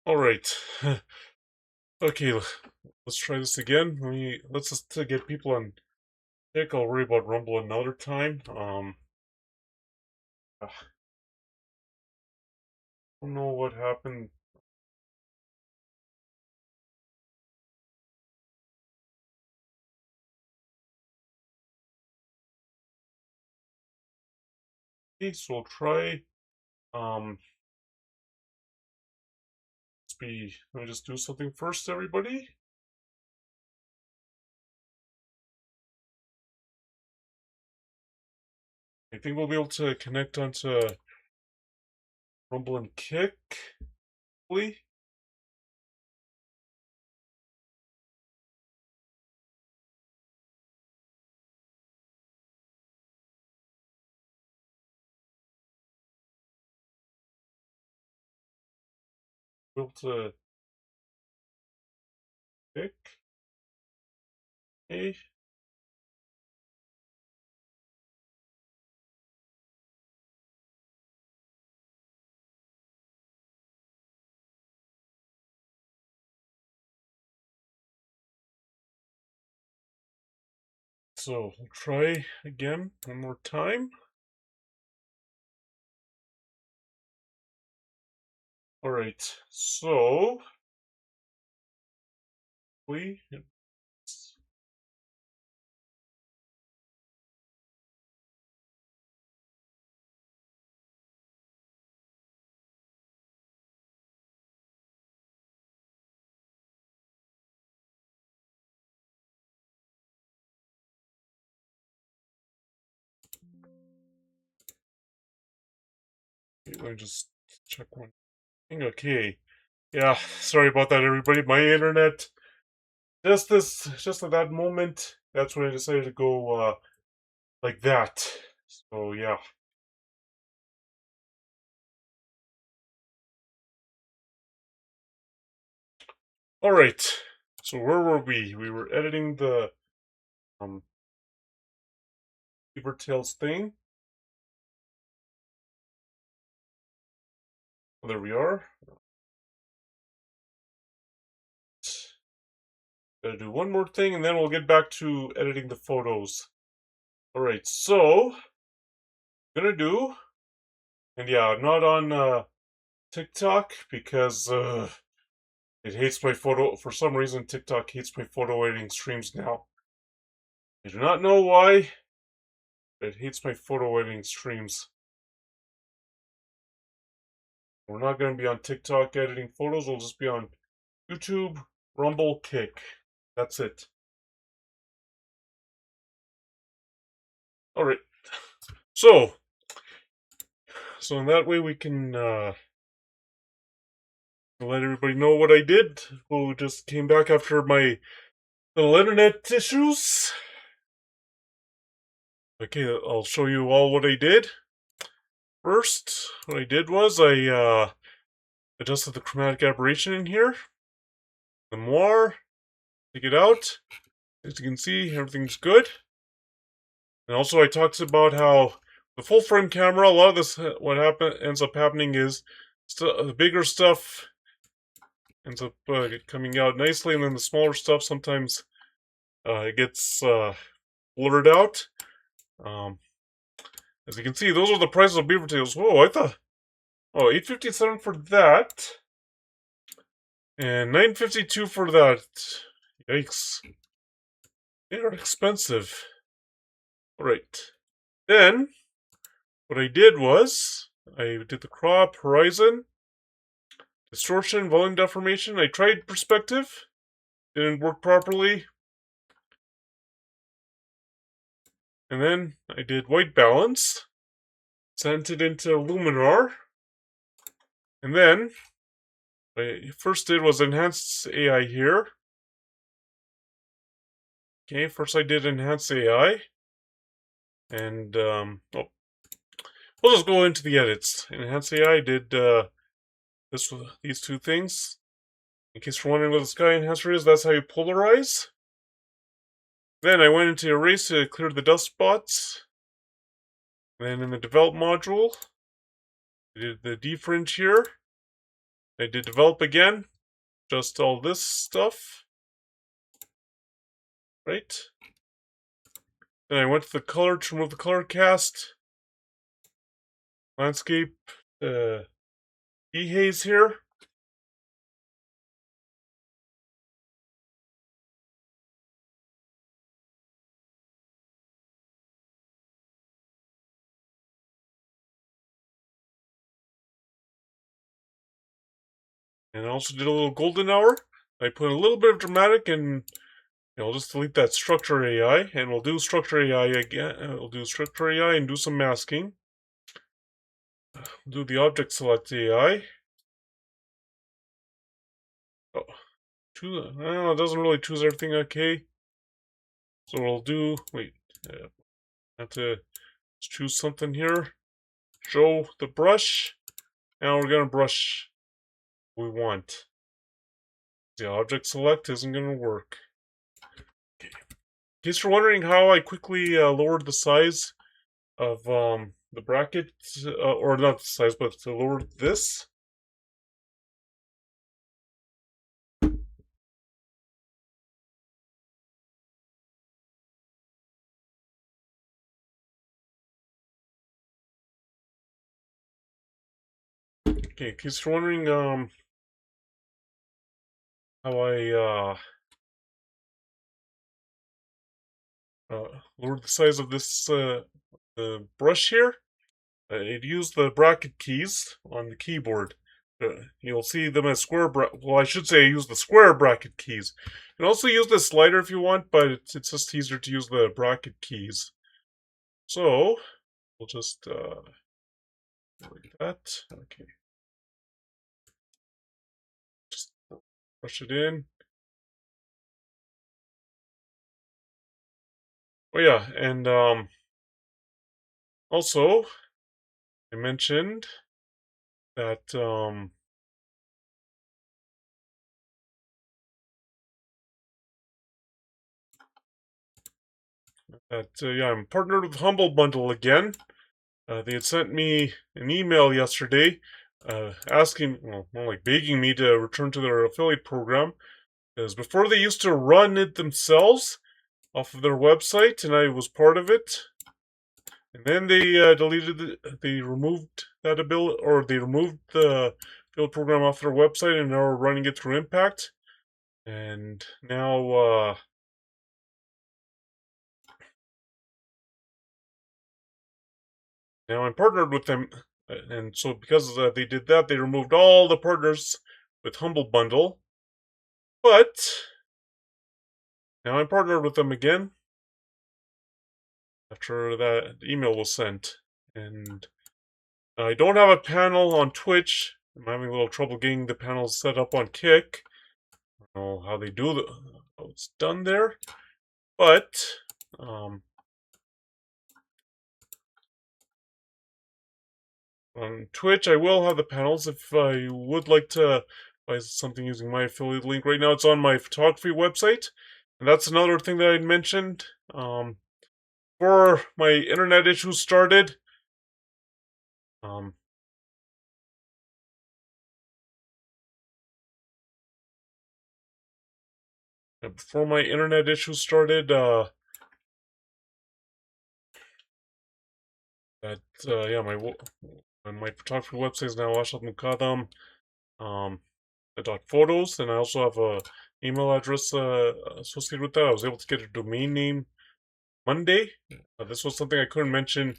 All right. Okay, let's try this again. Let's just get people on tick. I'll worry about Rumble another time. I don't know what happened. Okay, so we'll try. Um, let me just do something first, everybody. I think we'll be able to connect onto Rumble and Kick. Hopefully. Be able to Kick. Okay. So we'll try again one more time. All right. So we. Let me just check one thing. Okay. Yeah, sorry about that, everybody. My internet, just at that moment, that's when I decided to go like that. So yeah. All right. So where were we? We were editing the um Beaver Tails thing. Oh, there we are. Gotta do one more thing, and then we'll get back to editing the photos. All right. So gonna do, and yeah, not on TikTok because it hates my photo. For some reason, TikTok hates my photo editing streams now. I do not know why, but it hates my photo editing streams. We're not going to be on TikTok editing photos. We'll just be on YouTube, Rumble, Kick. That's it. All right. So in that way we can let everybody know what I did. Who just came back after my little internet issues. Okay, I'll show you all what I did. First, what I did was I adjusted the chromatic aberration in here. The more, take it out. As you can see, everything's good. And also, I talked about how the full frame camera, a lot of this, what ends up happening is the bigger stuff ends up coming out nicely, and then the smaller stuff sometimes it gets blurred out. As you can see, those are the prices of beaver tails. Whoa, I thought, oh, $8.57 for that, and $9.52 for that. Yikes, they are expensive. All right, then what I did was I did the crop, horizon, distortion, volume deformation. I tried perspective, didn't work properly. And then I did white balance, sent it into Luminar. And then what I first did was enhance AI here. Okay, first I did enhance AI. And we'll just go into the edits. Enhance AI did these two things. In case you're wondering what the sky enhancer is, that's how you polarize. Then I went into erase to clear the dust spots. Then in the develop module, I did the defringe here. I did develop again, just all this stuff, right? Then I went to the color to remove the color cast, landscape, E-haze here. And I also did a little golden hour. I put a little bit of dramatic and I'll just delete that structure AI, and we'll do structure AI again. We'll do structure AI and do some masking. We'll do the object select AI. Oh, it doesn't really choose everything. Okay, so we'll do. Wait, I have to choose something here. Show the brush. Now we're gonna brush what we want. The object select isn't gonna work. Okay. In case you're wondering how I quickly lowered the size of the bracket, or not the size, but to lower this. Okay, in case you're wondering how I lowered the size of this the brush here, it used the bracket keys on the keyboard. You'll see them as well, I should say use the square bracket keys. You can also use the slider if you want, but it's just easier to use the bracket keys. So, we'll just like that. Okay. Just brush it in. Oh yeah, and also I mentioned that yeah, I'm partnered with Humble Bundle again. They had sent me an email yesterday asking, well, more like begging me to return to their affiliate program. Because before they used to run it themselves off of their website, and I was part of it. And then they they removed that ability, or they removed the affiliate program off their website, and now we're running it through Impact. And now, now I'm partnered with them, and so because they did that, they removed all the partners with Humble Bundle. But now I'm partnered with them again after that email was sent, and I don't have a panel on Twitch. I'm having a little trouble getting the panels set up on Kick. I don't know how they do how it's done there, but on Twitch, I will have the panels if I would like to buy something using my affiliate link. Right now, it's on my photography website. And that's another thing that I'd mentioned. Before my internet issues started, um, before my internet issues started, yeah, my photography website is now ashadmukadam, .photos, and I also have a email address associated with that. I was able to get a domain name Monday. This was something I couldn't mention.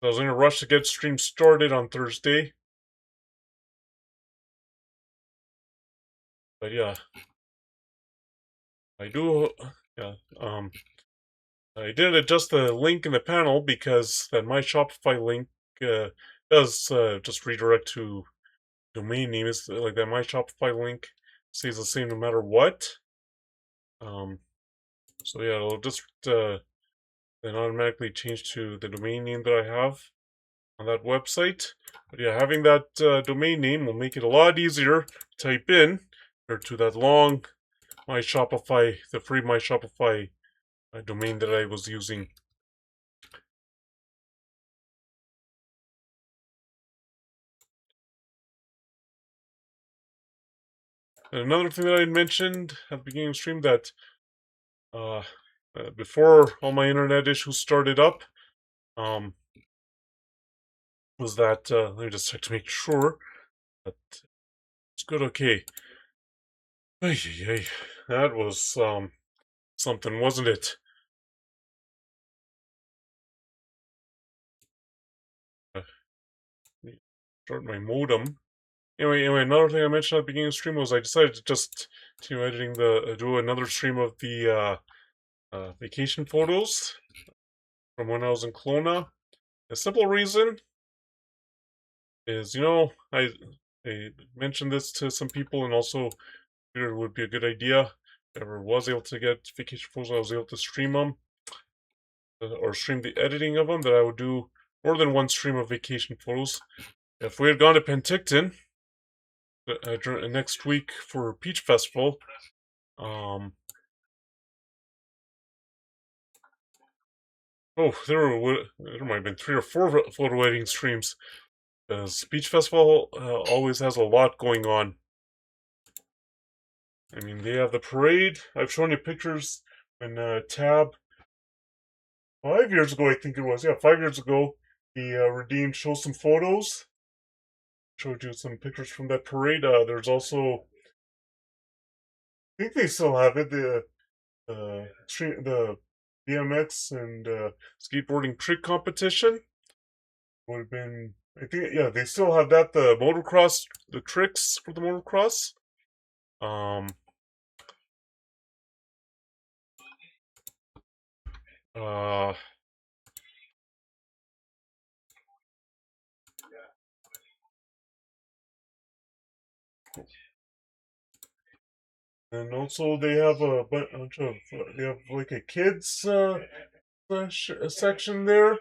I was in a rush to get stream started on Thursday. But yeah, I do, yeah, I didn't adjust the link in the panel because that my Shopify link uh, does just redirect to domain name. Is like that my Shopify link stays the same no matter what. So yeah, it'll just then automatically change to the domain name that I have on that website. But yeah, having that domain name will make it a lot easier to type in compared to that long my Shopify, the free my Shopify domain that I was using. And another thing that I mentioned at the beginning of the stream that before all my internet issues started up, was that let me just check to make sure that it's good. Okay. Ay, ay, ay. That was something, wasn't it? Start my modem. Anyway, another thing I mentioned at the beginning of the stream was I decided to just continue editing do another stream of the vacation photos from when I was in Kelowna. The simple reason is, I mentioned this to some people and also figured it would be a good idea. If I ever was able to get vacation photos, I was able to stream them or stream the editing of them, that I would do more than one stream of vacation photos. If we had gone to Penticton next week for Peach Festival, oh, there might have been 3 or 4 photo editing streams. Because Beach Festival always has a lot going on. I mean, they have the parade. I've shown you pictures when Tab 5 years ago, I think it was. Yeah, 5 years ago, he redeemed Show Some Photos. Showed you some pictures from that parade. There's also, I think they still have it. The BMX and skateboarding trick competition would have been. I think, yeah, they still have that. The motocross, the tricks for the motocross. Um, uh, and also they have a bunch of they have like a kids section there.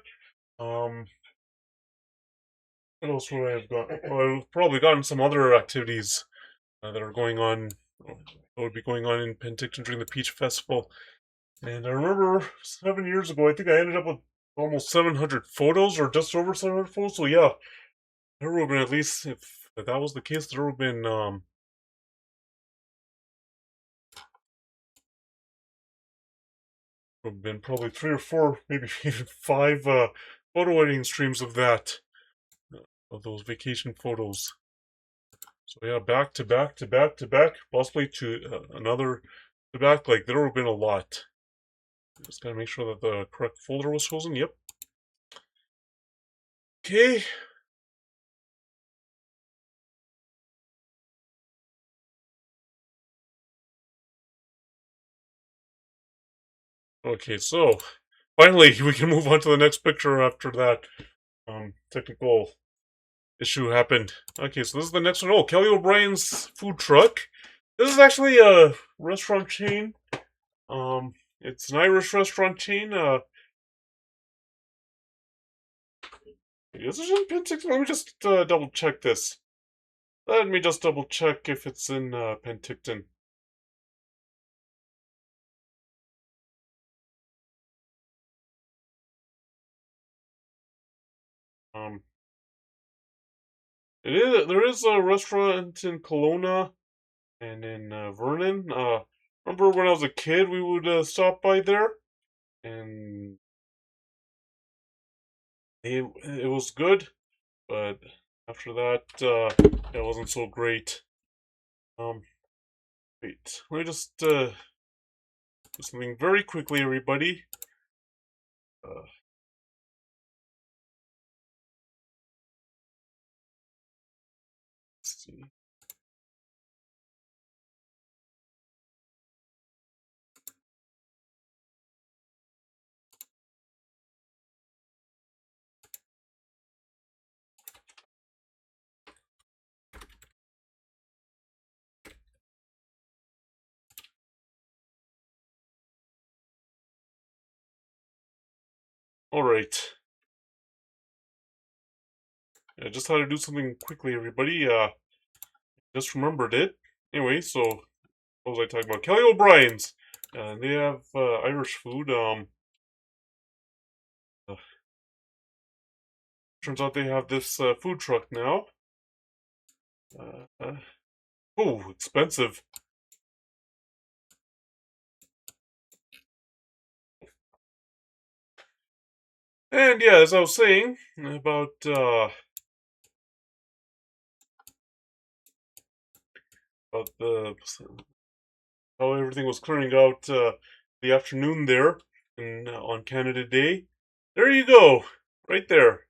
What else would I have got? Well, I've probably gotten some other activities that are going on. That would be going on in Penticton during the Peach Festival. And I remember 7 years ago, I think I ended up with almost 700 photos, or just over 700 photos. So yeah, there would have been, at least if that was the case, there would have been probably 3 or 4, maybe even 5 photo editing streams of that, of those vacation photos. So yeah, back to back to back to back, possibly to another to back. Like, there would have been a lot. Just gotta make sure that the correct folder was chosen. Yep. Okay. Okay, so finally we can move on to the next picture after that technical issue happened. Okay, so this is the next one. Oh, Kelly O'Brien's food truck. This is actually a restaurant chain. It's an Irish restaurant chain. Is it in Penticton? Let me just double check this. Let me just double check if it's in Penticton. Um, there is a restaurant in Kelowna and in Vernon. Remember when I was a kid, we would stop by there, and it was good, but after that, it wasn't so great. Um, wait, let me just do something very quickly, everybody. Let's see. All right. I just had to do something quickly, everybody. Just remembered it. Anyway, so what was I talking about? Kelly O'Brien's. They have Irish food. Uh, Turns out they have this food truck now. Oh, expensive. And yeah, as I was saying about the how everything was clearing out the afternoon there and on Canada Day. There you go, right there.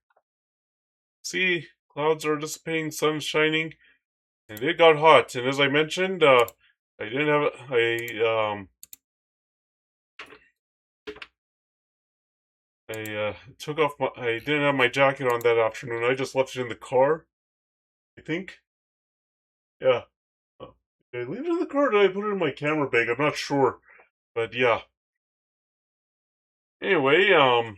See, clouds are dissipating, sun's shining, and it got hot. And as I mentioned, I didn't have I took off my I didn't have my jacket on that afternoon. I just left it in the car. I think, yeah. Did I leave it in the car? Or did I put it in my camera bag? I'm not sure, but yeah. Anyway, yeah,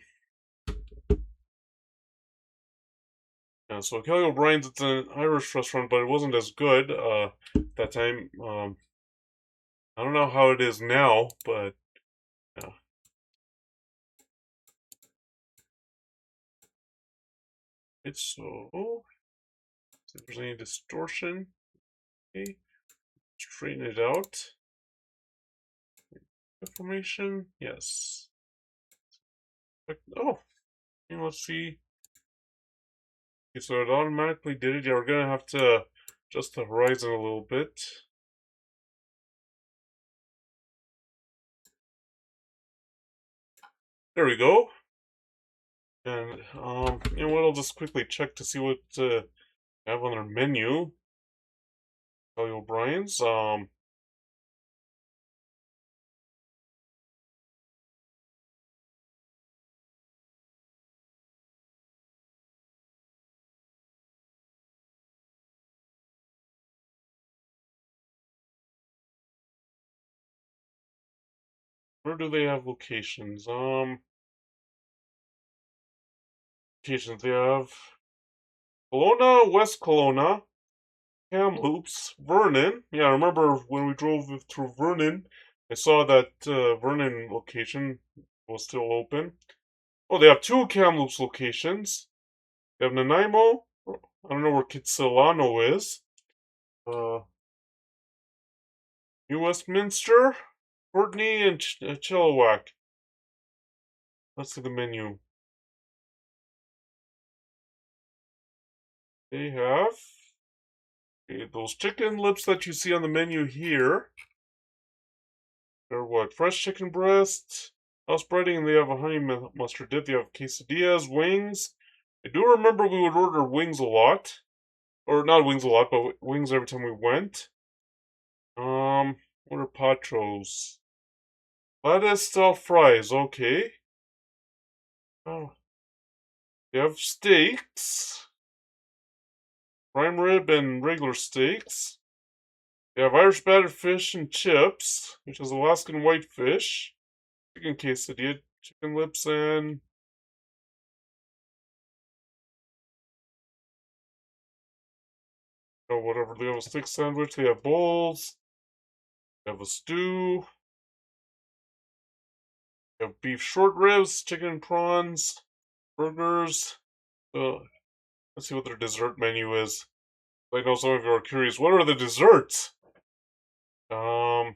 so Kelly O'Brien's, it's an Irish restaurant, but it wasn't as good that time. I don't know how it is now, but yeah. It's so. See if there's any distortion. Okay, straighten it out. Information, yes. Oh, let's see. Okay, so it automatically did it. Yeah, we're gonna have to adjust the horizon a little bit. There we go. And you know what? I'll just quickly check to see what I have on their menu. Kelly O'Brien's. Where do they have locations? Locations they have Kelowna, West Kelowna, Kamloops, Vernon. Yeah, I remember when we drove through Vernon, I saw that Vernon location was still open. Oh, they have two Kamloops locations. They have Nanaimo. I don't know where Kitsilano is. Uh, New Westminster, Courtney, and Chilliwack. Let's see the menu. They have those chicken lips that you see on the menu here. They're what? Fresh chicken breast, house breading, and they have a honey mustard dip. They have quesadillas, wings. I do remember we would order wings a lot. Or not wings a lot, but wings every time we went. What are patros? Lettuce style fries, okay. Oh, they have steaks. Prime rib and regular steaks. They have Irish battered fish and chips, which is Alaskan whitefish. Chicken quesadilla, chicken lips, and oh, whatever. They have a steak sandwich. They have bowls. They have a stew. They have beef short ribs, chicken and prawns, burgers. Let's see what their dessert menu is. I know some of you are curious. What are the desserts? Um,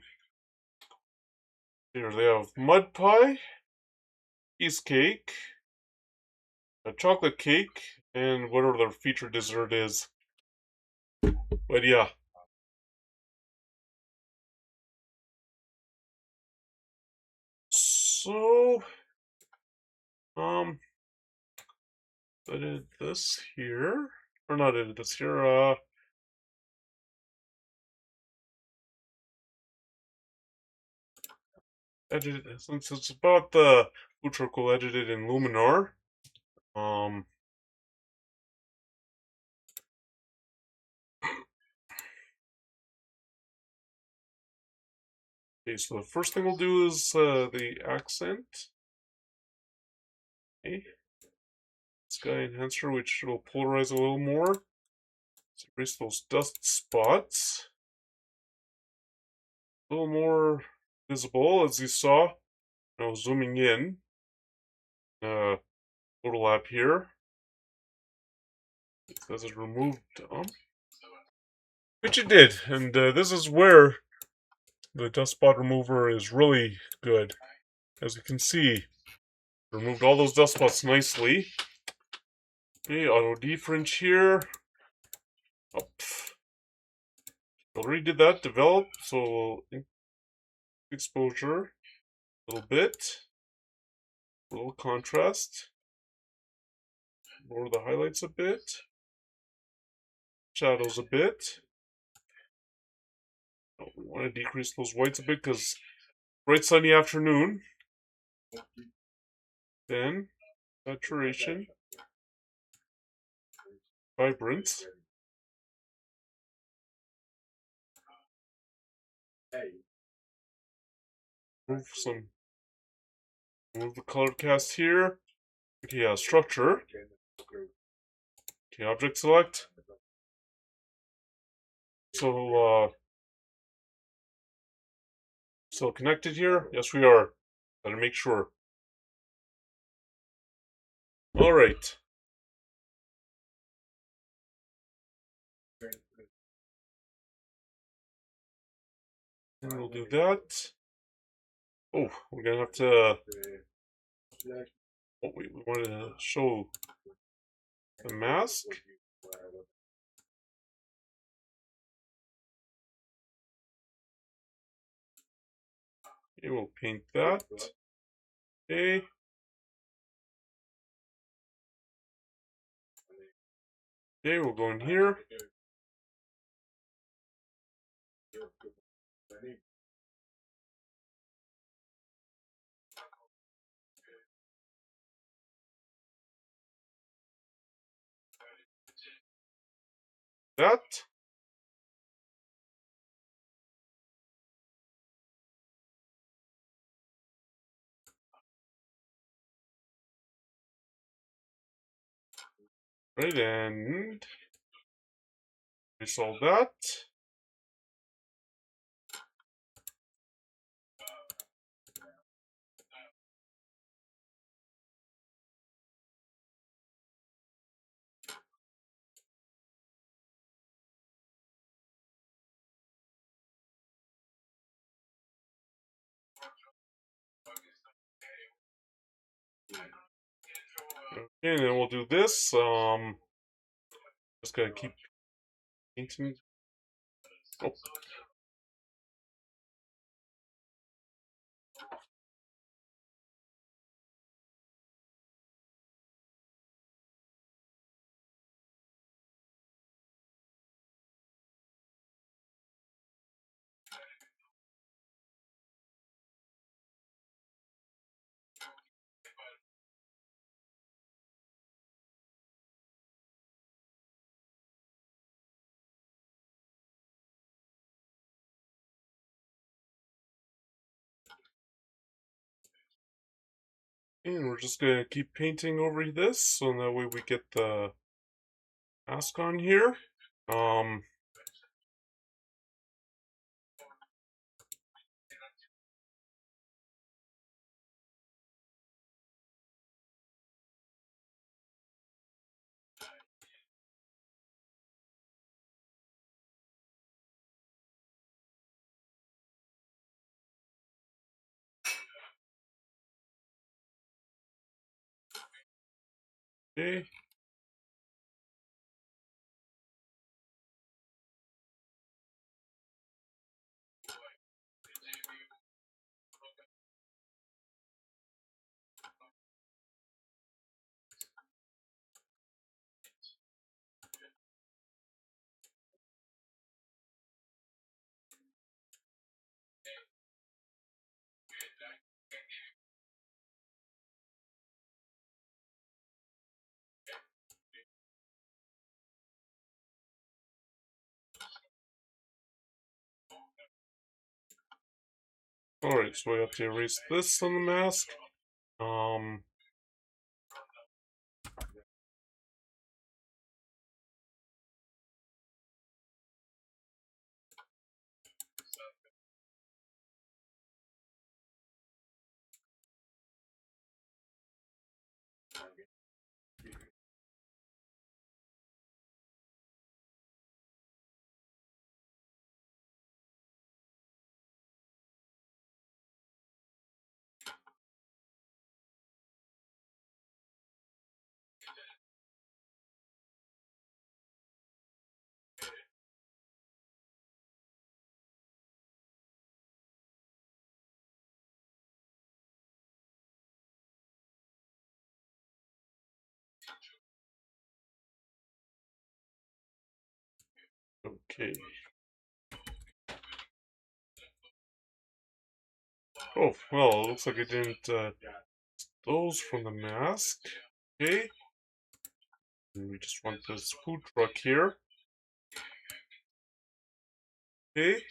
Here they have mud pie, cheesecake, a chocolate cake, and whatever their featured dessert is. But yeah. So, um, I did this here. Or not I did this here, edited, since it's about the food truck, we'll edit it in Luminar. Um, okay, so the first thing we'll do is the accent. Okay. Sky enhancer, which will polarize a little more. So erase those dust spots. A little more visible, as you saw. Now zooming in. Photo lab here. It says it's removed. which it did. And this is where the dust spot remover is really good. As you can see, removed all those dust spots nicely. Okay, auto defringe here. Oh, already did that. Develop, so exposure a little bit, a little contrast, lower the highlights a bit, shadows a bit. Oh, we want to decrease those whites a bit because bright sunny afternoon. Then saturation, vibrance. Move the color cast here. Okay, structure. Okay, object select. So, still connected here? Yes, we are. Gotta make sure. All right. And we'll do that. Oh, we're gonna have to. Oh, we wanted to show the mask. Okay, we'll paint that. Okay. Okay, we'll go in here. That. Right, and we solve that. Okay, and then we'll do this. Just gotta keep painting. Oh. And we're just gonna keep painting over this, so that way we get the mask on here. Um, okay. Alright, so we have to erase this on the mask. Um, Okay. Oh, well, it looks like I didn't those from the mask. Okay. And we just want this food truck here. Okay.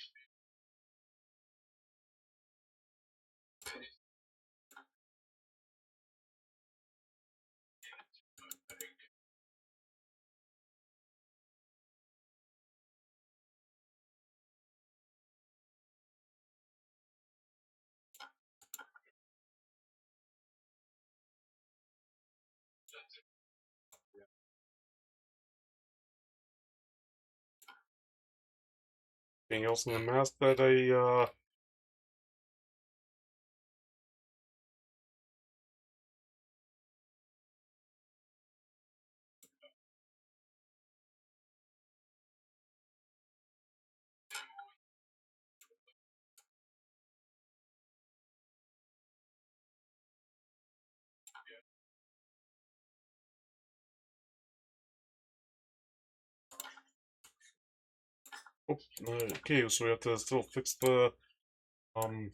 Anything else in the mask that oh, okay, so we have to still fix the um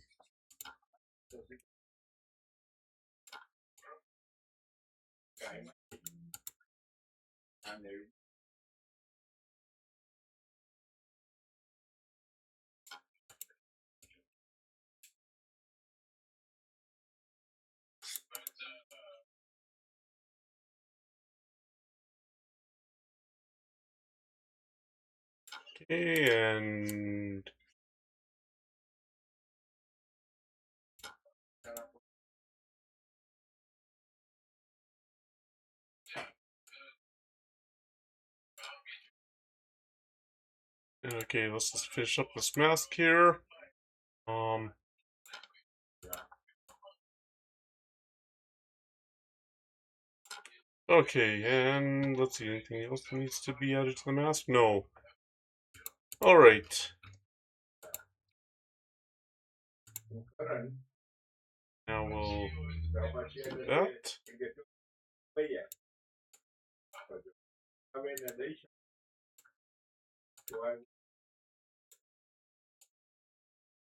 okay, and okay, let's just finish up this mask here. Um okay, and let's see, anything else that needs to be added to the mask? No. Alright. Now we'll do that.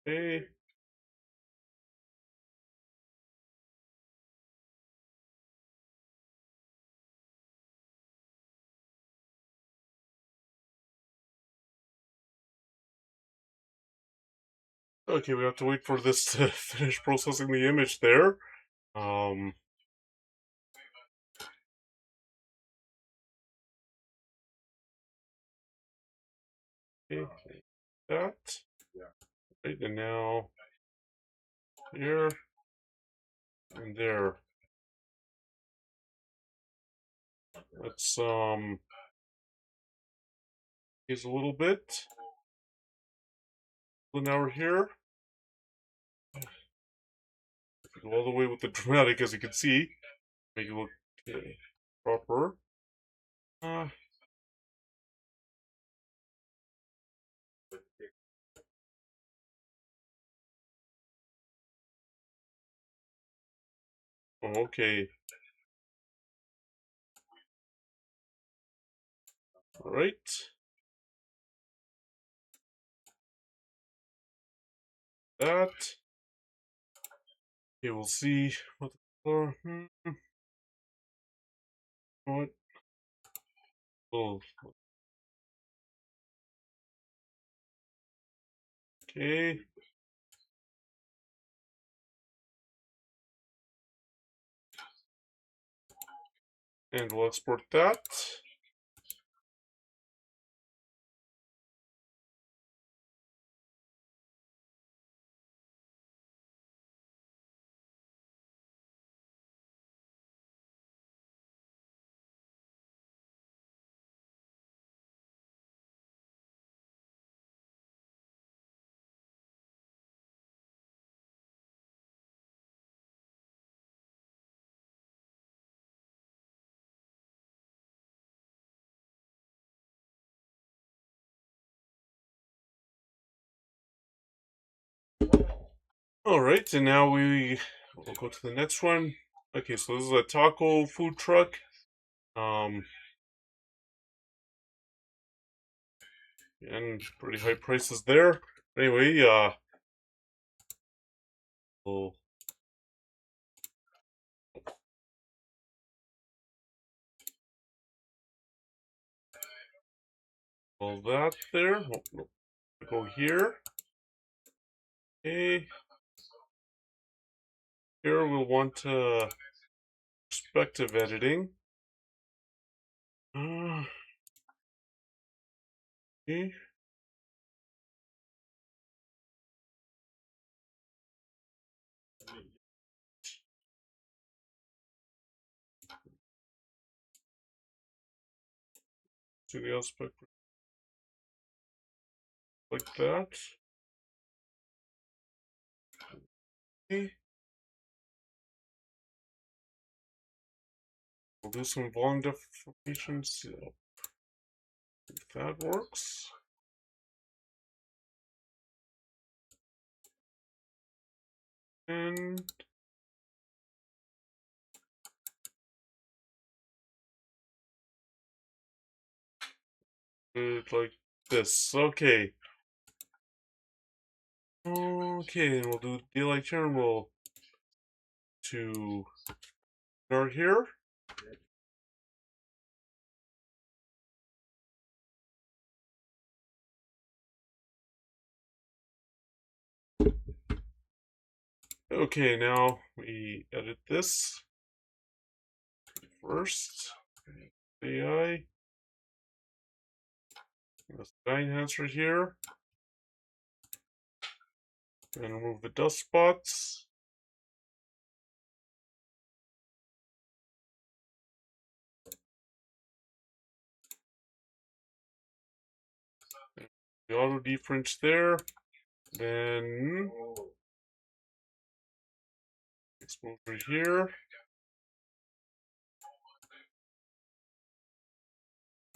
Okay. Okay, we have to wait for this to finish processing the image there. Okay, that. Right, and now here and there. Let's use a little bit. So now we're here. Go all the way with the dramatic, as you can see. Make it look proper. Uh, okay. Alright. That. Okay, we'll see what the color. What? Oh, okay. And we'll export that. Alright, and now we'll go to the next one. Okay, so this is a taco food truck. and pretty high prices there. Anyway, we'll all that there. We'll go here. Okay. Here we'll want perspective editing. Okay. To the aspect like that. Okay. We'll do some volume deformation, see if that works. And do it like this. Okay. Okay, and we'll do daylight here, and we'll to start here. Okay, now we edit this first. AI. The sky enhancer here. And remove the dust spots. The auto difference there. Then exposure here.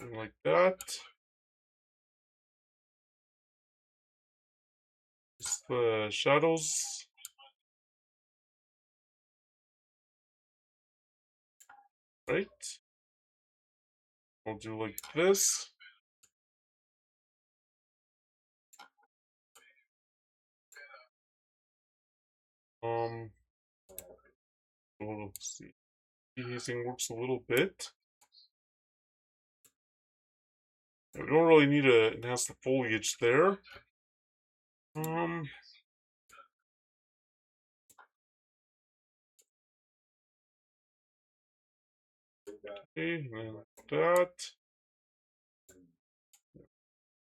And like that. Just the shadows. Right. We'll do like this. We'll see. Dehazing works a little bit. We don't really need to enhance the foliage there. Okay, and then like that.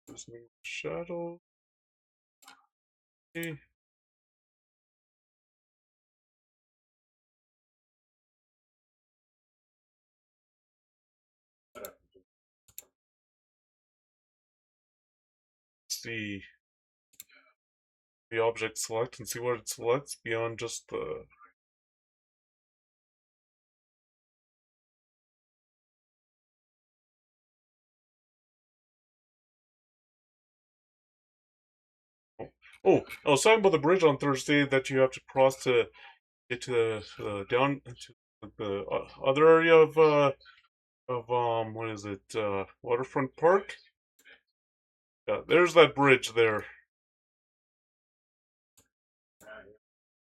There's no shadow. Okay. See the object select and see what it selects beyond just the oh, I was talking about the bridge on Thursday that you have to cross to get to the down to the other area of what is it, Waterfront Park. Yeah, there's that bridge there.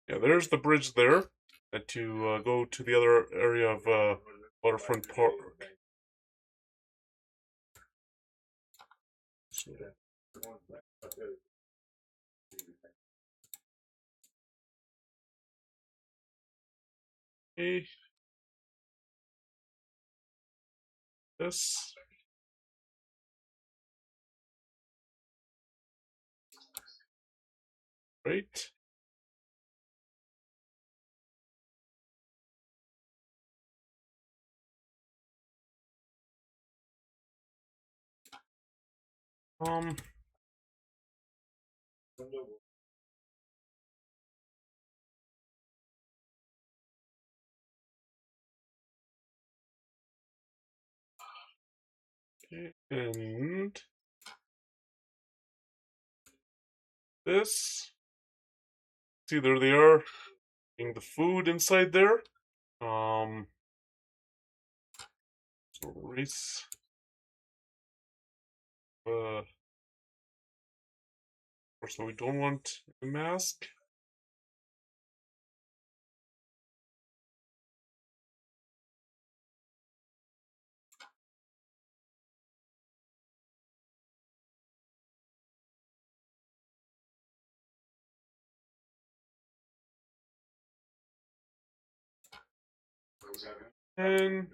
Yeah, there's the bridge there. And to go to the other area of Waterfront Park. So, okay. This. Right. Um. Okay, and this. See, there they are. Getting the food inside there. So erase. So we don't want the mask. And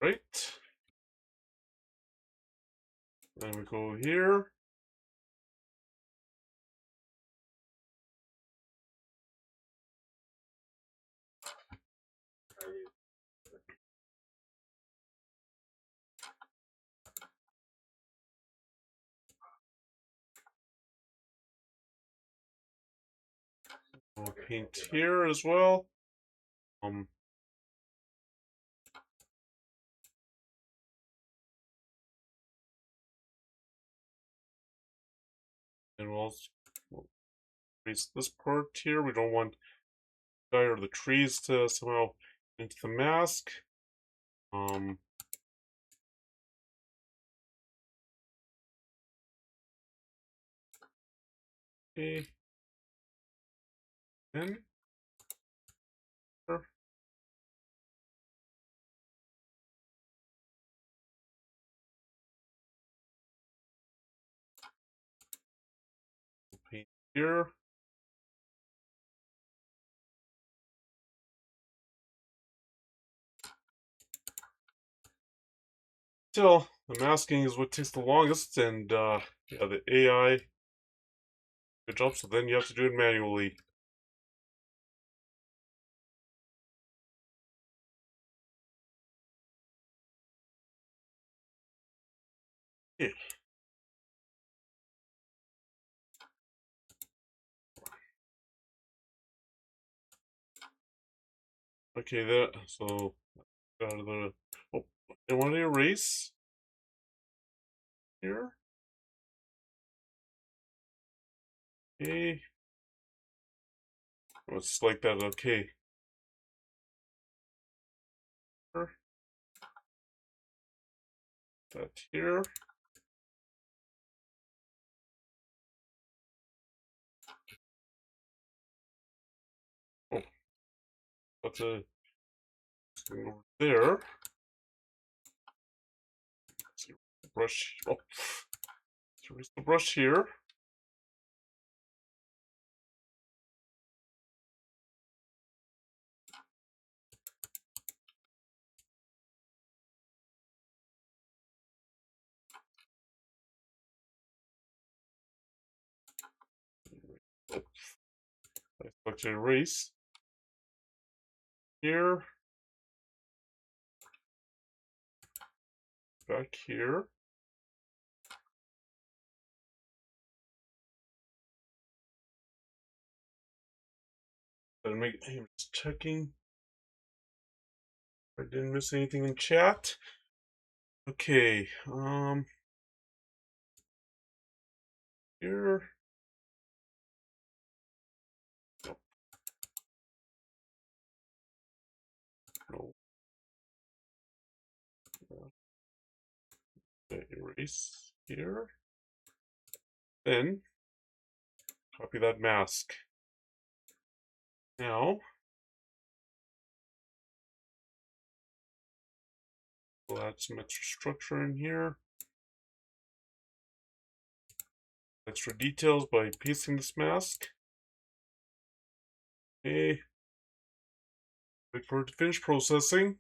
right. Then we go here. We'll paint here as well. And we'll erase this part here. We don't want the guy or the trees to somehow into the mask. Okay. Then sure. We'll paint here. Still, the masking is what takes the longest, and yeah, the AI, good job. So then you have to do it manually. Yeah. Okay, that so the oh, I want to erase here. Okay, oh, it's like that. Okay, that here. Oh, that's a over there. Brush. Oh, erase the brush here. Oh, I select erase here. Back here. I'm just checking. I didn't miss anything in chat. Okay, here. No, no. Erase here. Then copy that mask. Now we'll add some extra structure in here. Extra details by pasting this mask. Okay. Wait for it to finish processing.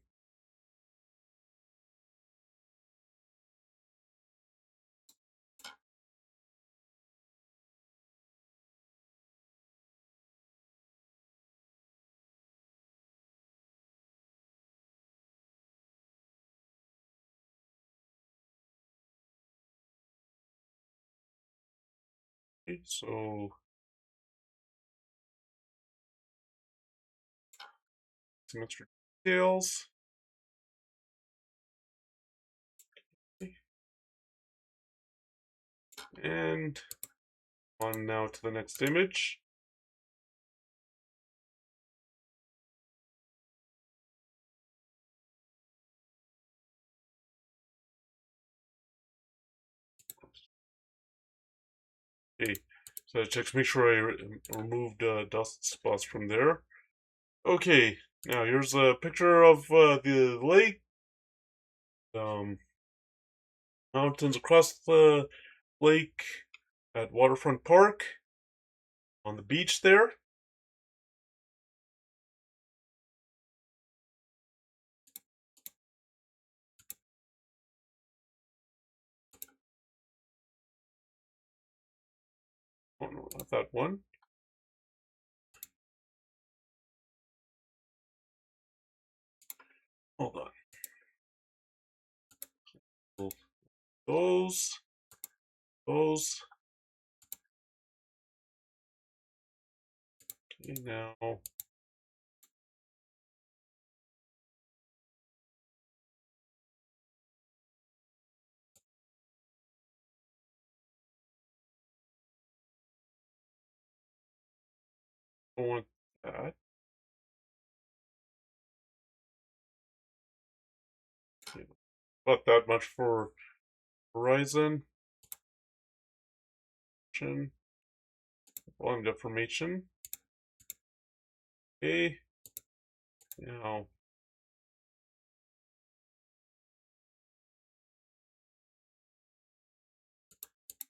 Okay, so some extra details. Okay. And on now to the next image. Okay, so I check to make sure I removed dust spots from there. Okay, now here's a picture of the lake. Mountains across the lake at Waterfront Park on the beach there. Oh no, not that one. Hold on. Those, those. Okay, now I want that. Okay, about that much for horizon, volume deformation. Okay, now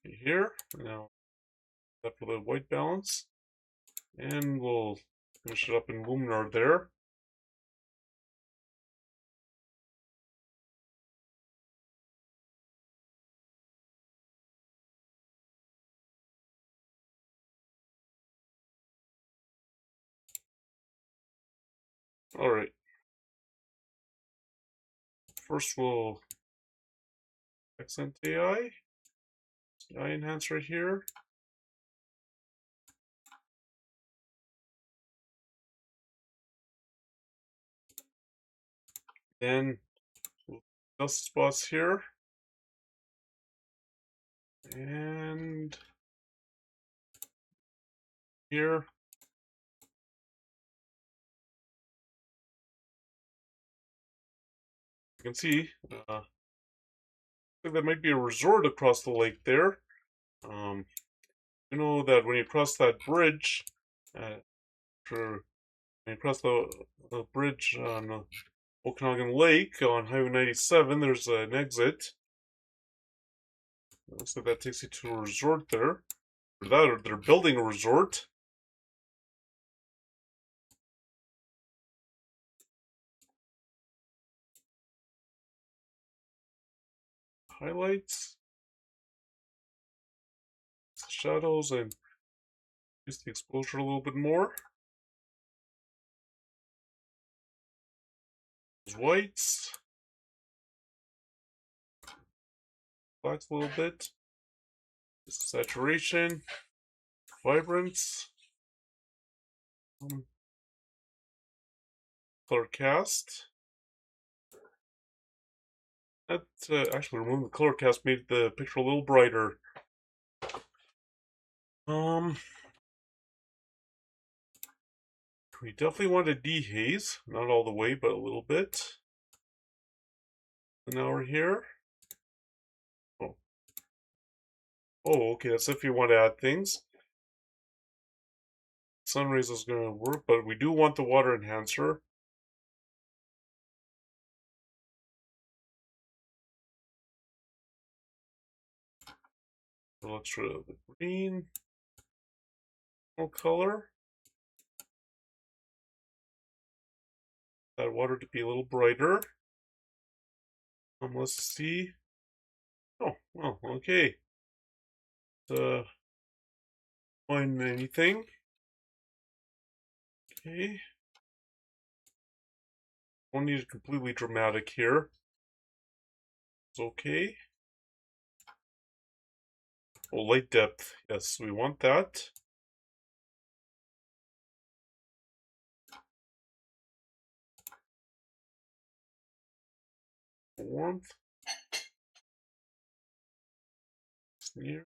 here, now that for the white balance, and we'll finish it up in Luminar there. All right. First, we'll accent AI, enhance right here. Then dust spots here, and here. You can see I think that might be a resort across the lake there. You know that when you cross that bridge, when you cross the bridge on Okanagan Lake on Highway 97, there's an exit. Looks like that takes you to a resort there. Or they're building a resort. Highlights, shadows, and use the exposure a little bit more. Whites, blacks a little bit. Saturation, vibrance, color cast. That actually removing the color cast made the picture a little brighter. We definitely want to dehaze, not all the way, but a little bit. And now we're here. Oh, okay. That's if you want to add things. Sun rays is going to work, but we do want the water enhancer. So let's try the green color. That water to be a little brighter. Let's see. Oh, well, okay. Find anything. Okay. Don't need it completely dramatic here. It's okay. Oh, light depth. Yes, we want that. Warmth. Here.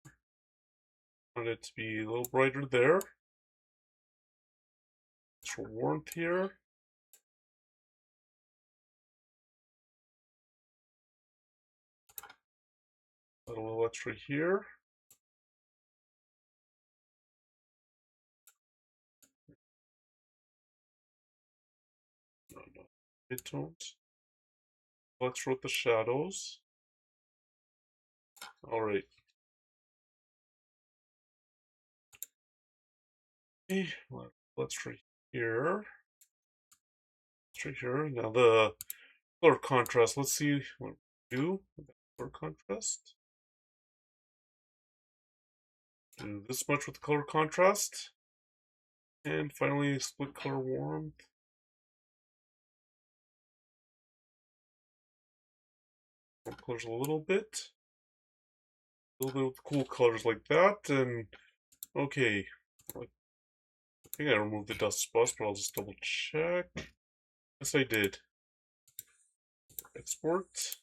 Want it to be a little brighter there. Extra warmth here. A little extra here. midtones. Let's with the shadows. Alright. Okay, let's try here. Let's try here. Now the color contrast. Let's see what we do with the color contrast. Do this much with the color contrast. And finally, split color warmth. Warm colors a little bit. A little bit with cool colors like that. And okay. I think I removed the dust spots, but I'll just double check. Yes, I did. Export.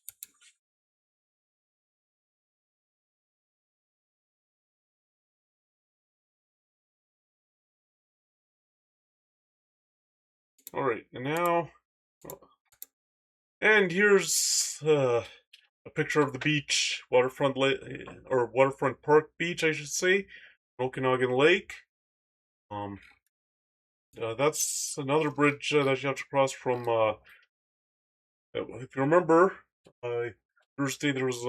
Alright, and now. And here's a picture of the beach, waterfront or waterfront park beach, I should say, Okanagan Lake. That's another bridge that you have to cross from. If you remember, Thursday there was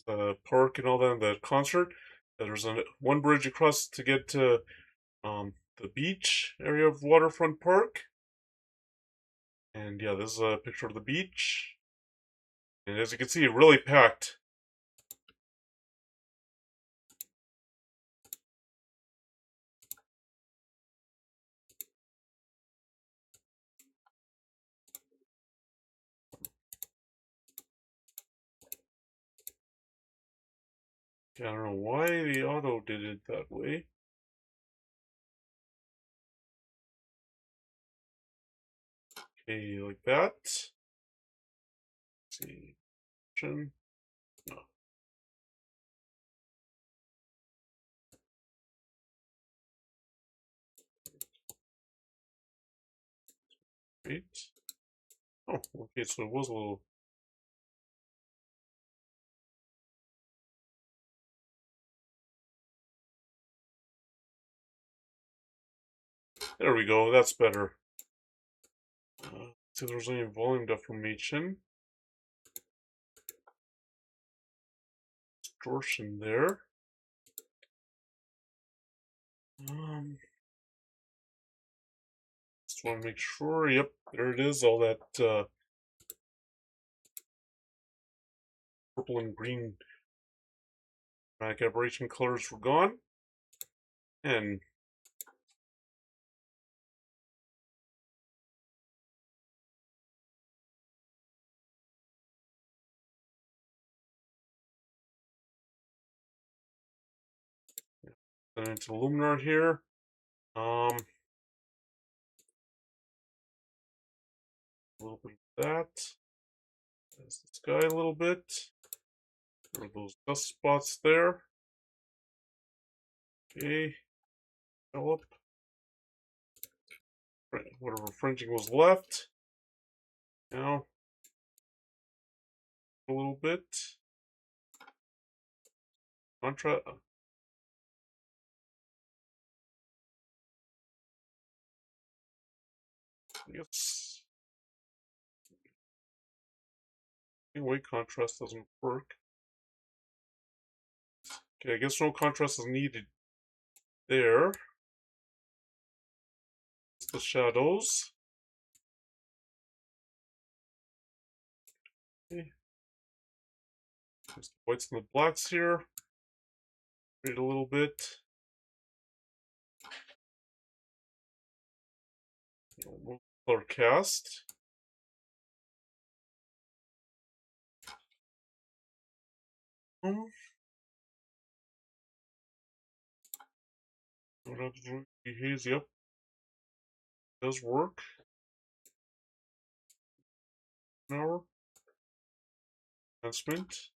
a park and all that, and the concert. There's one bridge across to get to the beach area of Waterfront Park. And yeah, this is a picture of the beach. And as you can see, really packed. I don't know why the auto did it that way. Okay, like that. Let's see. No. Wait. Oh, okay, so it was a little. There we go, that's better. See if there's any volume deformation. Distortion there. Just want to make sure. Yep, there it is. All that purple and green chromatic aberration colors were gone. And then into Luminar here. A little bit of that. There's the sky a little bit. There are those dust spots there. Okay. Develop. Whatever fringing was left. Now, a little bit. Contrast. I guess. White contrast doesn't work. Okay, I guess no contrast is needed there. It's the shadows. Okay. There's the whites and the blacks here. Read a little bit. Color cast. Haze, yep. Does work. An hour. Enhancement.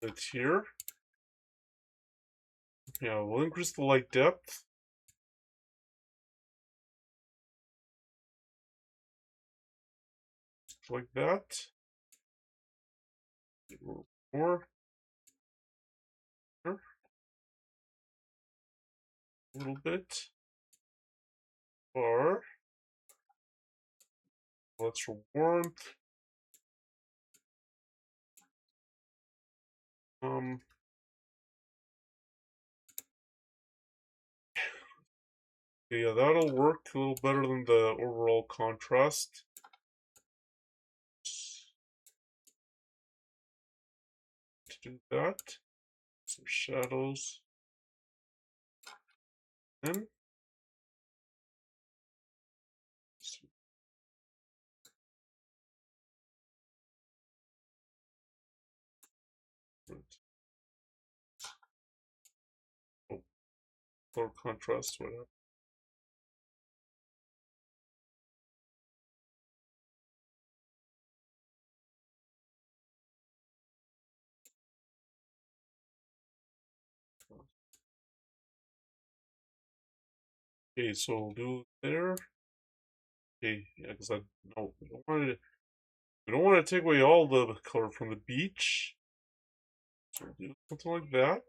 It's here. Yeah, we'll increase the light depth. like that. More. A little bit. Or let's warmth. Yeah, that'll work a little better than the overall contrast. To do that, some shadows. Then oh, color contrast, whatever. Okay, so we'll do there. Okay, yeah, because no, we don't want to take away all the color from the beach. So we'll do something like that.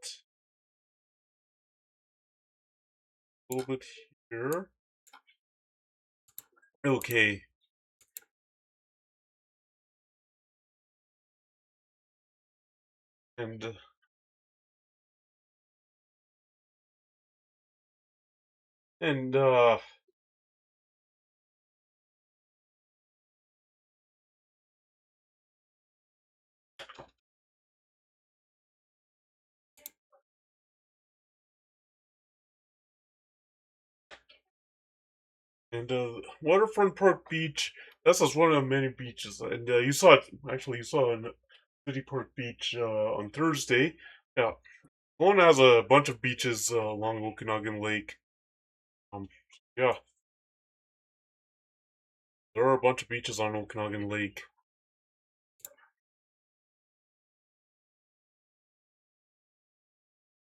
A little bit here. Okay. And and uh and Waterfront Park Beach. That's just one of many beaches, and you saw it. Actually, you saw it in City Park Beach on Thursday. Yeah, Kelowna has a bunch of beaches along Okanagan Lake. Um, yeah, there are a bunch of beaches on Okanagan Lake.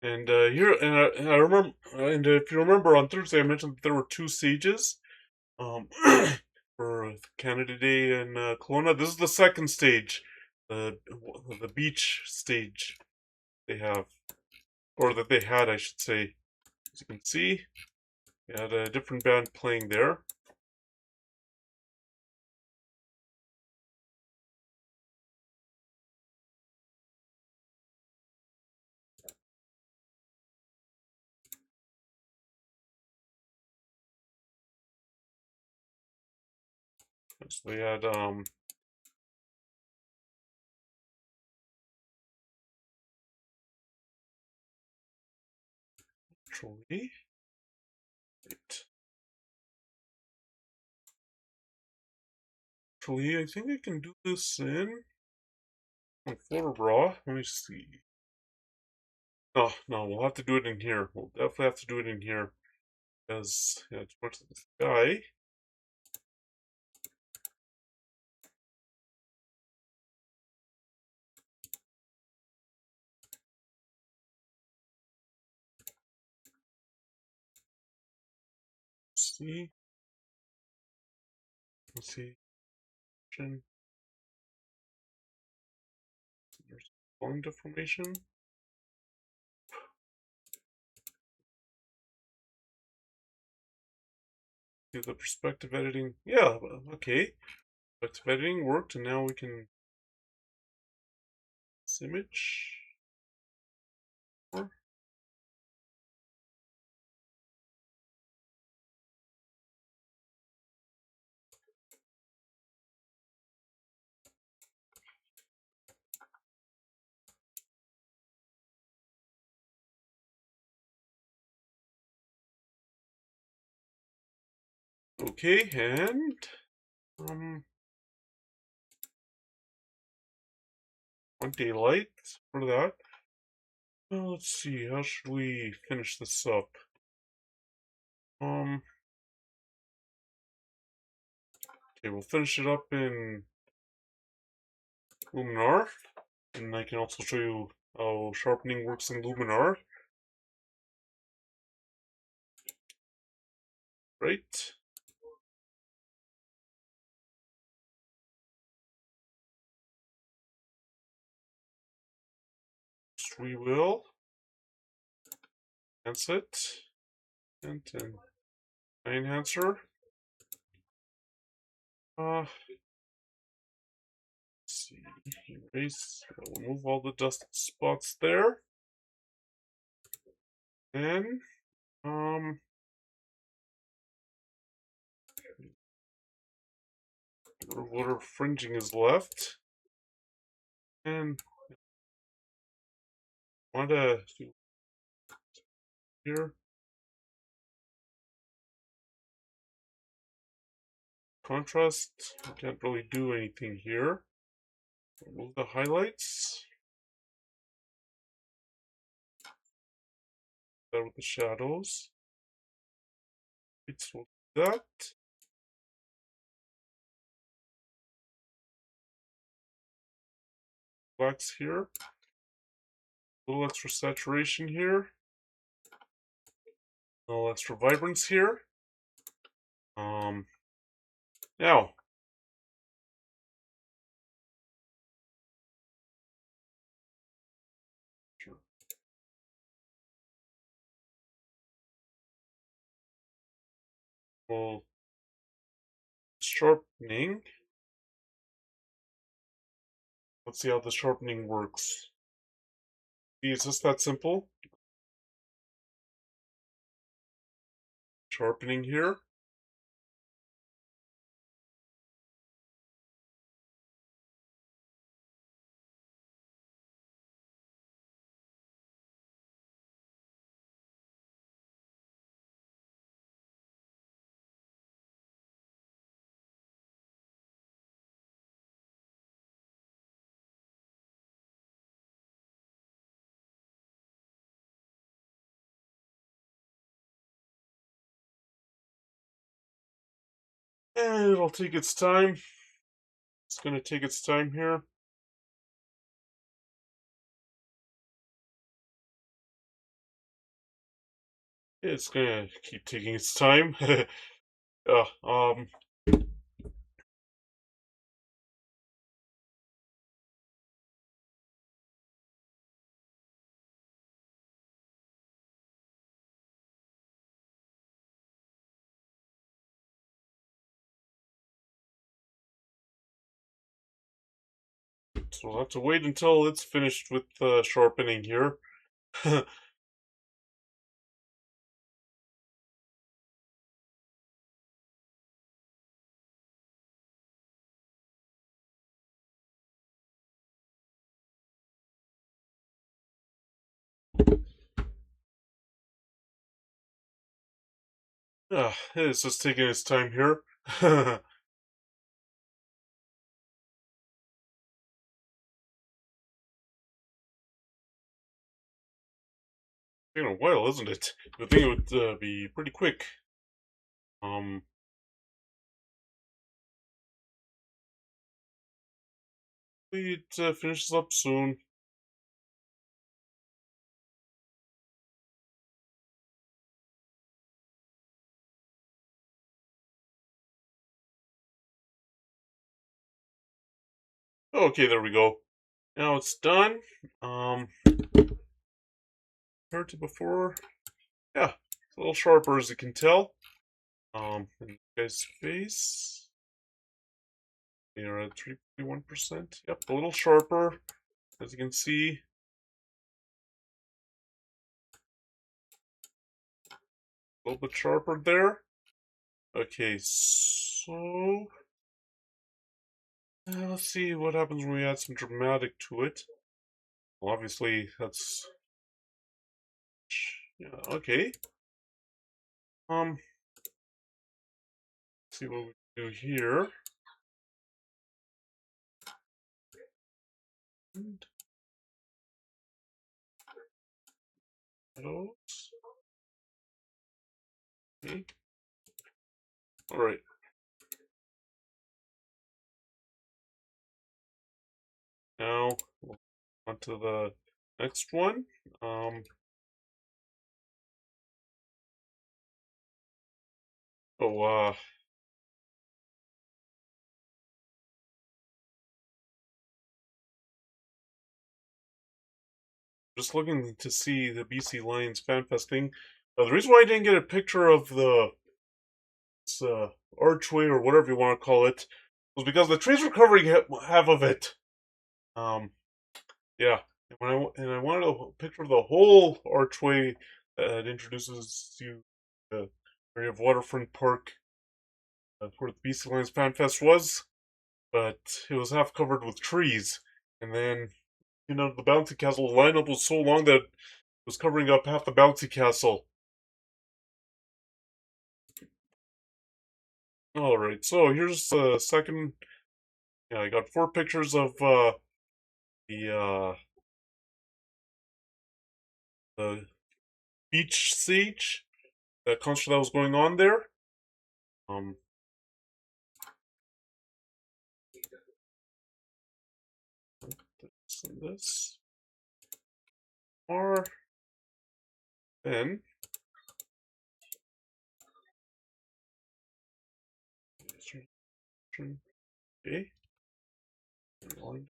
And I remember, and if you remember on Thursday, I mentioned that there were two stages um, for Canada Day in Kelowna. This is the second stage, the beach stage they have, or that they had, I should say. As you can see, they had a different band playing there. So they had actually, wait. Actually, I think I can do this in Photo Raw. Let me see. No, no, we'll have to do it in here. We'll definitely have to do it in here. Because, yeah, it's much of this guy. See? Let's see. There's volume deformation. Do the perspective editing. Yeah, okay. Perspective editing worked, and now we can this image. Okay, and on daylight for that. Let's see, how should we finish this up? Okay, we'll finish it up in Luminar, and I can also show you how sharpening works in Luminar. Right? First, we will enhance it. And enhancer. Let's see. Erase. Remove all the dust spots there. Then, whatever fringing is left. And want to do here. Contrast. I can't really do anything here. Remove the highlights. That with the shadows. It's that. Blacks here. A little extra saturation here. A little extra vibrance here. Now. Well, sharpening. Let's see how the sharpening works. See, it's just that simple. Sharpening here. And it'll take its time. It's going to take its time here. It's going to keep taking its time. So we'll have to wait until it's finished with sharpening here. It's just taking its time here. Taking a while, isn't it? I think it would be pretty quick. It finishes up soon. Okay, there we go. Now it's done. Compared to before, yeah, it's a little sharper as you can tell. In the guy's face, you're at 3.1%. Yep, a little sharper, as you can see. A little bit sharper there. Okay, so let's see what happens when we add some dramatic to it. Well, obviously, that's yeah, okay. Let's see what we do here. Shadows. Okay. All right. Now on to the next one. Oh, just looking to see the BC Lions FanFest thing. The reason why I didn't get a picture of the archway or whatever you want to call it was because the trees were covering half of it. Yeah, and I wanted a picture of the whole archway that introduces you to the area of Waterfront Park where the BC Lions FanFest was, but it was half covered with trees. And then, the bouncy castle lineup was so long that it was covering up half the bouncy castle. Alright, so here's the second. Yeah, I got 4 pictures of the beach siege, that concert that was going on there. This are then okay. You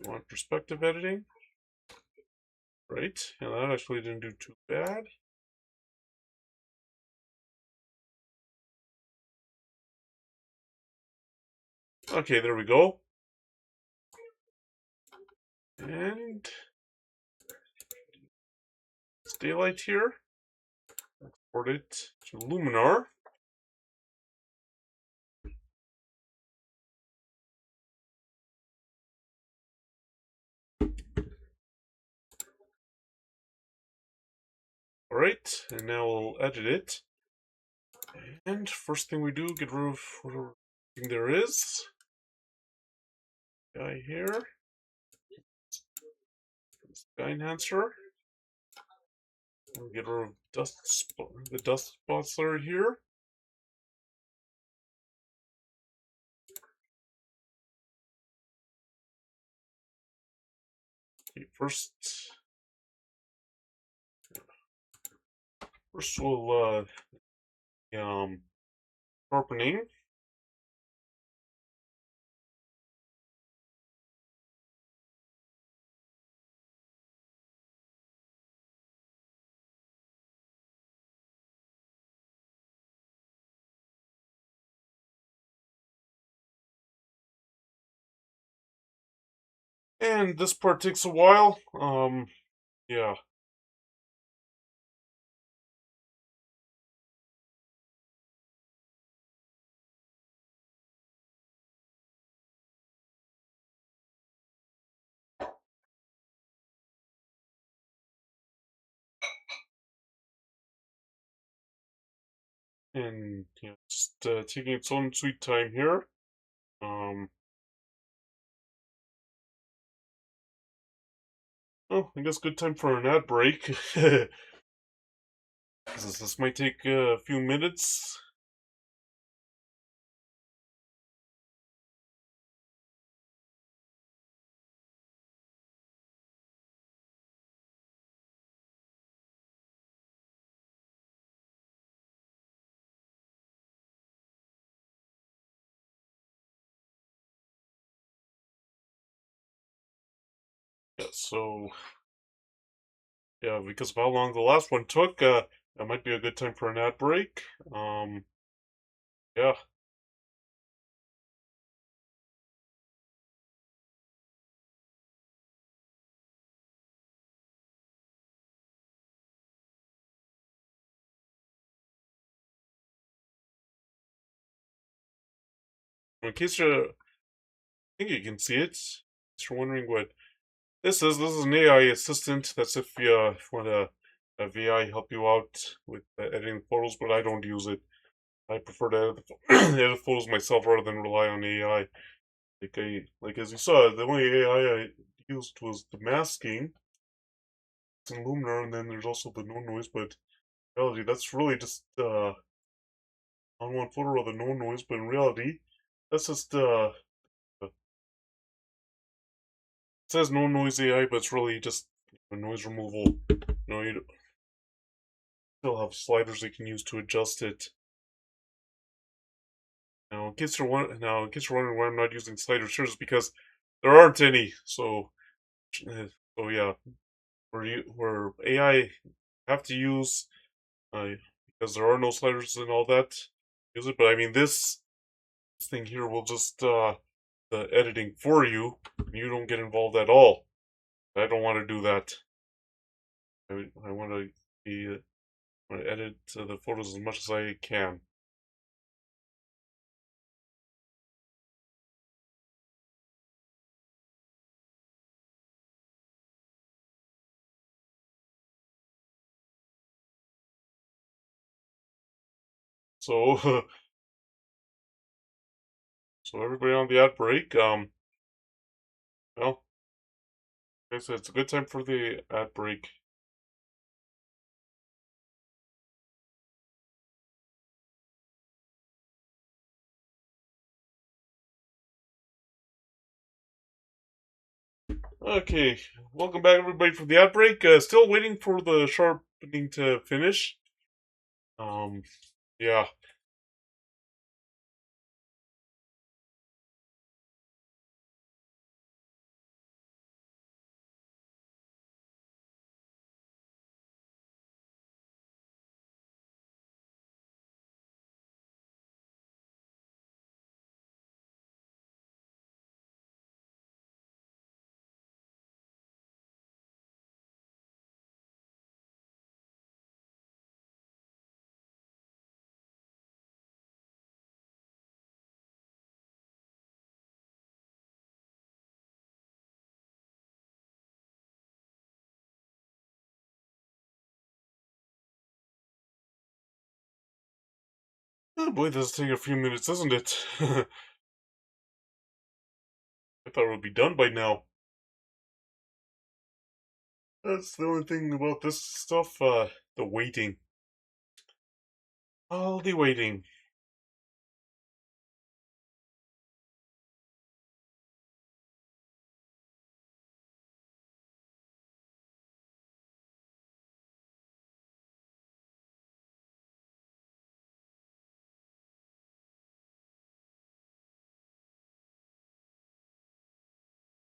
want perspective editing, right? And that actually didn't do too bad. Okay, there we go. And it's daylight here. Export it to Luminar. Alright, and now we'll edit it. And first thing we do, get rid of whatever thing there is. Guy here. Sky enhancer. We'll get rid of the dust spots that are here. Okay, first we'll sharpening. And this part takes a while. Yeah. And just taking its own sweet time here. Oh, I guess good time for an ad break. This might take a few minutes. Yeah, so yeah, because of how long the last one took, that might be a good time for an ad break. Yeah. In case I think you can see it. In case you're wondering what this is an AI assistant. That's if you want a VI help you out with editing photos, but I don't use it. I prefer to edit photos myself rather than rely on AI. Like as you saw, the only AI I used was the masking. It's in Luminar, and then there's also the no noise. But in reality, that's really just on one photo of the no noise. But in reality, that's just it says no noise AI, but it's really just noise removal. You still have sliders they can use to adjust it. Now, in case you're wondering why I'm not using sliders here, is because there aren't any. So yeah, where AI have to use because there are no sliders and all that. Use it, but I mean this thing here will just the editing for you. You don't get involved at all. I don't want to do that. I want to be want to edit the photos as much as I can. So so everybody on the ad break, well, like I said, it's a good time for the ad break. Okay, welcome back everybody from the ad break. Still waiting for the sharpening to finish. Um, yeah. Oh boy, this is taking a few minutes, isn't it? I thought it would be done by now. That's the only thing about this stuff, the waiting. All the waiting.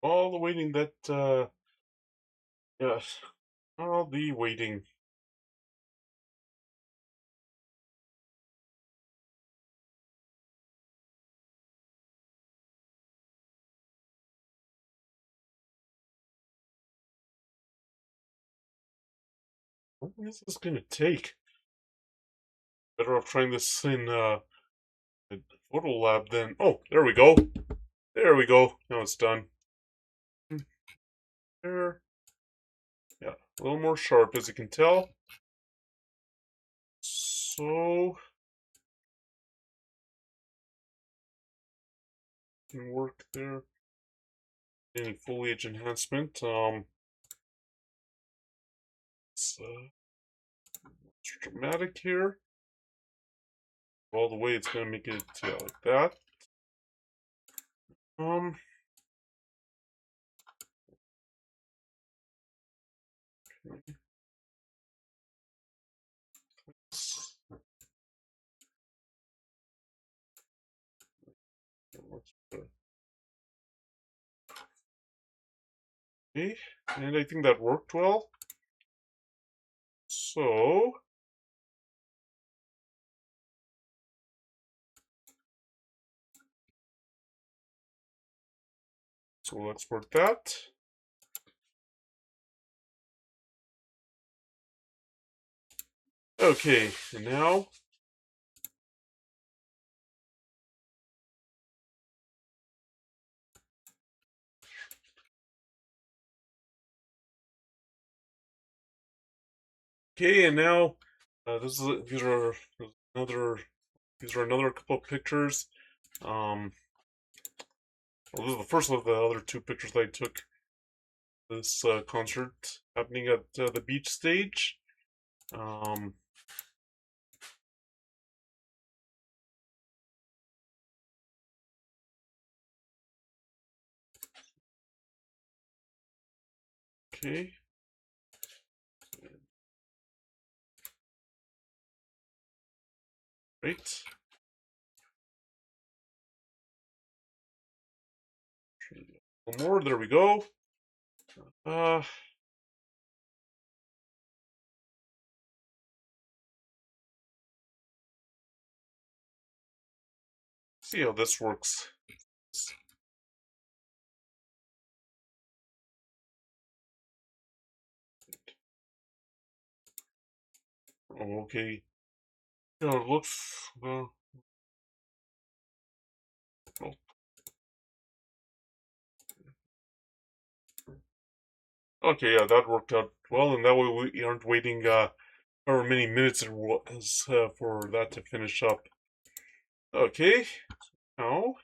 All the waiting that, yes. All the waiting. How long is this gonna take? Better off trying this in, the photo lab then. Oh, there we go. There we go. Now it's done. There. Yeah, a little more sharp as you can tell. So, can work there. Any foliage enhancement. It's dramatic here. All the way, it's gonna make it like that. Um, okay, and I think that worked well. So, we'll export that. Okay, and now okay, and now these are another couple of pictures. Well, this is the first of the other two pictures that I took this concert happening at the beach stage. Um, okay. Right. One more. There we go. See how this works. Okay. Yeah, it looks. Oh. Okay, yeah, that worked out well, and that way we aren't waiting however many minutes it was for that to finish up. Okay, now.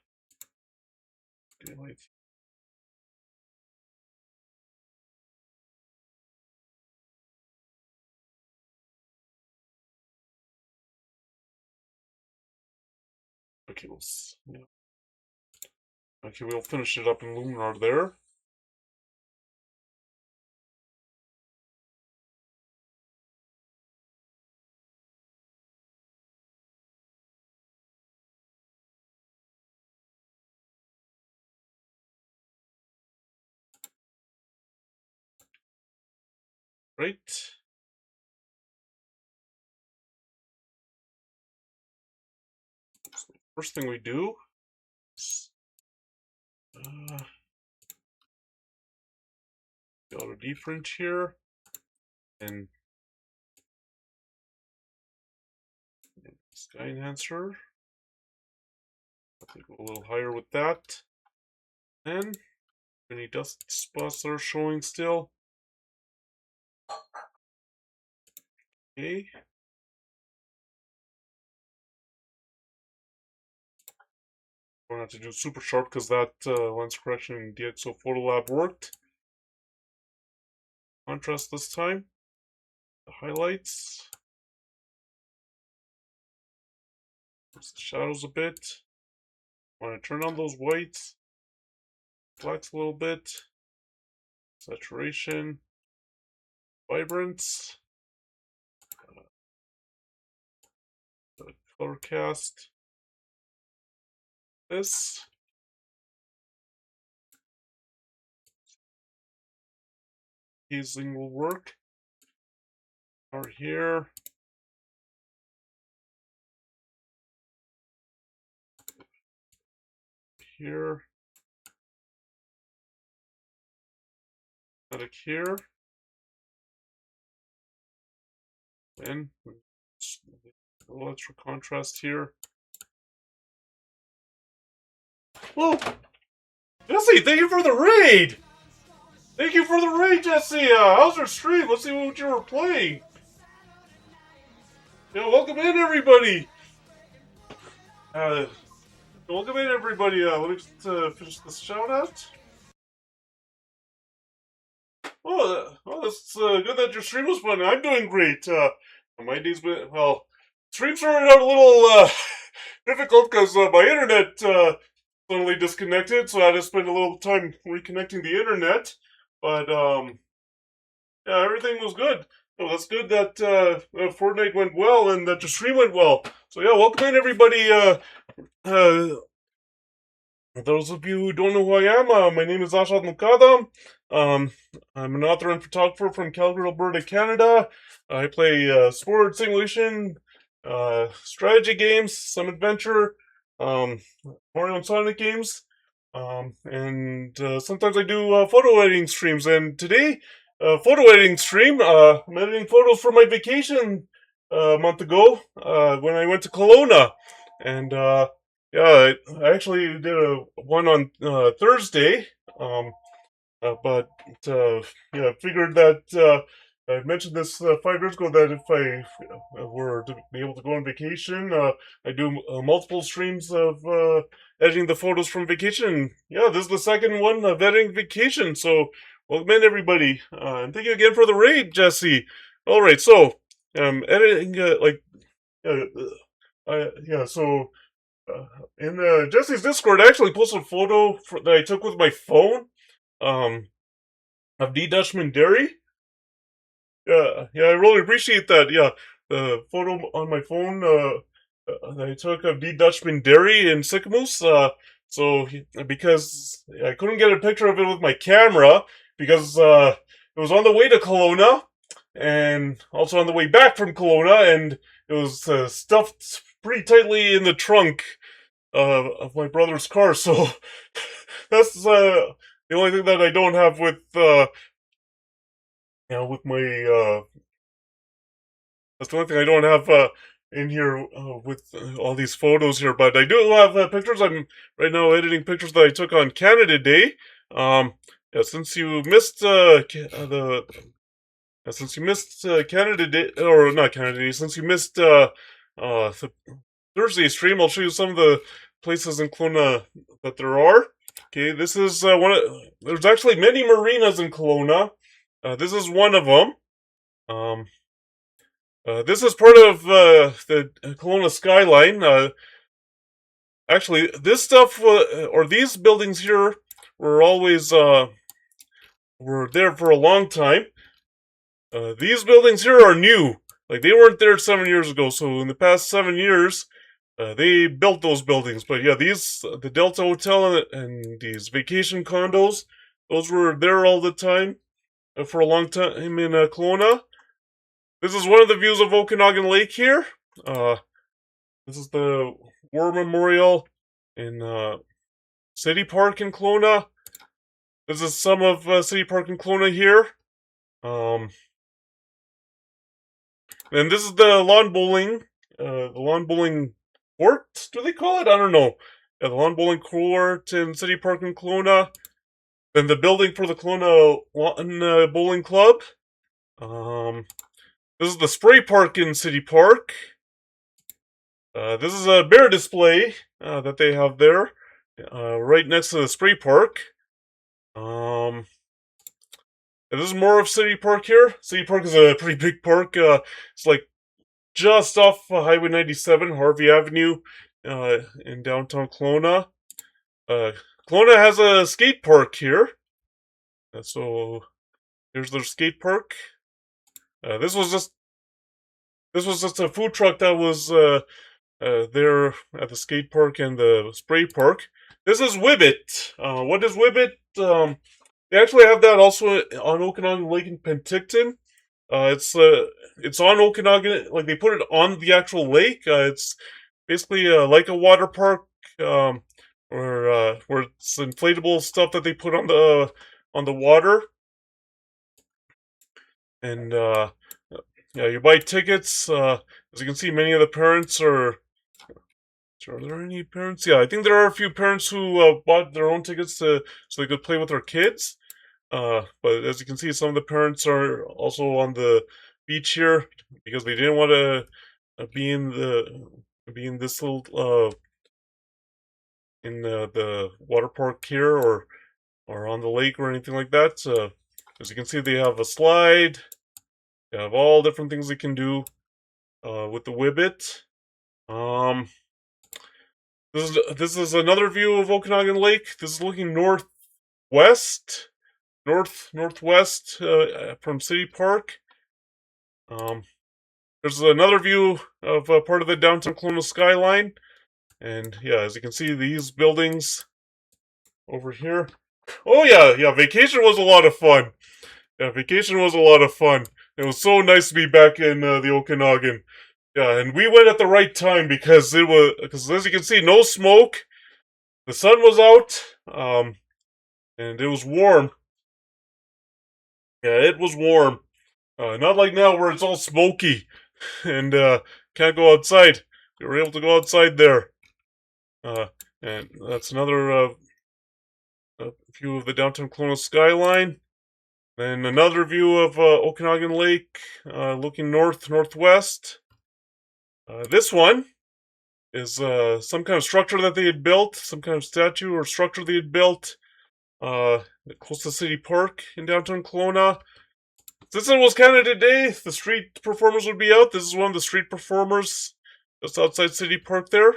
Okay, we'll finish it up in Luminar there. Right. So first thing we do is auto deprint here, and sky enhancer. I'll go a little higher with that. And any dust spots that are showing still. Okay. Don't have to do super sharp because that lens correction in DxO Photo Lab worked. Contrast this time. The highlights. There's the shadows a bit. Want to turn on those whites. Blacks a little bit. Saturation. Vibrance. The color cast. This. Hazing will work. Over here. Here. Static here. And a little extra contrast here. Well, Jesse, thank you for the raid! Thank you for the raid, Jesse! How's your stream? Let's see what you were playing. Yeah, welcome in, everybody! Welcome in, everybody. Let me just finish this shout out. Oh, that's good that your stream was fun. I'm doing great. My day's been, well, stream started out a little difficult because my internet suddenly disconnected, so I had to spend a little time reconnecting the internet. But yeah, everything was good. So that's good that Fortnite went well and that the stream went well. So yeah, welcome in, everybody. Those of you who don't know who I am, my name is Ashad Mukadam. I'm an author and photographer from Calgary, Alberta, Canada. I play sport, simulation, strategy games, some adventure, Mario and Sonic games, and sometimes I do photo editing streams. And today, photo editing stream, I'm editing photos from my vacation a month ago when I went to Kelowna. And yeah, I actually did one on Thursday, but yeah, I figured that I mentioned this 5 years ago that if I were to be able to go on vacation, I do multiple streams of editing the photos from vacation. Yeah, this is the second one of editing vacation, so welcome in, everybody, and thank you again for the raid, Jesse. All right, so editing yeah, so. In Jesse's Discord, I actually posted a photo that I took with my phone of D. Dutchman Dairy. Yeah, I really appreciate that. Yeah, the photo on my phone that I took of D. Dutchman Dairy in Sycamoose. So because I couldn't get a picture of it with my camera because it was on the way to Kelowna and also on the way back from Kelowna, and it was stuffed pretty tightly in the trunk of my brother's car. So that's the only thing that I don't have with with my that's the only thing I don't have in here with all these photos here. But I do have pictures. I'm right now editing pictures that I took on Canada Day. Yeah, since you missed the since you missed Canada Day, or not Canada Day, since you missed the Thursday stream, I'll show you some of the places in Kelowna that there are. Okay, this is one of. There's actually many marinas in Kelowna. This is one of them. Um, this is part of the Kelowna skyline. Actually, this stuff, or these buildings here, were always were there for a long time. These buildings here are new. Like, they weren't there 7 years ago, so in the past 7 years, they built those buildings. But yeah, these, the Delta Hotel and these vacation condos, those were there all the time for a long time in Kelowna. This is one of the views of Okanagan Lake here. This is the War Memorial in City Park in Kelowna. This is some of City Park in Kelowna here. And this is the lawn bowling court, do they call it? I don't know. Yeah, the lawn bowling court in City Park in Kelowna. Then the building for the Kelowna Lawn Bowling Club. This is the spray park in City Park. This is a bear display that they have there, right next to the spray park. This is more of City Park here. City Park is a pretty big park. It's like just off Highway 97, Harvey Avenue, in downtown Kelowna. Kelowna has a skate park here. So here's their skate park. This was just a food truck that was there at the skate park and the spray park. This is Whibbit. What is Whibbit? They actually have that also on Okanagan Lake in Penticton. It's on Okanagan, like they put it on the actual lake. It's basically like a water park, where it's inflatable stuff that they put on the water, and yeah, you buy tickets. As you can see, many of the parents are. Are there any parents? Yeah, I think there are a few parents who bought their own tickets so they could play with their kids. But as you can see, some of the parents are also on the beach here because they didn't want to be in this little in the water park here or on the lake or anything like that. As you can see, they have a slide. They have all different things they can do with the Whibbit. This is another view of Okanagan Lake. This is looking northwest from City Park. There's another view of part of the downtown Kelowna skyline, and yeah, as you can see, these buildings over here. Oh yeah, vacation was a lot of fun. Yeah, vacation was a lot of fun. It was so nice to be back in the Okanagan. Yeah, and we went at the right time because as you can see, no smoke. The sun was out, and it was warm. Yeah, it was warm. Not like now where it's all smoky and can't go outside. We were able to go outside there. And that's another view of the downtown Kelowna skyline. Then another view of Okanagan Lake, looking northwest. This one is some kind of structure that they had built, some kind of statue or structure they had built close to City Park in downtown Kelowna. Since it was Canada Day, the street performers would be out. This is one of the street performers just outside City Park there.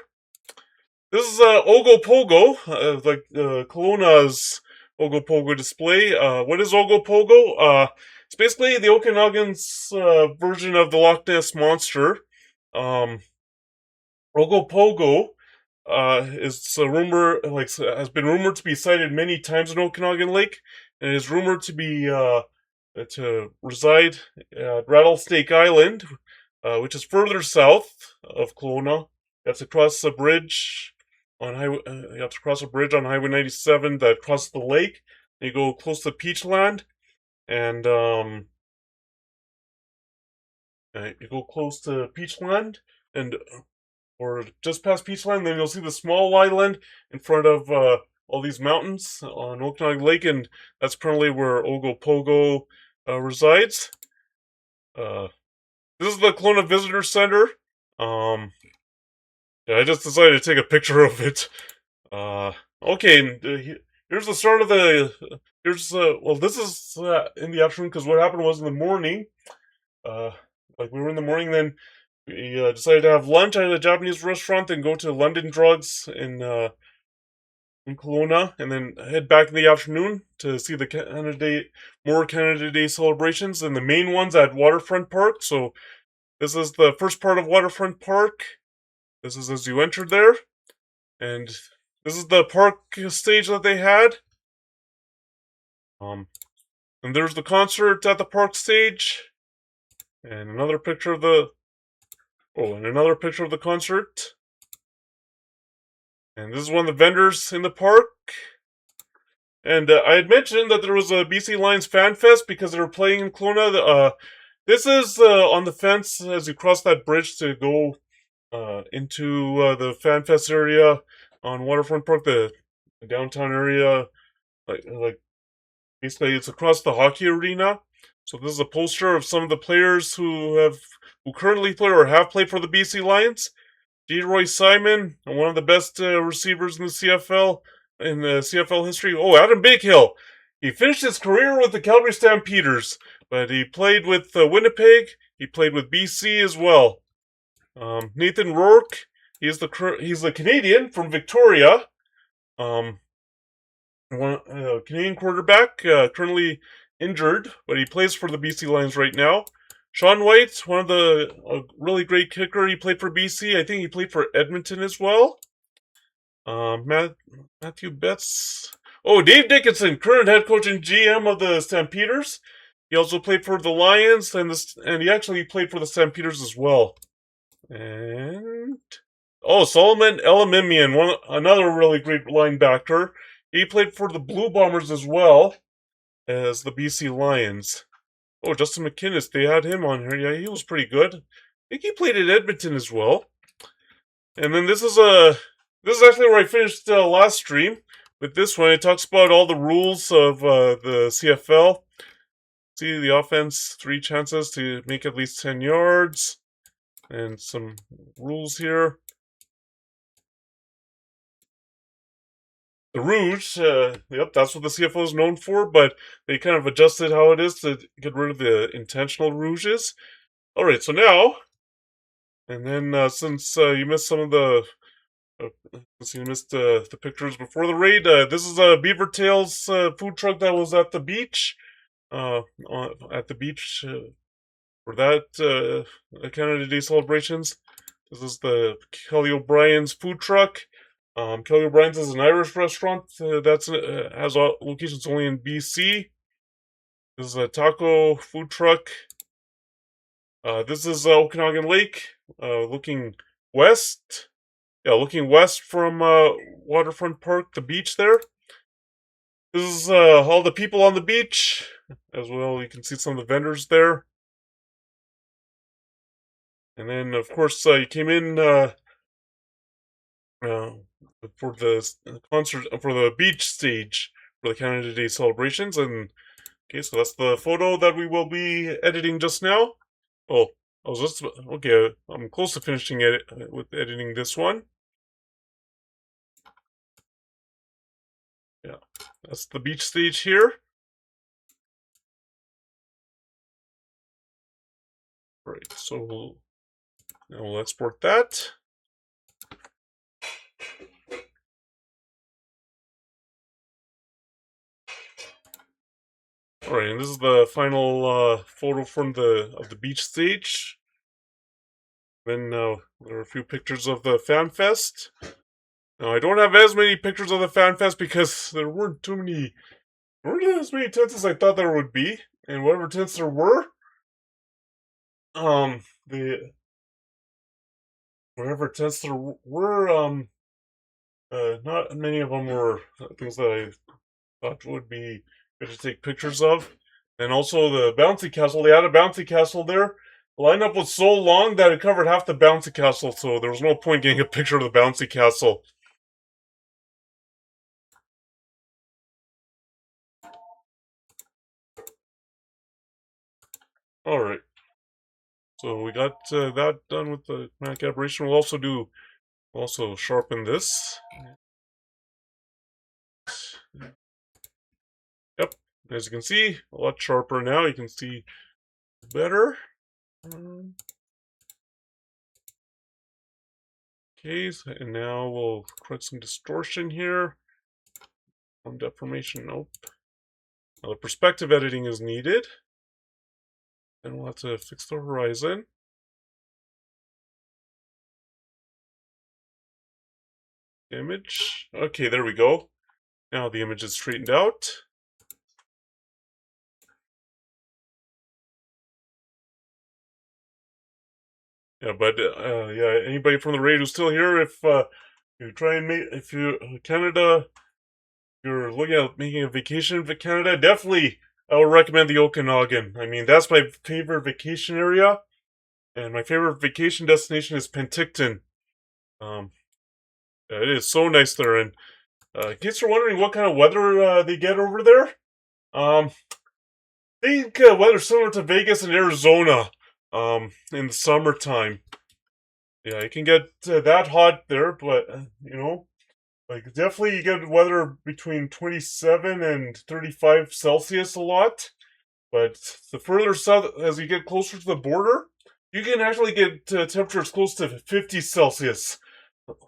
This is Ogopogo, like Kelowna's Ogopogo display. What is Ogopogo? It's basically the Okanagan's version of the Loch Ness Monster. Ogopogo is a rumor, like, has been rumored to be sighted many times in Okanagan Lake, and is rumored to be to reside at Rattlesnake Island, which is further south of Kelowna. That's across the bridge on highway. You have to cross a bridge on Highway 97 that crosses the lake. You go close to Peachland, and you go close to Peachland, and or just past Peachland, then you'll see the small island in front of all these mountains on Okanagan Lake, and that's currently where Ogopogo resides. This is the Kelowna Visitor Center. Um, yeah, I just decided to take a picture of it. Okay, and, here's the start of the. Here's well, this is in the afternoon because what happened was in the morning. Uh, like we were in the morning, then we decided to have lunch at a Japanese restaurant, then go to London Drugs in Kelowna, and then head back in the afternoon to see the more Canada Day celebrations, and the main ones at Waterfront Park. So this is the first part of Waterfront Park. This is as you entered there, and this is the park stage that they had. And there's the concert at the park stage, and another picture of the concert. And this is one of the vendors in the park. And I had mentioned that there was a BC Lions Fan Fest because they were playing in Kelowna. This is on the fence as you cross that bridge to go into the Fan Fest area on Waterfront Park, the downtown area. Like basically, it's across the hockey arena. So this is a poster of some of the players who currently play or have played for the BC Lions. Roy Simon, one of the best receivers in the CFL history. Oh, Adam Bighill. He finished his career with the Calgary Stampeders, but he played with Winnipeg. He played with BC as well. Nathan Rourke. He's the Canadian from Victoria. Canadian quarterback, currently injured, but he plays for the BC Lions right now. Sean White, one of a really great kicker. He played for BC. I think he played for Edmonton as well. Matthew Betts. Oh, Dave Dickinson, current head coach and GM of the Stampeders. He also played for the Lions, and he actually played for the Stampeders as well. And Solomon Elamimian, another really great linebacker. He played for the Blue Bombers as well as the BC Lions. Oh, Justin McInnes, they had him on here. Yeah, he was pretty good. I think he played at Edmonton as well. And then this is actually where I finished last stream. With this one, it talks about all the rules of the CFL. See the offense, 3 chances to make at least 10 yards. And some rules here. The Rouge, yep, that's what the CFL is known for, but they kind of adjusted how it is to get rid of the intentional rouges. Alright, so now, and then since you missed some of the, since you missed the pictures before the raid, this is a Beaver Tails food truck that was at the beach, for that Canada Day celebrations. This is the Kelly O'Brien's food truck. Kelly O'Brien's is an Irish restaurant that's has locations only in BC. This is a taco food truck. This is Okanagan Lake, looking west. Yeah, looking west from Waterfront Park, the beach there. This is all the people on the beach as well. You can see some of the vendors there. And then, of course, you came in for the concert, for the beach stage for the Canada Day celebrations. And okay, so that's the photo that we will be editing just now. Oh, okay. I'm close to finishing it with editing this one. Yeah, that's the beach stage here. Right, so now we'll export that. Alright, and this is the final photo from of the beach stage. Then there are a few pictures of the Fan Fest. Now, I don't have as many pictures of the Fan Fest because there weren't as many tents as I thought there would be, and whatever tents there were, the whatever tents there were, not many of them were things that I thought would be good to take pictures of. And also the bouncy castle, they had a bouncy castle there. The lineup was so long that it covered half the bouncy castle, so there was no point getting a picture of the bouncy castle. Alright. So we got that done with the chromatic aberration. We'll also sharpen this. Yep, as you can see, a lot sharper now. You can see better. Okay, and now we'll correct some distortion here. Some deformation, nope. Now the perspective editing is needed. Then we'll have to fix the horizon. Image. Okay, there we go. Now the image is straightened out. Yeah, but yeah, anybody from the raid who's still here, if you try and make, if you Canada, you're looking at making a vacation to Canada, definitely I would recommend the Okanagan. I mean, that's my favorite vacation area, and my favorite vacation destination is Penticton. It is so nice there, and in case you're wondering what kind of weather they get over there, they get weather similar to Vegas and Arizona, in the summertime. Yeah, it can get that hot there, but you know, like definitely you get weather between 27 and 35 Celsius a lot. But the further south, as you get closer to the border, you can actually get temperatures close to 50 Celsius,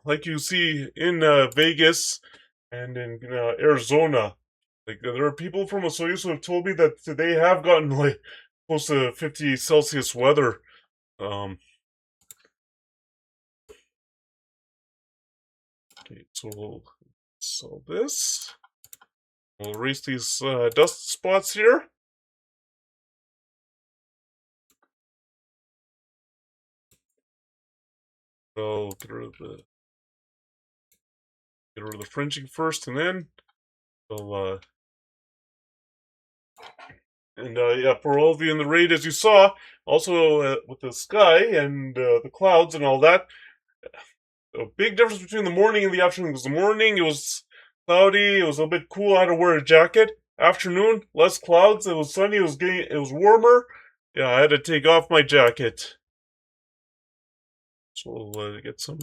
like you see in Vegas and in Arizona. Like there are people from Osoyoos who have told me that they have gotten like close to 50 Celsius weather. Okay, so we'll solve this. We'll erase these dust spots here. So get rid of the fringing first, and then we'll yeah, for all of you in the raid, as you saw, also with the sky and the clouds and all that, a big difference between the morning and the afternoon. Because the morning it was cloudy, it was a bit cool. I had to wear a jacket. Afternoon, less clouds. It was sunny. It was warmer. Yeah, I had to take off my jacket. So we'll get some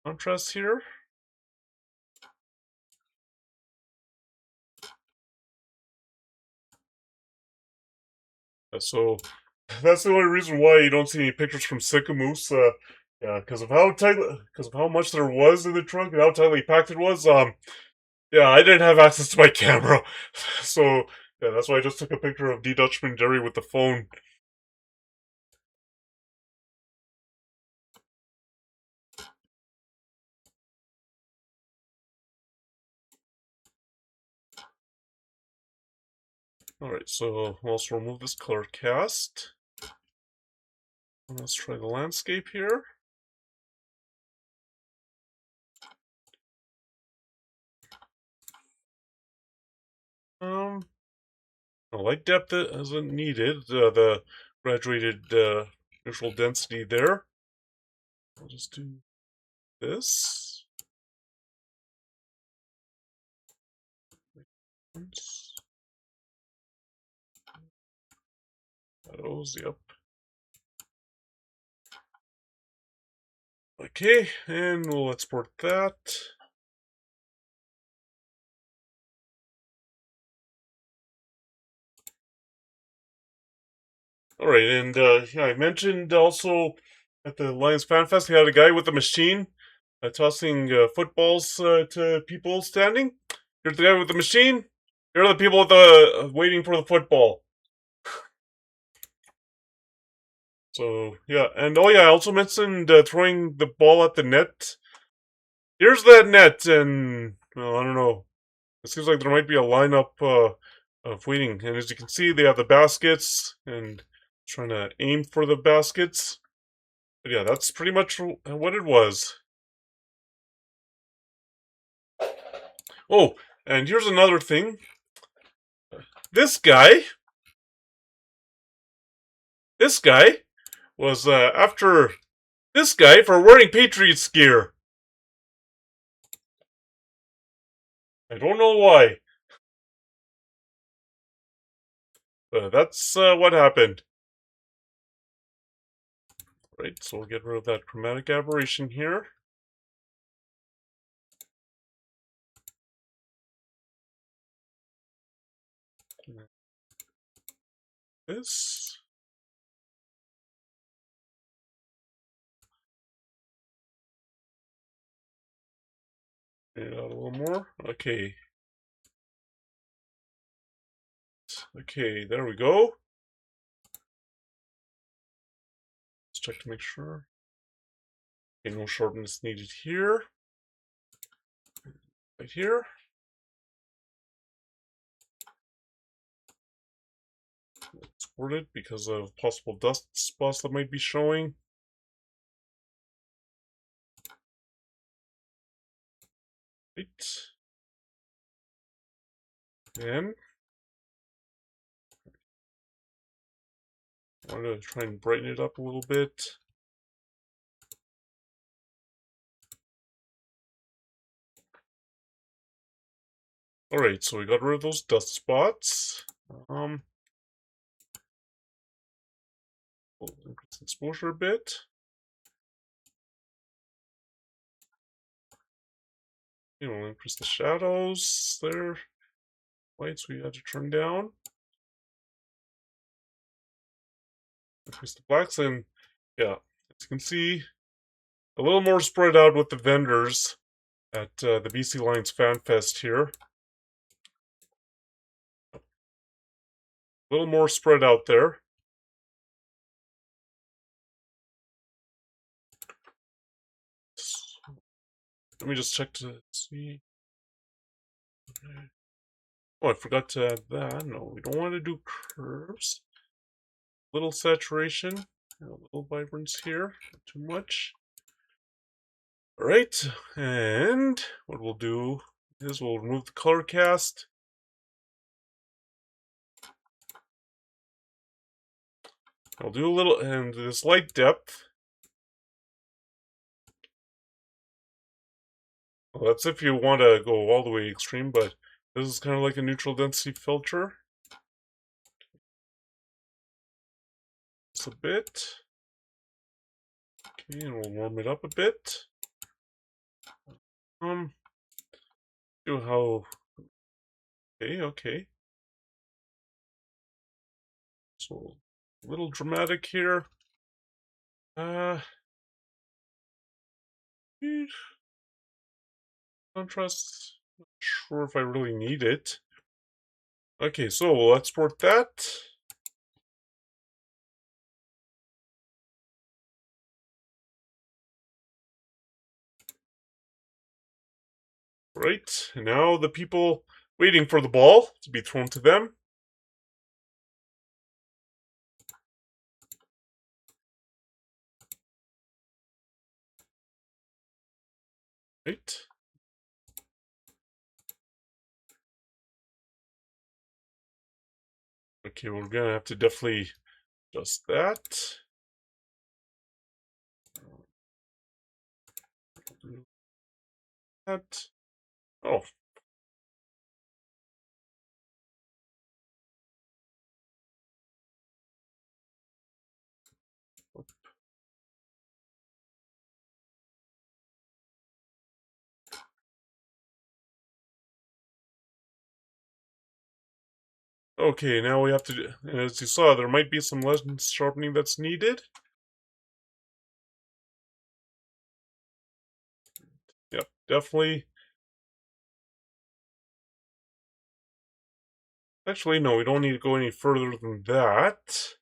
contrast here. So that's the only reason why you don't see any pictures from Sicamous. Yeah, because of how much there was in the trunk and how tightly packed it was. Yeah, I didn't have access to my camera, so yeah, that's why I just took a picture of D. Dutchman Jerry with the phone. Alright, so we'll also remove this color cast. And let's try the landscape here. Light depth isn't needed. The graduated neutral density there. I'll just do this. Shadows, yep. Okay, and we'll export that. Alright, and yeah, I mentioned also at the Lions Fan Fest, they had a guy with a machine tossing footballs to people standing. Here's the guy with the machine. Here are the people with the waiting for the football. So yeah, and oh yeah, I also mentioned throwing the ball at the net. here's that net, and well, I don't know. It seems like there might be a lineup of waiting, and as you can see, they have the baskets, and trying to aim for the baskets. But yeah, that's pretty much what it was. Oh, and here's another thing. This guy, this guy was after this guy for wearing Patriots gear. I don't know why, but that's what happened. Right, so we'll get rid of that chromatic aberration here. This. Add a little more. Okay. Okay, there we go. Let's check to make sure. Okay, no sharpness needed here. Right here. Sort it because of possible dust spots that might be showing. Right. And I'm going to try and brighten it up a little bit. Alright, so we got rid of those dust spots. We'll increase exposure a bit. Okay, we'll increase the shadows there. Lights we had to turn down. Increase the blacks, and yeah, as you can see, a little more spread out with the vendors at the BC Lions Fan Fest here. A little more spread out there. Let me just check to see. Oh, I forgot to add that. No, we don't want to do curves. Little saturation, a little vibrance here, not too much. Alright, and what we'll do is we'll remove the color cast. I'll do a little, and this light depth. Well, that's if you want to go all the way extreme, but this is kind of like a neutral density filter. Just a bit. Okay, and we'll warm it up a bit. Do how. Okay. So, a little dramatic here. Contrast. Not sure if I really need it. Okay, so we'll export that. Right, and now the people waiting for the ball to be thrown to them. Right. Okay, we're gonna have to definitely adjust that. That. Oh. Okay, now we have to do, as you saw, there might be some lens sharpening that's needed. Yep, definitely. Actually, no, we don't need to go any further than that.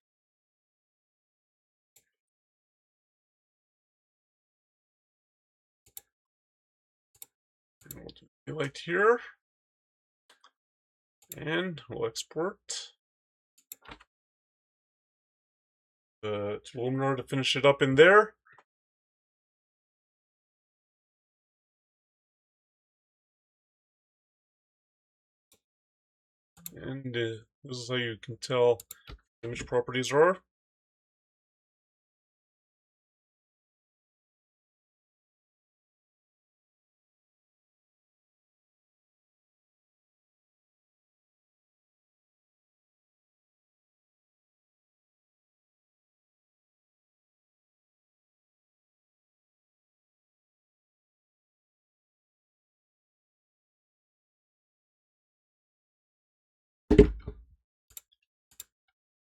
We'll do daylight here. And we'll export the Luminar to finish it up in there. And this is how you can tell image properties are.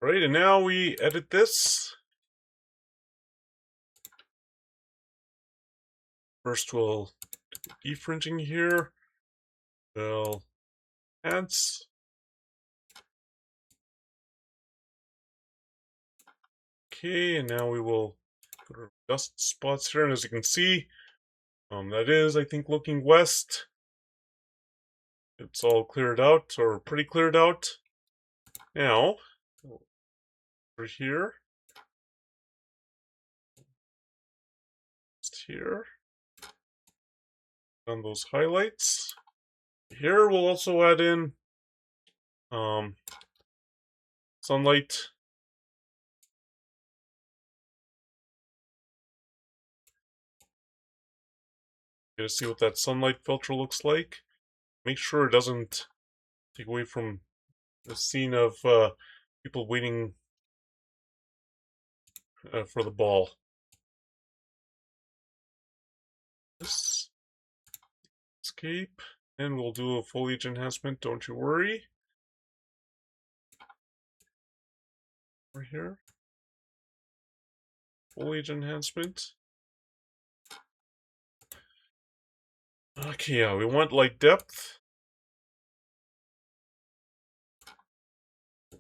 Right, and now we edit this. First we'll do defringing here. We'll enhance. Okay, and now we will go to dust spots here, and as you can see, that is, I think, looking west. It's all cleared out, or pretty cleared out. Now, over here, just here, on those highlights. Here we'll also add in sunlight. Get to see what that sunlight filter looks like. Make sure it doesn't take away from the scene of people waiting for the ball. This escape, and we'll do a foliage enhancement. Don't you worry. Over here, foliage enhancement. Okay, yeah, we want light depth.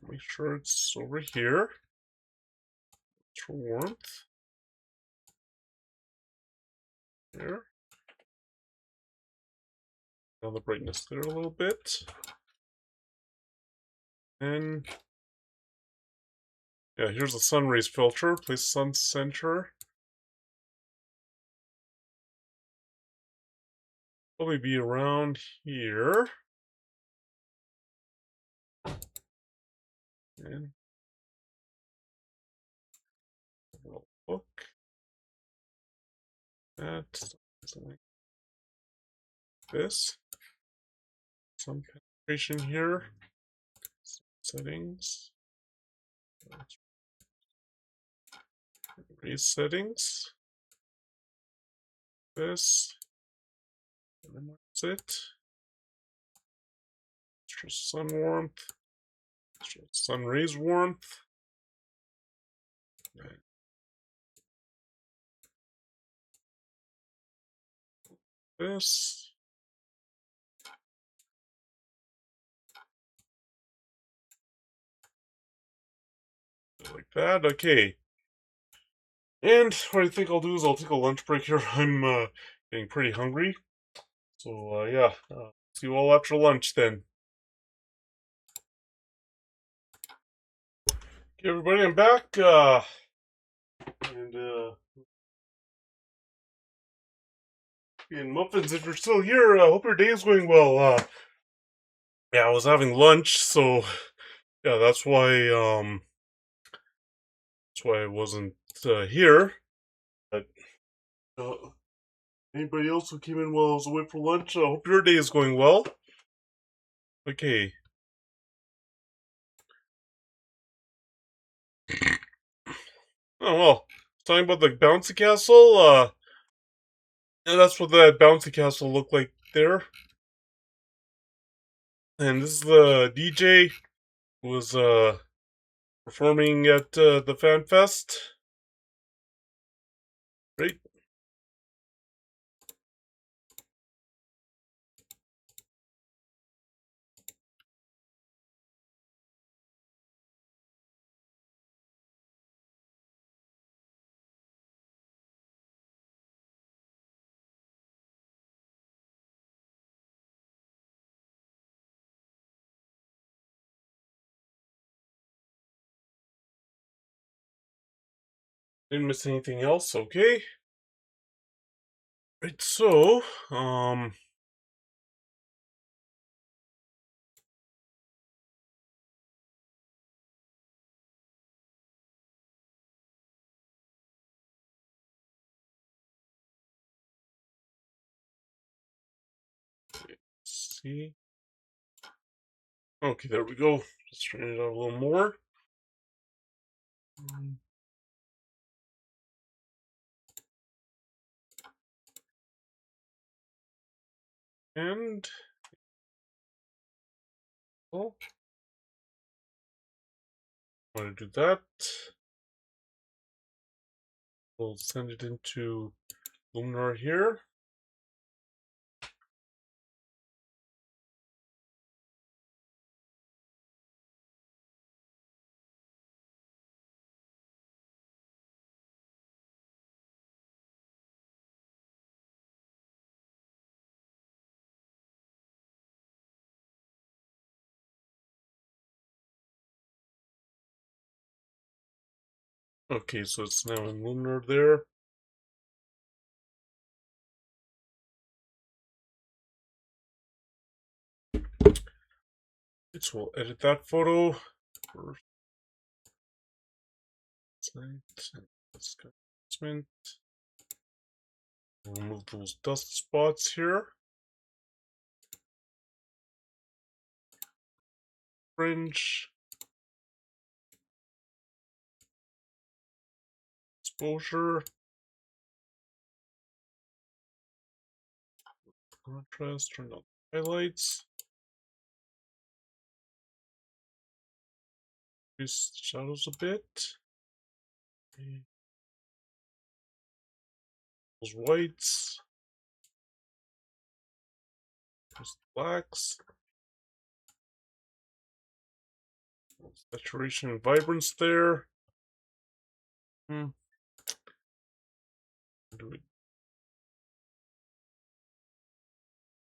Make sure it's over here. It's for warmth. There. Down the brightness there a little bit. And yeah, here's the sun rays filter. Place sun center. Probably be around here. And we'll look at something like this. Some penetration here. Settings. Raise settings. This. Minimize it. Extra sun warmth. Extra sun rays warmth. This. Like that. Okay. And what I think I'll do is I'll take a lunch break here. I'm getting pretty hungry. So yeah, see you all after lunch then. Okay, everybody, I'm back. And Muffins, if you're still here, I hope your day is going well. Yeah, I was having lunch, so yeah, that's why I wasn't here. But anybody else who came in while I was away for lunch, I hope your day is going well. Okay. Oh well, talking about the bouncy castle. And that's what that bouncy castle looked like there. And this is the DJ who was performing at the Fan Fest. Right? Didn't miss anything else, okay. Right, so, let's see. Okay, there we go. Just turn it out a little more. And oh, want to do that. We'll send it into Luminar here. Okay, so it's now in Luminar there. So we'll edit that photo. First, let's go. Remove those dust spots here. Fringe. Exposure. Contrast. Turn on highlights. Increase shadows a bit. Okay. Those whites. Those blacks. Saturation and vibrance there. Do it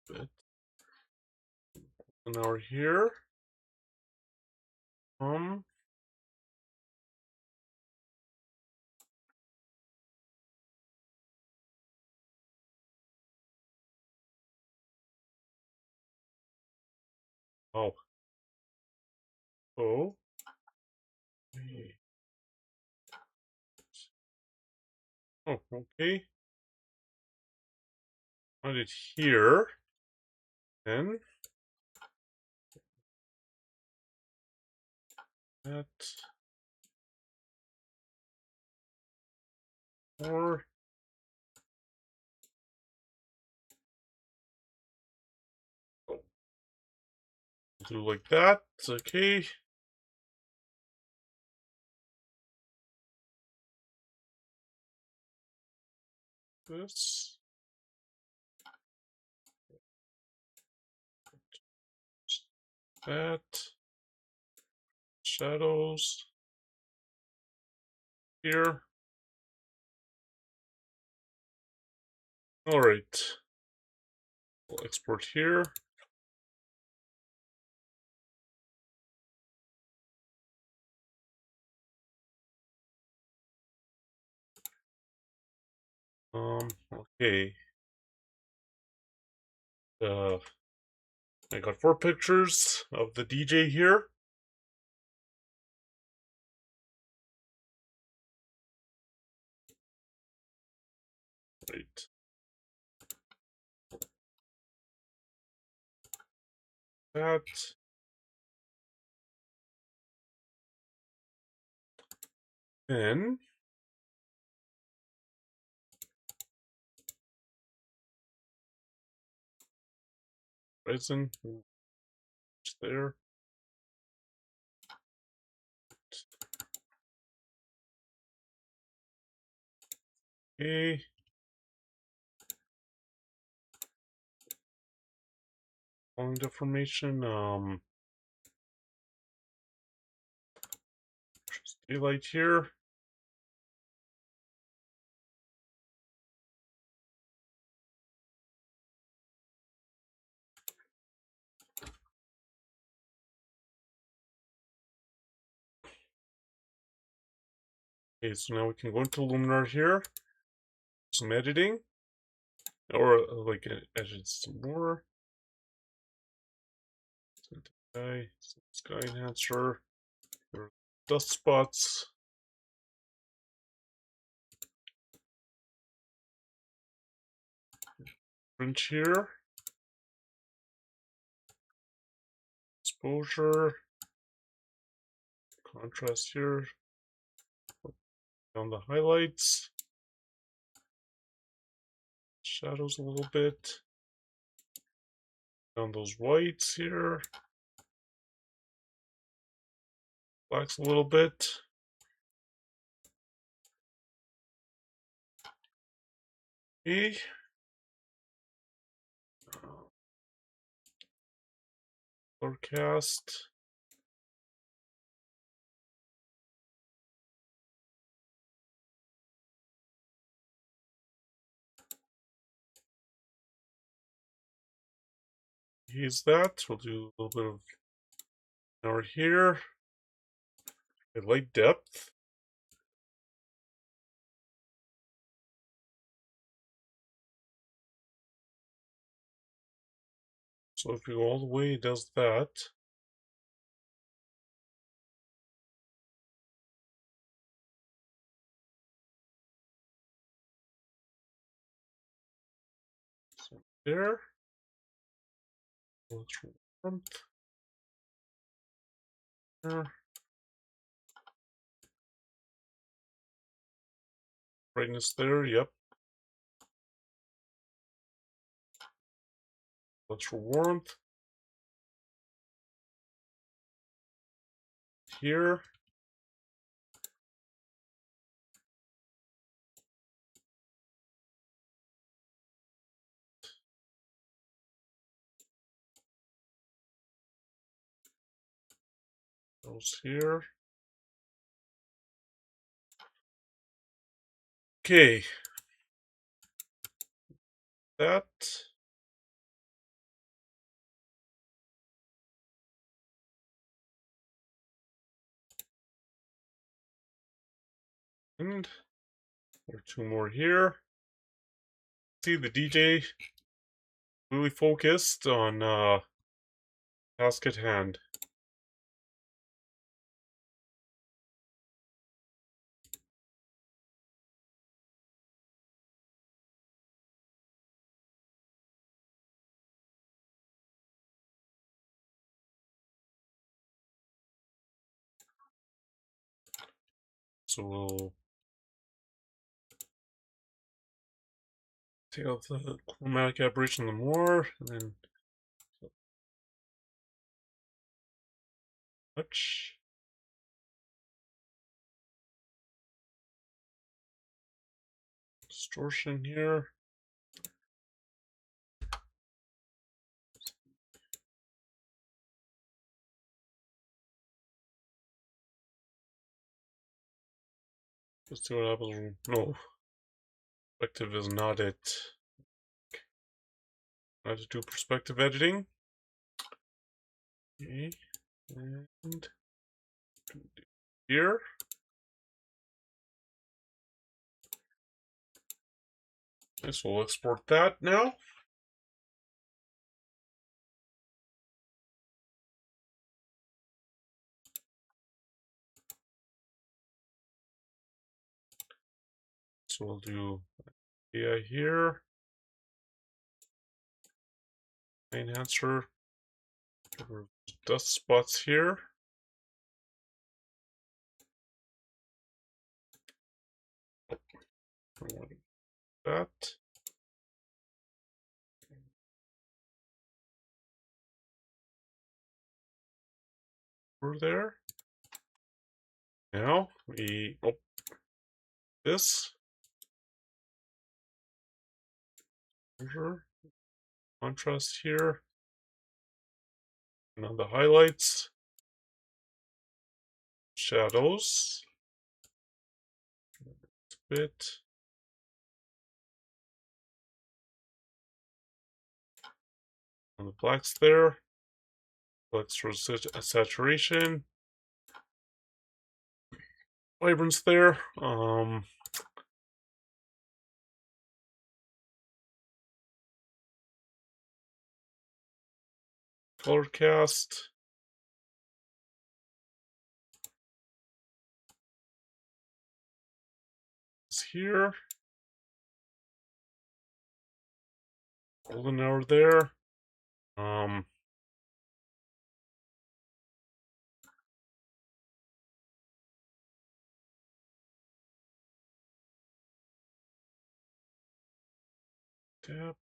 a bit. And now we're here. Oh. Oh. Oh, okay. Find it here. Then that or do like that. Okay. This. That. Shadows. Here. Alright. We'll export here. Okay. I got 4 pictures of the DJ here. Right. That. Then resin there. Okay. Long deformation. Just daylight here. Okay, so now we can go into Luminar here, some editing, or like edit some more. Sky enhancer, dust spots. Print here. Exposure. Contrast here. Down the highlights. Shadows a little bit. Down those whites here. Blacks a little bit. Okay. Forecast. Use that. We'll do a little bit of power here. A light depth. So if we go all the way, it does that. So there. Let's warmth. There. Brightness there, yep. Let's for warmth. Here. Goes here. Okay. That. And there are two more here. See the DJ really focused on task at hand. So we'll take out the chromatic aberration a little more, and then touch. Distortion here. Let's see what happens. No, perspective is not it. I have to do perspective editing. Okay, and here. Okay, so we'll export that now. So we'll do AI here. Enhancer. Dust spots here. That. Over there. Now we this. Contrast here. And on the highlights. Shadows. A bit. On the blacks there. Blacks for saturation. vibrance there. Color cast. Is here. Golden hour there. Tap.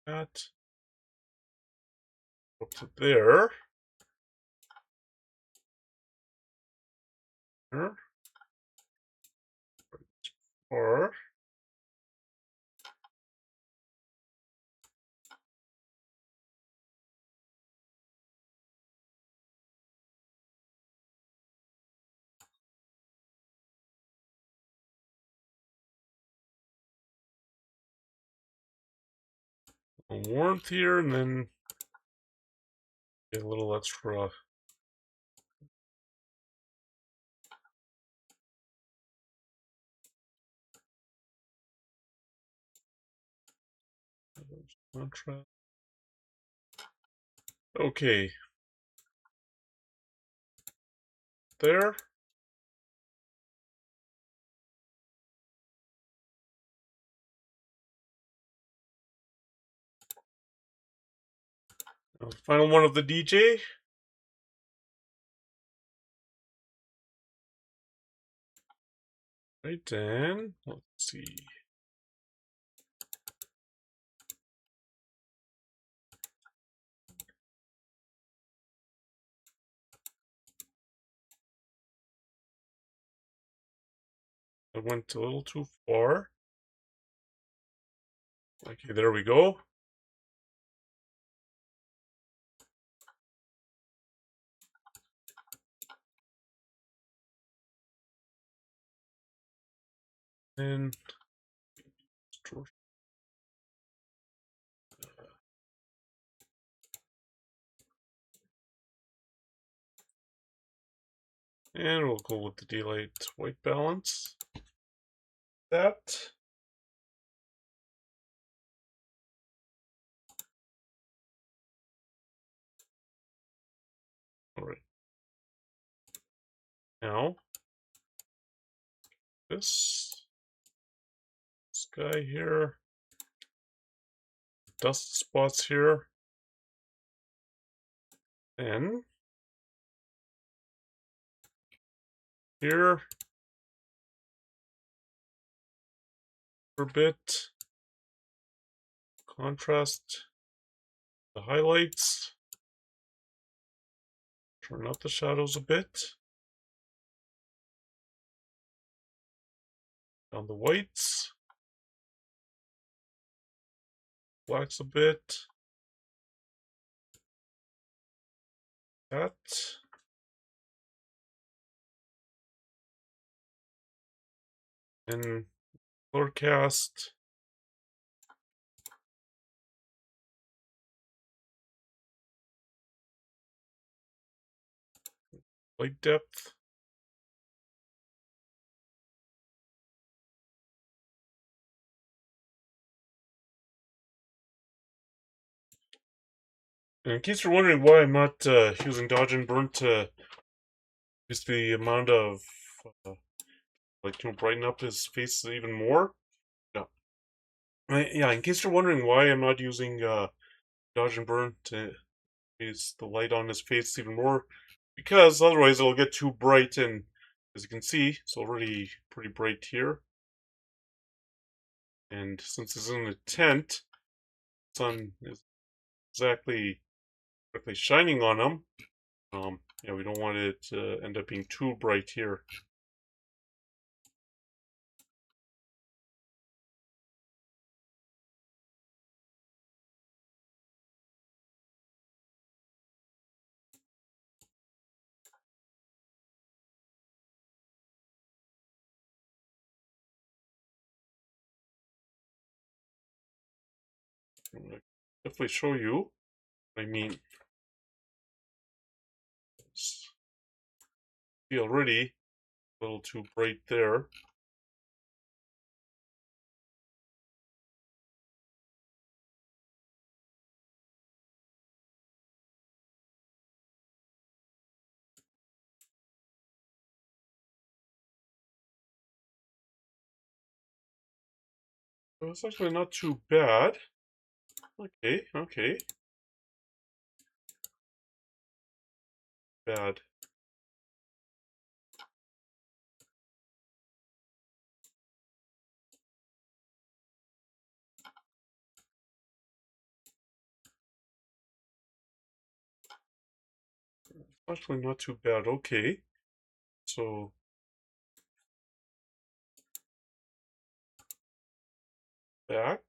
That. Up to there. There. Or a warmth here, and then get a little extra. Contrast. Okay. There. Final one of the DJ. Right then, let's see. I went a little too far. Okay, there we go. And we'll go with the daylight white balance. That. All right. Now, this guy here, dust spots here, then here for a bit, contrast the highlights, turn up the shadows a bit, down the whites, blacks a bit, that, and forecast. Light depth. And in case you're wondering why I'm not using dodge and burn to just the amount of brighten up his face even more. Yeah, in case you're wondering why I'm not using dodge and burn to use the light on his face even more, because otherwise it'll get too bright, and as you can see, it's already pretty bright here. And since it's in a tent, the sun is exactly shining on him. Yeah, we don't want it to end up being too bright here. I'm gonna definitely show you what I mean. See already, a little too bright there. It's actually not too bad. Okay, okay. Bad. Actually not too bad. Okay. So back.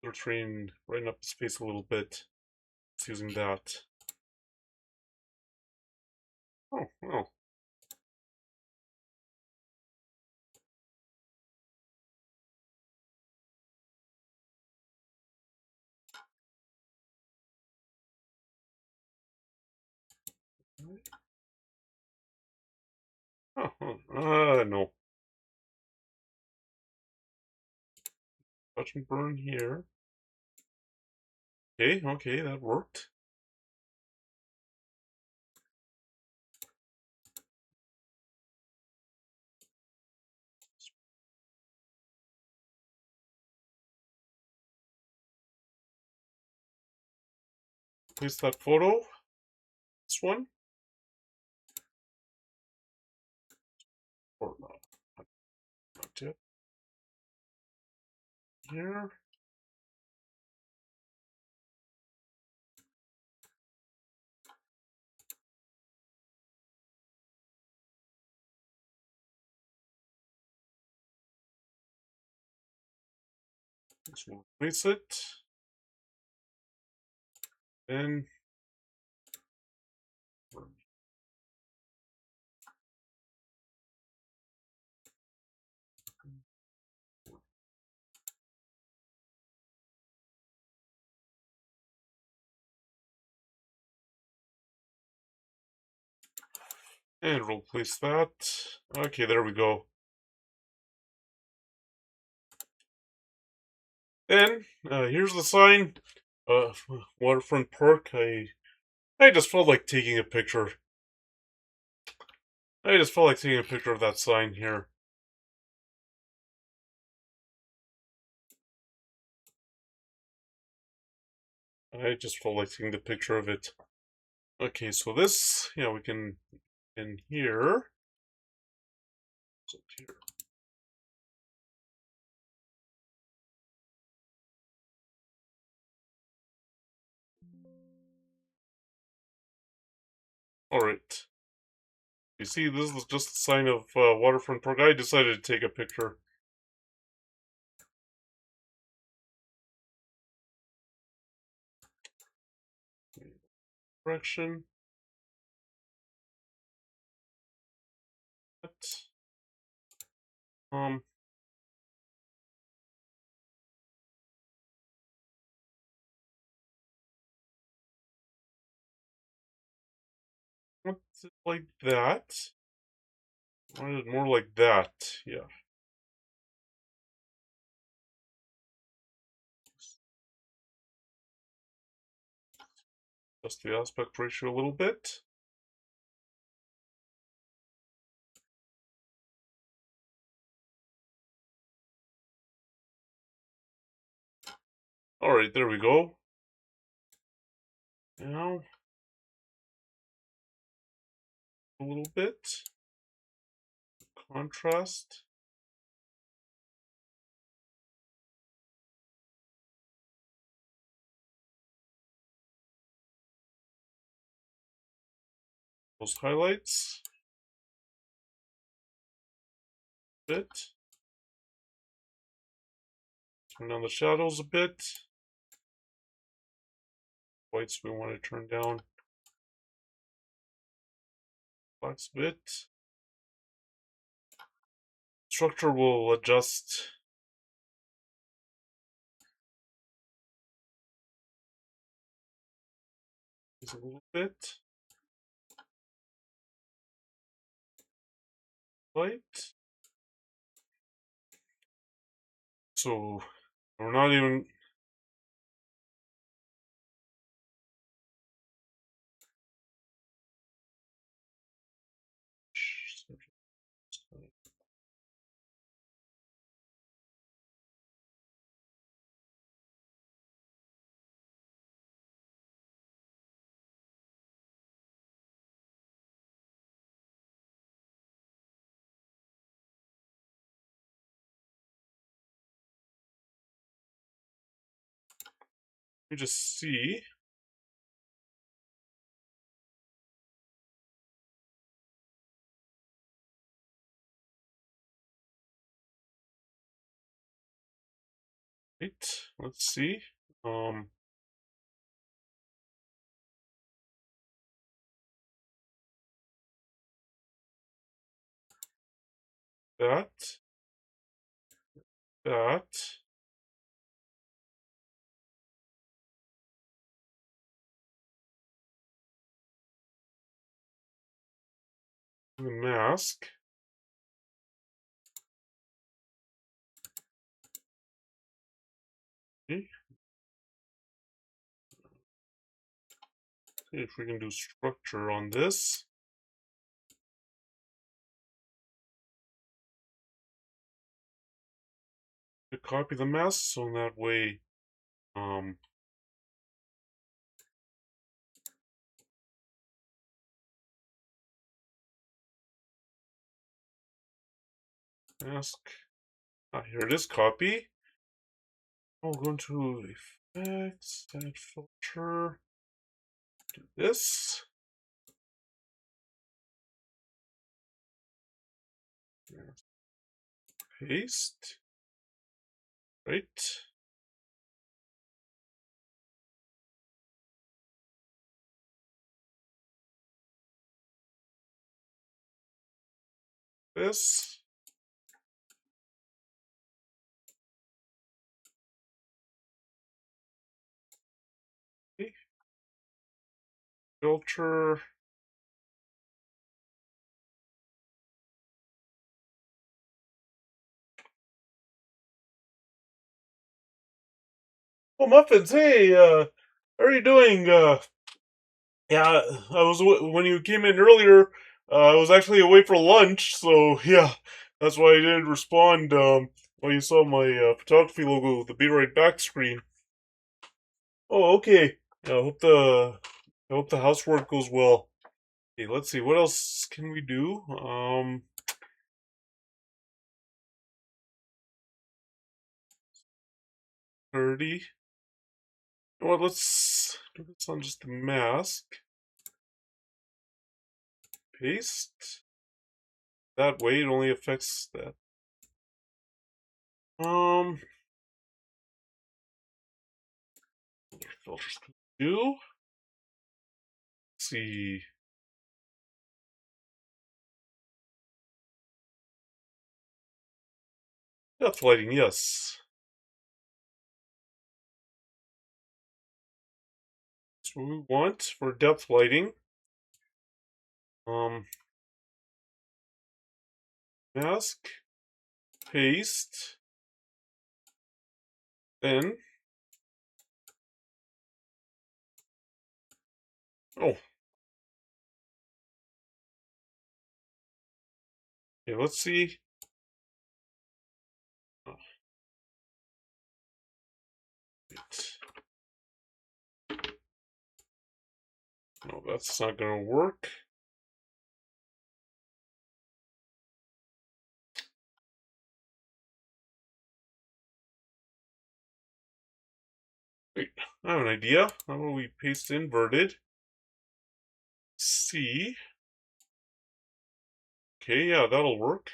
We're trying right up his face a little bit. Just using that. Oh, oh. Oh, no. Touch and burn here. Okay, okay, that worked. Place that photo. This one. Or not yet. Here. Just want to place it. Then and we'll place that. Okay, there we go. Then here's the sign. Waterfront Park. I just felt like taking a picture. I just felt like taking a picture of that sign here. I just felt like taking the picture of it. Okay, so this, we can in here. So here. All right. You see, this is just a sign of Waterfront Park. I decided to take a picture. Correction. Um, what's it like that? I wanted it more like that. Yeah. Adjust the aspect ratio a little bit. All right, there we go. Now, a little bit. Contrast. Those highlights. Bit. Turn down the shadows a bit. Whites we want to turn down. Blacks a bit. Structure will adjust. Just a little bit. Light. So we're not even. Let me just see. Right. Let's see. Um. That. That. The mask. Okay. See if we can do structure on this. To copy the mask, so in that way, mask. Here it is. Copy. I'll go into effects, add filter. Do this. Paste. Right. This. Okay. Filter. Oh, Muffins, hey, how are you doing? Yeah, I was when you came in earlier. I was actually away for lunch, so yeah, that's why I didn't respond. When you saw my photography logo, the "Be Right Back" screen. Oh, okay. Yeah, I hope the housework goes well. Okay, let's see. What else can we do? 30. Well, let's do this on just the mask. Paste. That way, it only affects that. Filters can do. Let's see. Depth lighting, yes. That's what we want for depth lighting. Mask. Paste. Then. Oh. Okay, let's see. Oh, no, that's not gonna work. Wait, I have an idea. How about we paste inverted? C. Okay, yeah, that'll work.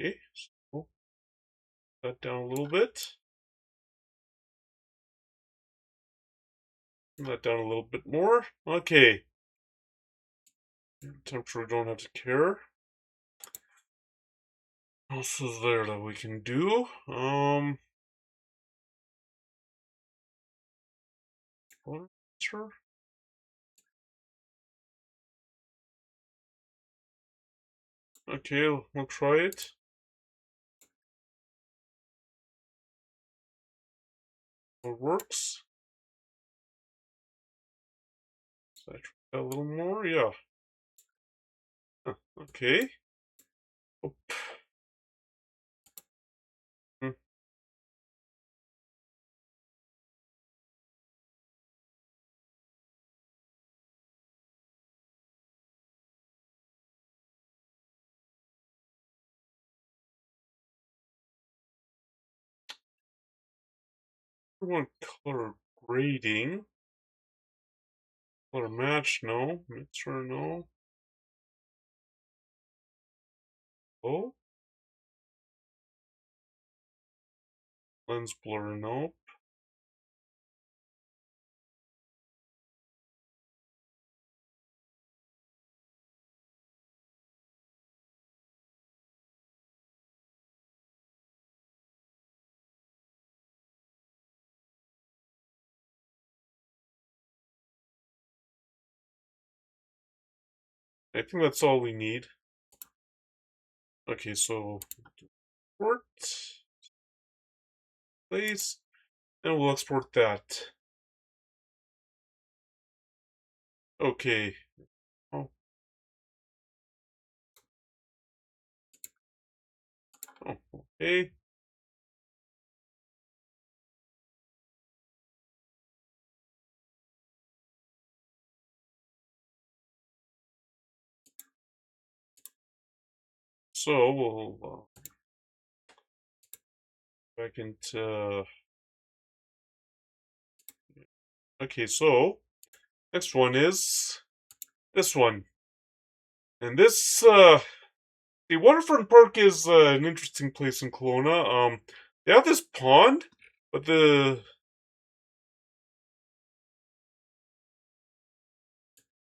Okay, so that down a little bit. That down a little bit more. Okay. Temperature, we don't have to care. What else is there that we can do? Sure. Okay, we'll try it. It works. So I try that a little more, yeah. Okay. Oh. Hmm. I want color grading. Color match, no. Mixture, no. Oh. Lens blur, no. I think that's all we need. Okay, so export, place, and we'll export that. Okay. Oh, okay. So we'll back into. Okay, so next one is this one, and this the waterfront park is an interesting place in Kelowna. They have this pond, but they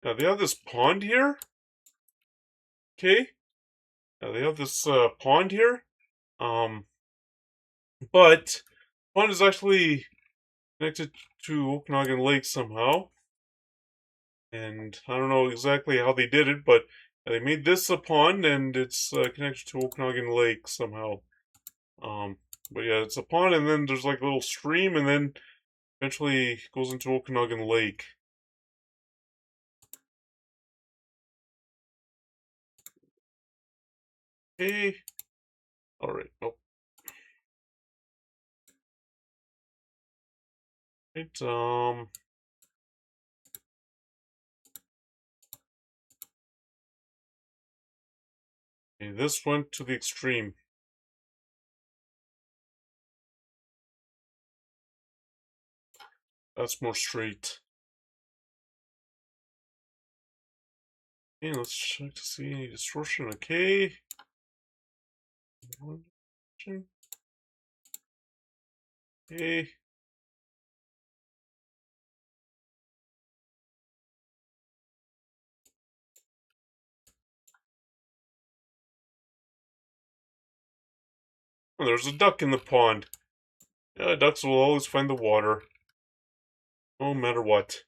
have this pond here. Okay, they have this pond here. Um, but pond is actually connected to Okanagan Lake somehow, and I don't know exactly how they did it, but they made this a pond, and it's connected to Okanagan Lake somehow. But yeah, it's a pond, and then there's like a little stream, and then eventually goes into Okanagan Lake. Okay. All right. Oh. Right. Okay, this went to the extreme. That's more straight. Okay, let's check to see any distortion. Okay. Okay. Oh, there's a duck in the pond. Yeah, ducks will always find the water, no matter what.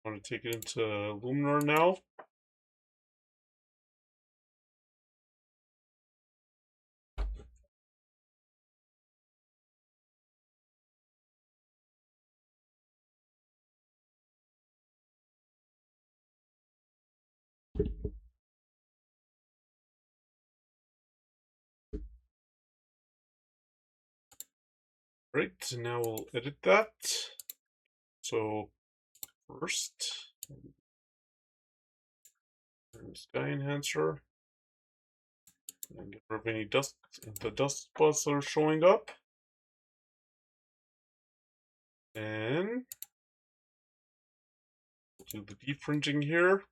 I want to take it into Luminar now. Right, and now we'll edit that. So first, sky enhancer, and get rid of any dust, the dust spots that are showing up. And do the defringing here.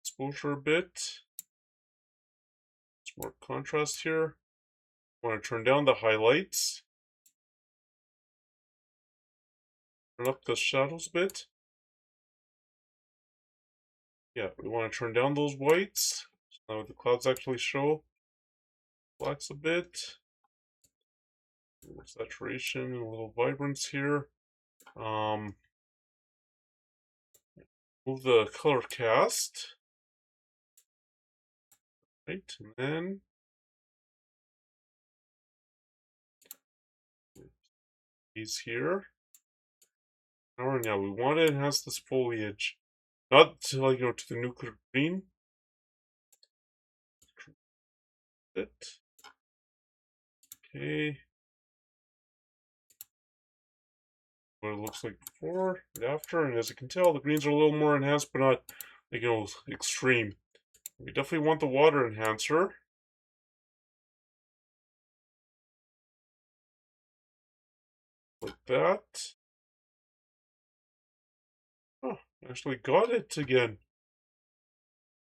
Exposure a bit. Some more contrast here. I want to turn down the highlights. Turn up the shadows a bit. Yeah, we want to turn down those whites. So now the clouds actually show blacks a bit. A little saturation, a little vibrance here. Move the color cast. Right, and then these here. Oh, yeah, we want to enhance this foliage. Not to, like, to the nuclear green. It. Okay. What it looks like before and after, and as you can tell, the greens are a little more enhanced, but not, like, extreme. We definitely want the water enhancer. Like that. Oh, actually got it again.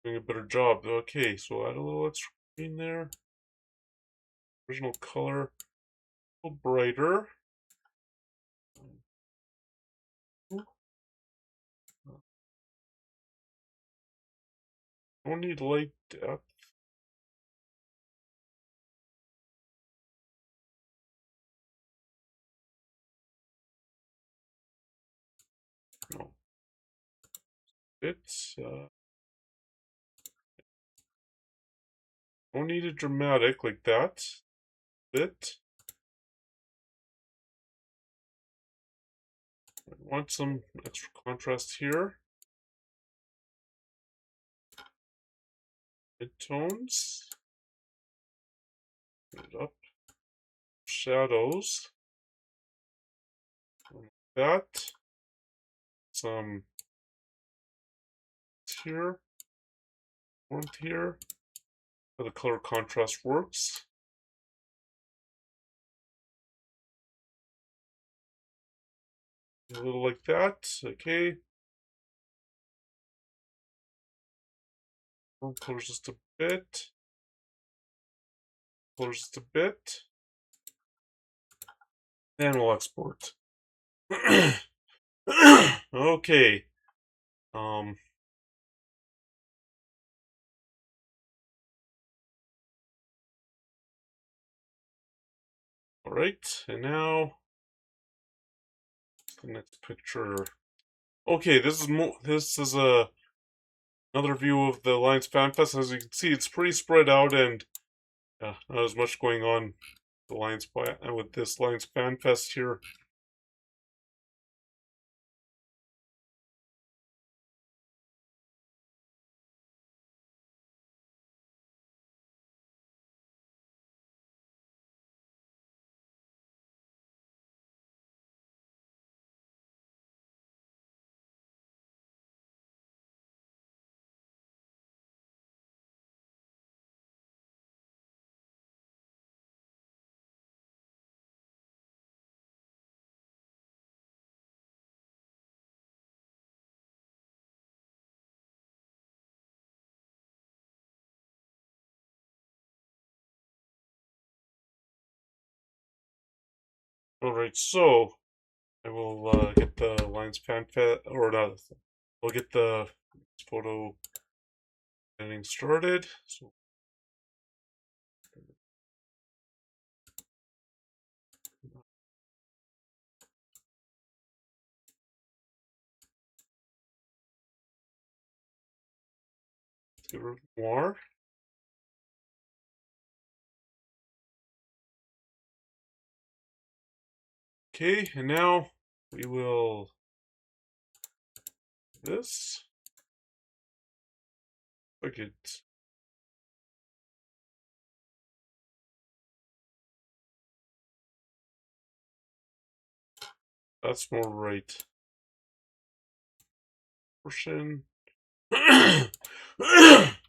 Doing a better job. Okay, so add a little extra green there. Original color, a little brighter. Don't need light depth. No. It's don't need it dramatic like that. Bit. I want some extra contrast here. Midtones. Put it up. Shadows. Like that. Some here. Warmth here. How the color contrast works. A little like that. Okay. Colors just a bit. Colors just a bit. And we'll export. Okay. Alright, and now the next picture. Okay, this is another view of the Alliance Fan Fest. As you can see, it's pretty spread out and not as much going on with this Alliance Fan Fest here. Alright, so I will get the Alliance Fan Fest, or not, we'll get the photo editing started. So let's get rid of more. Okay, and now we will this. Look it. That's more right. Portion.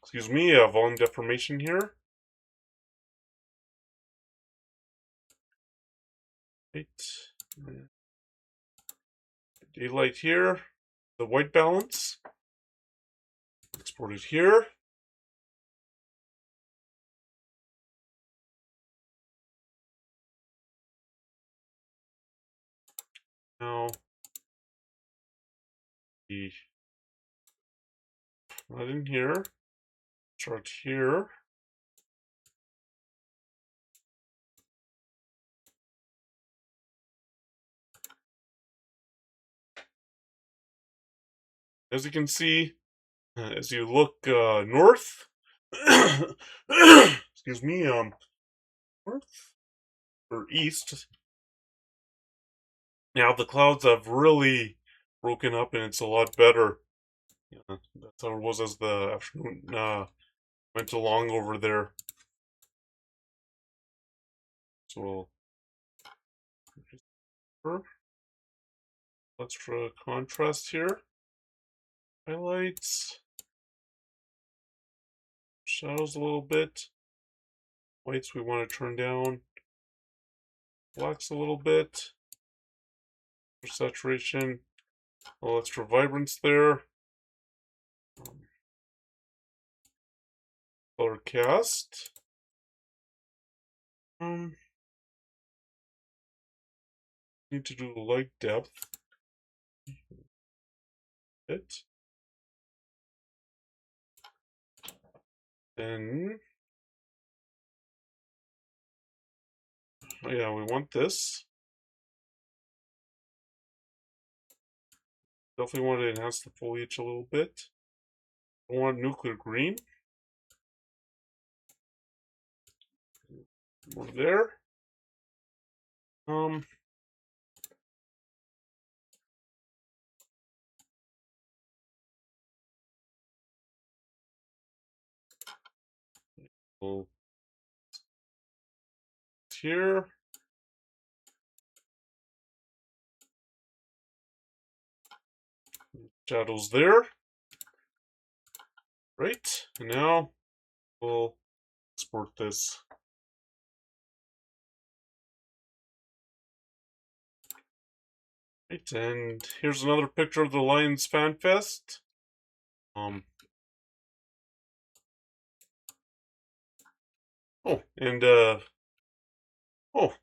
Excuse me, volume deformation here. Right. Daylight here. The white balance. Export it here. Now the not in here. Start here. As you can see, as you look north, excuse me, north or east, now the clouds have really broken up and it's a lot better. Yeah, that's how it was as the afternoon went along over there. So extra contrast here. Highlights. Shadows a little bit. Whites we want to turn down. Blacks a little bit. For saturation. A little extra vibrance there. Color cast. Need to do light depth. It. Then, oh yeah, we want this. Definitely want to enhance the foliage a little bit. I want nuclear green. More there. We'll here. Shadows there. Right, and now we'll export this. Right, and here's another picture of the Lions Fan Fest. Oh, and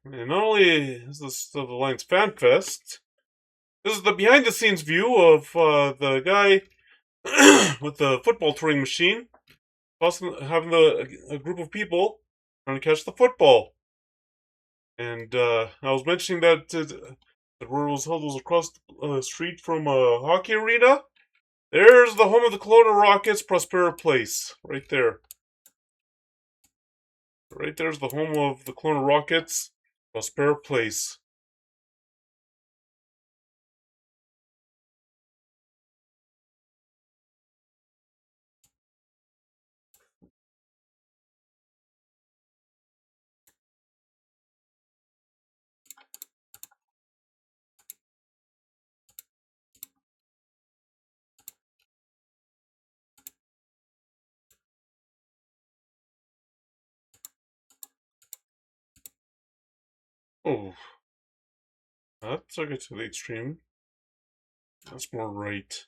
not only is this the Lions Fan Fest, this is the behind-the-scenes view of the guy with the football throwing machine, having a group of people trying to catch the football. And I was mentioning that where it was held was across the street from a hockey arena. There's the home of the Kelowna Rockets, Prospera Place, right there. Right there's the home of the Kelowna Rockets, Prospera Place. Oh, that took it to the extreme. That's more right.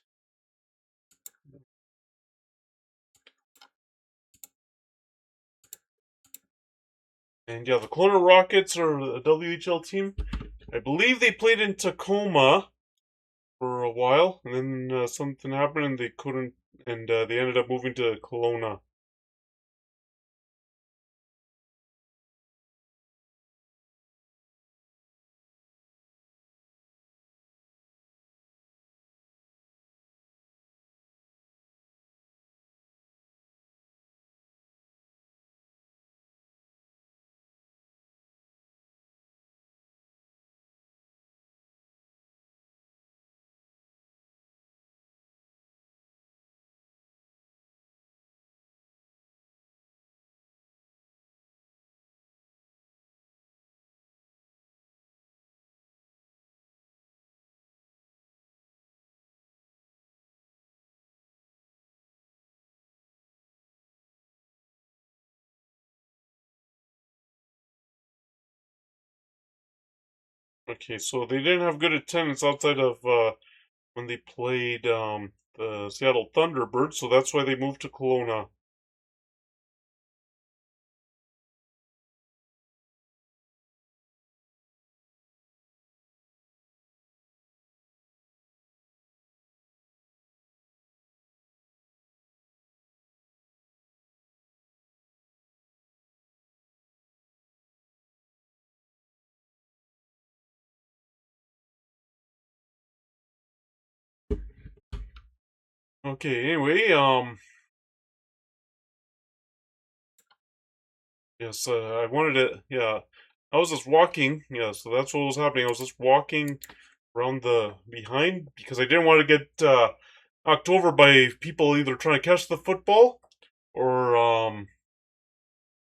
And yeah, the Kelowna Rockets are a WHL team. I believe they played in Tacoma for a while, and then something happened and they couldn't, and they ended up moving to Kelowna. Okay, so they didn't have good attendance outside of when they played the Seattle Thunderbirds, so that's why they moved to Kelowna. Okay, anyway, yes, I wanted to, yeah, I was just walking, yeah, so that's what was happening. I was just walking around the behind because I didn't want to get knocked over by people either trying to catch the football or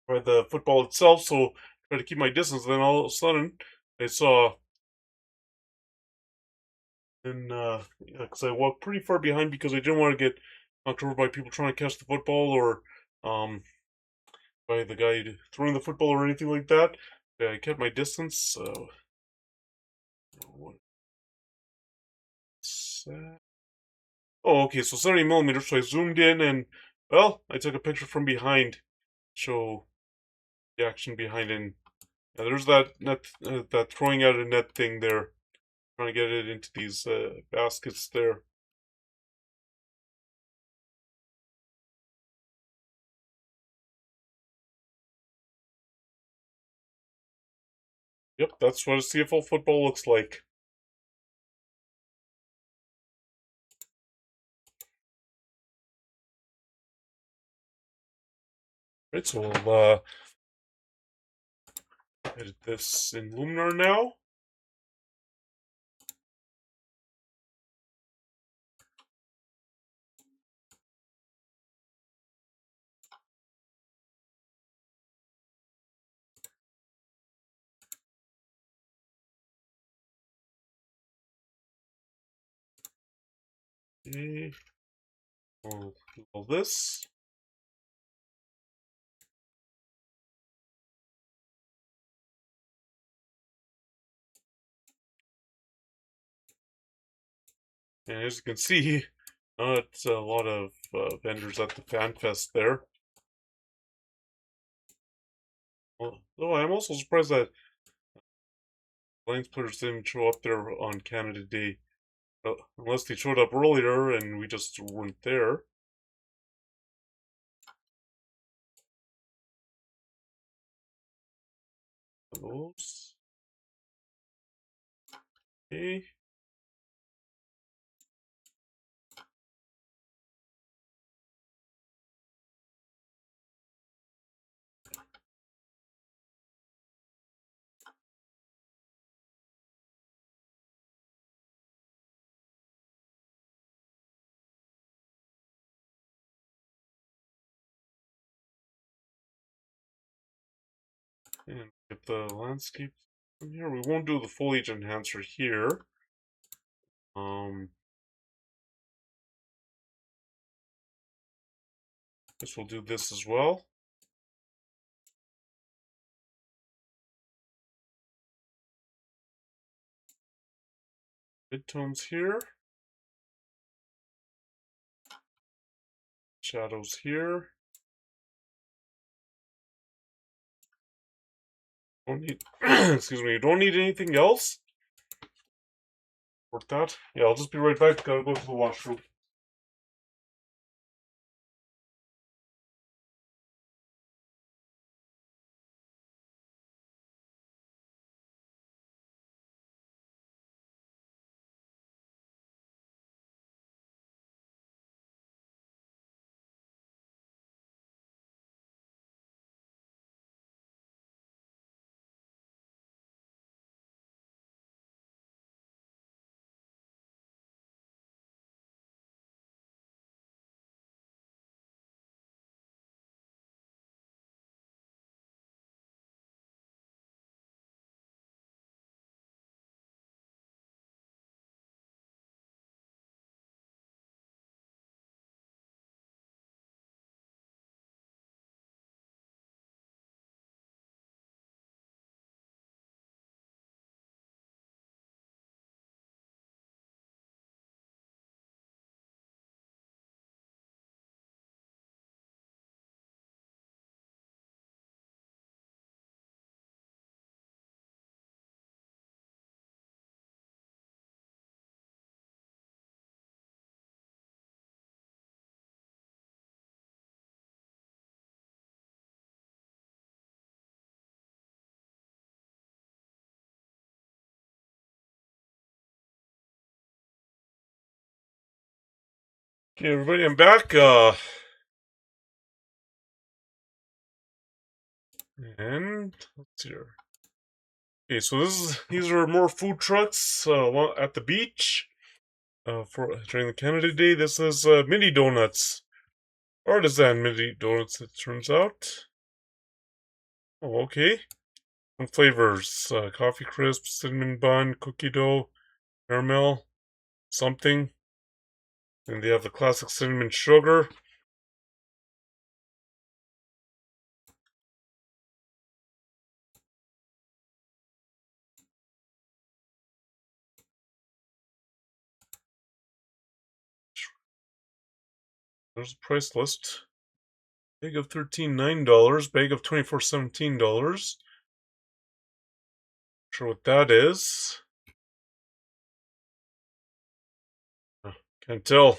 by the football itself, so try to keep my distance. Then all of a sudden, I saw, and yeah, because I walked pretty far behind because I didn't want to get knocked over by people trying to catch the football or um by the guy throwing the football or anything like that. Yeah, I kept my distance. So what's that? Oh, okay, so 70 millimeters. So I zoomed in and well, I took a picture from behind, show the action behind, and yeah, there's that net, that throwing out a net thing there, trying to get it into these baskets there. Yep, that's what a CFL football looks like. Right, so we'll edit this in Luminar now. Okay, we'll do all this. And as you can see, it's a lot of vendors at the Fan Fest there. Well, though I'm also surprised that Lions players didn't show up there on Canada Day, unless they showed up earlier and we just weren't there. Those. Okay. And get the landscape in here. We won't do the foliage enhancer here. Guess we'll do this as well. Midtones here. Shadows here. Don't need, excuse me, don't need anything else. Work that. Yeah, I'll just be right back. Gotta go to the washroom. Okay, everybody, I'm back. And let's see here. Okay, so these are more food trucks at the beach. For during the Canada Day, this is mini donuts, artisan mini donuts. It turns out. Oh, okay. Some flavors: coffee crisp, cinnamon bun, cookie dough, caramel, something. And they have the classic cinnamon sugar. There's a price list. Bag of $13.09, bag of $24.17. Sure what that is. Can't tell.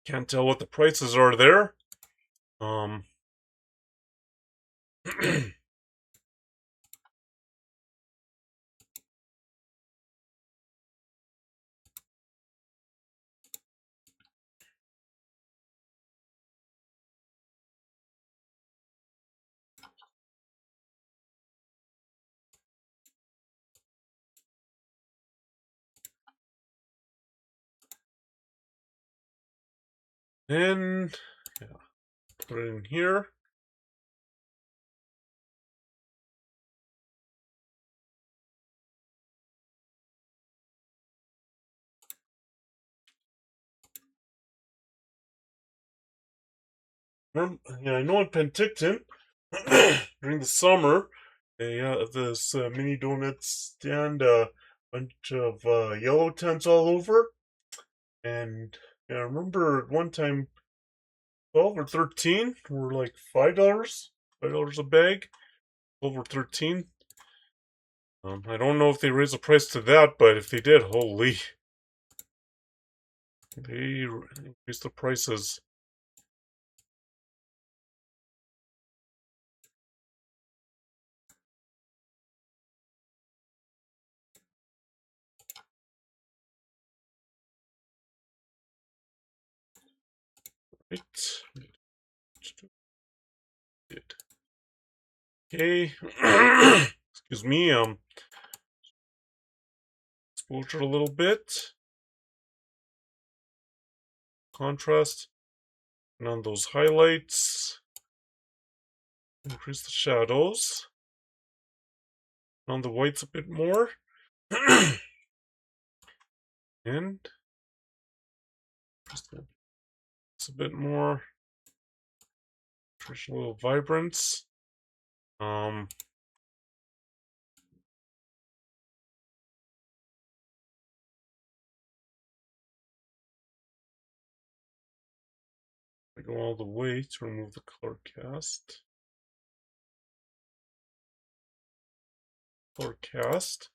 Can't tell what the prices are there. And yeah, put it in here. Yeah, I know in Penticton during the summer they have this mini donut stand, bunch of yellow tents all over, and yeah, I remember at one time 12 or 13 were like $5 a bag. 12 or 13. I don't know if they raised the price to that, but if they did, holy, they increased the prices. Right. Okay. Excuse me. Exposure a little bit. Contrast. And on those highlights, increase the shadows. On the whites a bit more. And just a bit more. Fresh little vibrance. Um, I go all the way to remove the color cast. Color cast.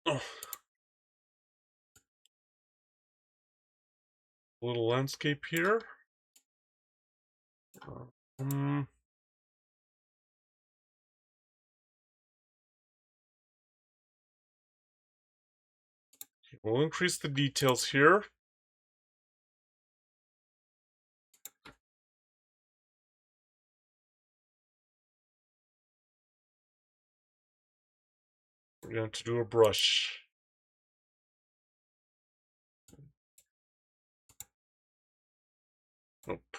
Oh. A little landscape here. Um, we'll increase the details here. We're going to do a brush. Nope.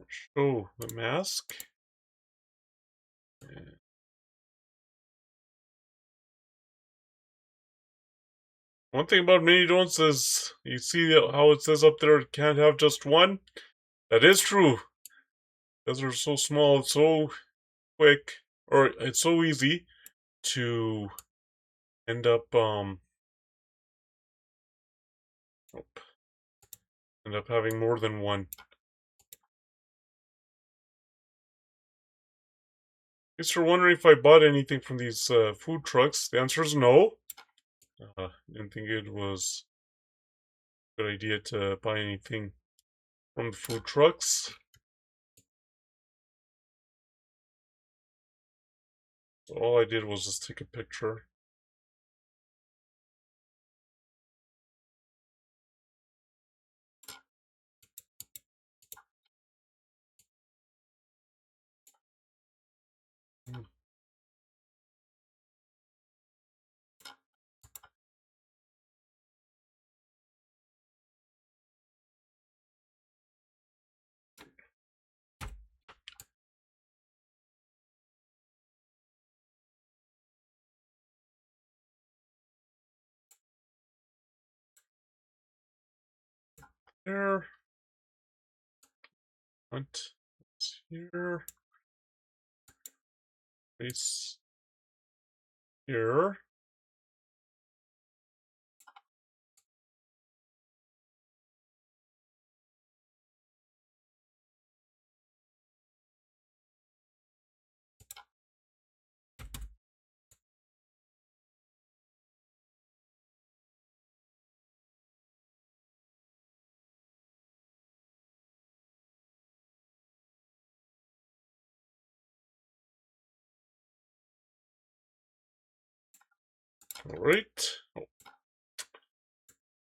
Show the mask. And one thing about mini donuts is you see how it says up there it can't have just one. That is true. Because they're so small, it's so quick, or it's so easy to end up having more than one. In case you're wondering if I bought anything from these food trucks, the answer is no. Didn't think it was a good idea to buy anything from the food trucks. So all I did was just take a picture. there. Front here. Face here. All right.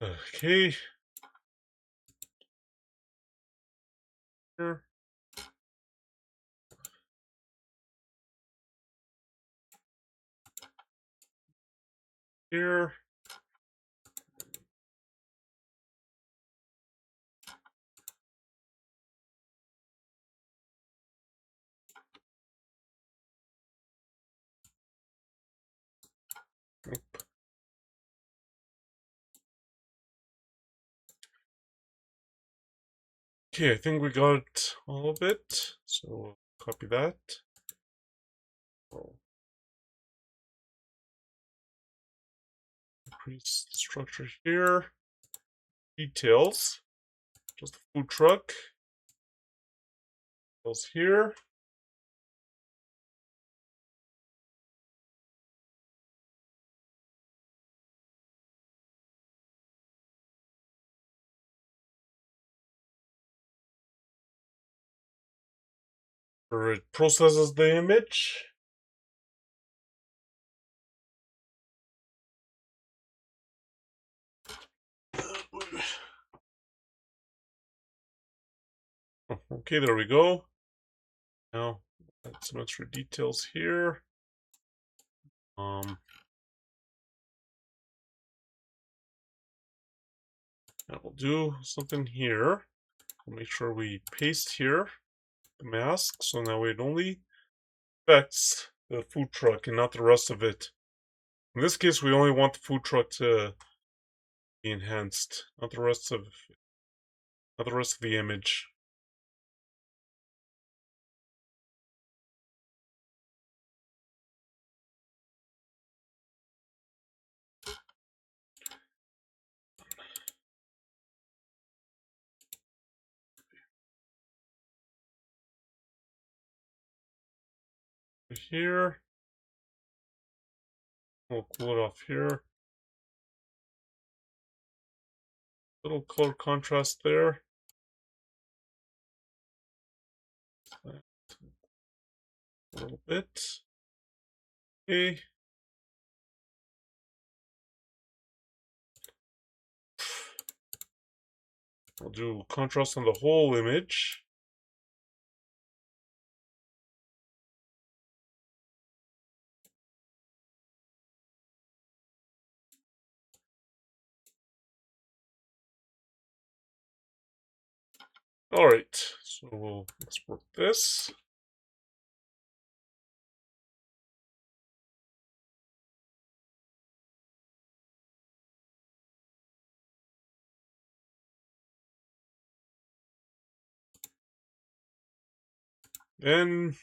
Okay. Here. Here. Okay, I think we got all of it. So copy that. Increase the structure here. Details. Just the food truck. Goes here. Where it processes the image. Okay, there we go. Now, add some extra details here. That will do something here. We'll make sure we paste here the mask, so now it only affects the food truck and not the rest of it. In this case, we only want the food truck to be enhanced, not the rest of the image. Here, we'll cool it off here. Little color contrast there. A little bit. Okay. We'll do contrast on the whole image. All right, so we'll export this. Then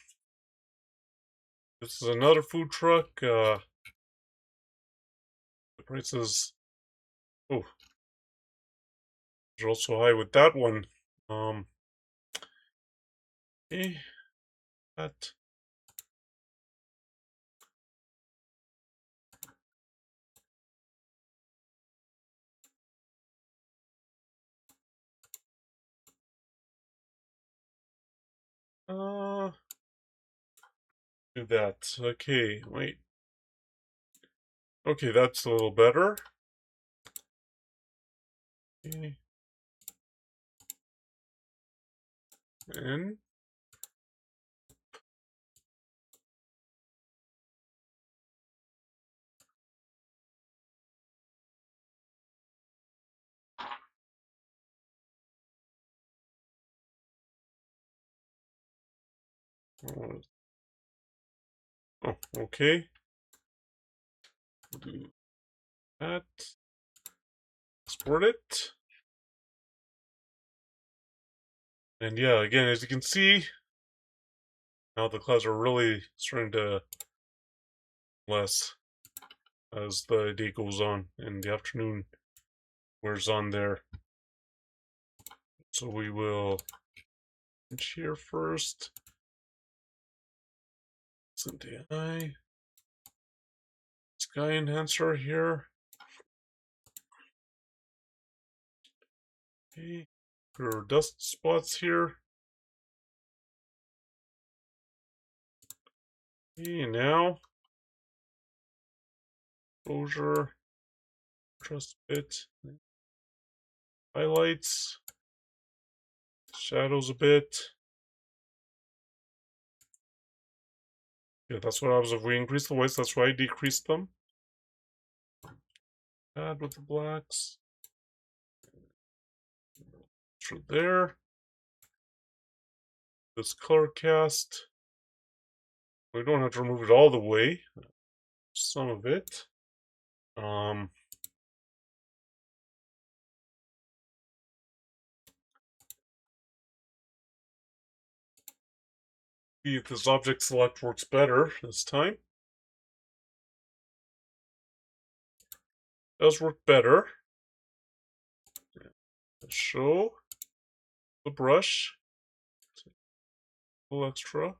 this is another food truck. The prices, oh, they're also high with that one. Okay, that. Do that. Okay, wait. Okay, that's a little better. Okay. And oh, okay. Do that. Export it. And yeah, again, as you can see, now the clouds are really starting to less as the day goes on and the afternoon wears on there. So we will pinch here first. Set the eye. Sky enhancer here. Okay. There are dust spots here. Okay, and now exposure, contrast a bit, highlights, shadows a bit. Yeah, that's what happens if we increase the whites. That's why I decreased them. Add with the blacks. Through there. This color cast. We don't have to remove it all the way. Some of it. See if this object select works better this time. Does work better. Show the brush. A little extra.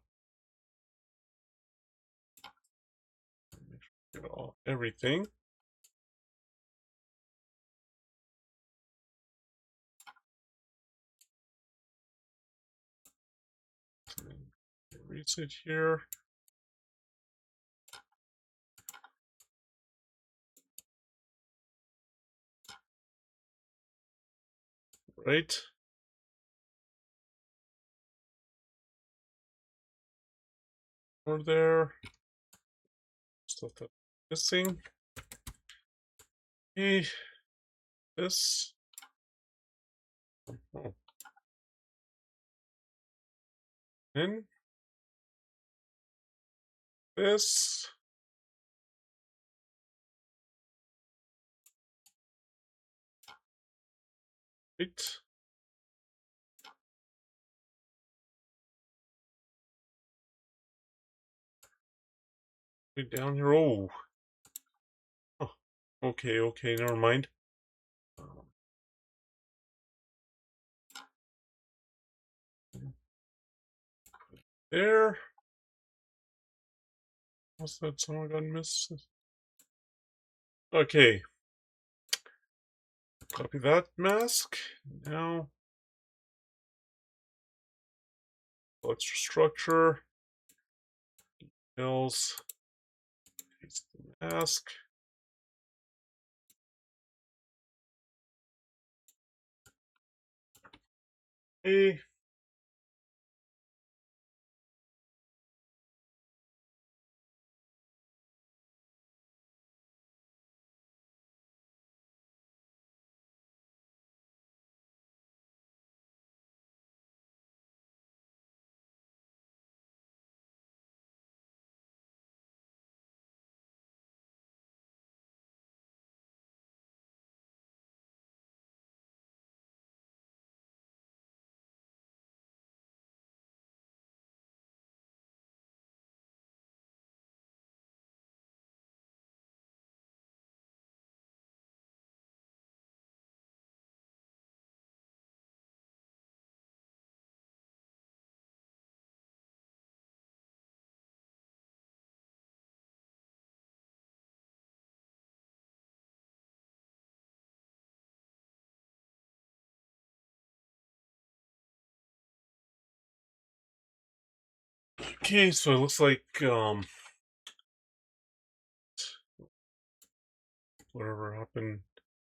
Get everything. Erase it here. Right. Over there. Stuff that's missing. Okay. This. Oh. Then this. Right. Right down here. Oh. Oh. Okay, okay, never mind. There. What's that song I got missed? Okay. Copy that mask. Now. Extra structure. Details. Paste the mask. Okay. Okay, so it looks like whatever happened,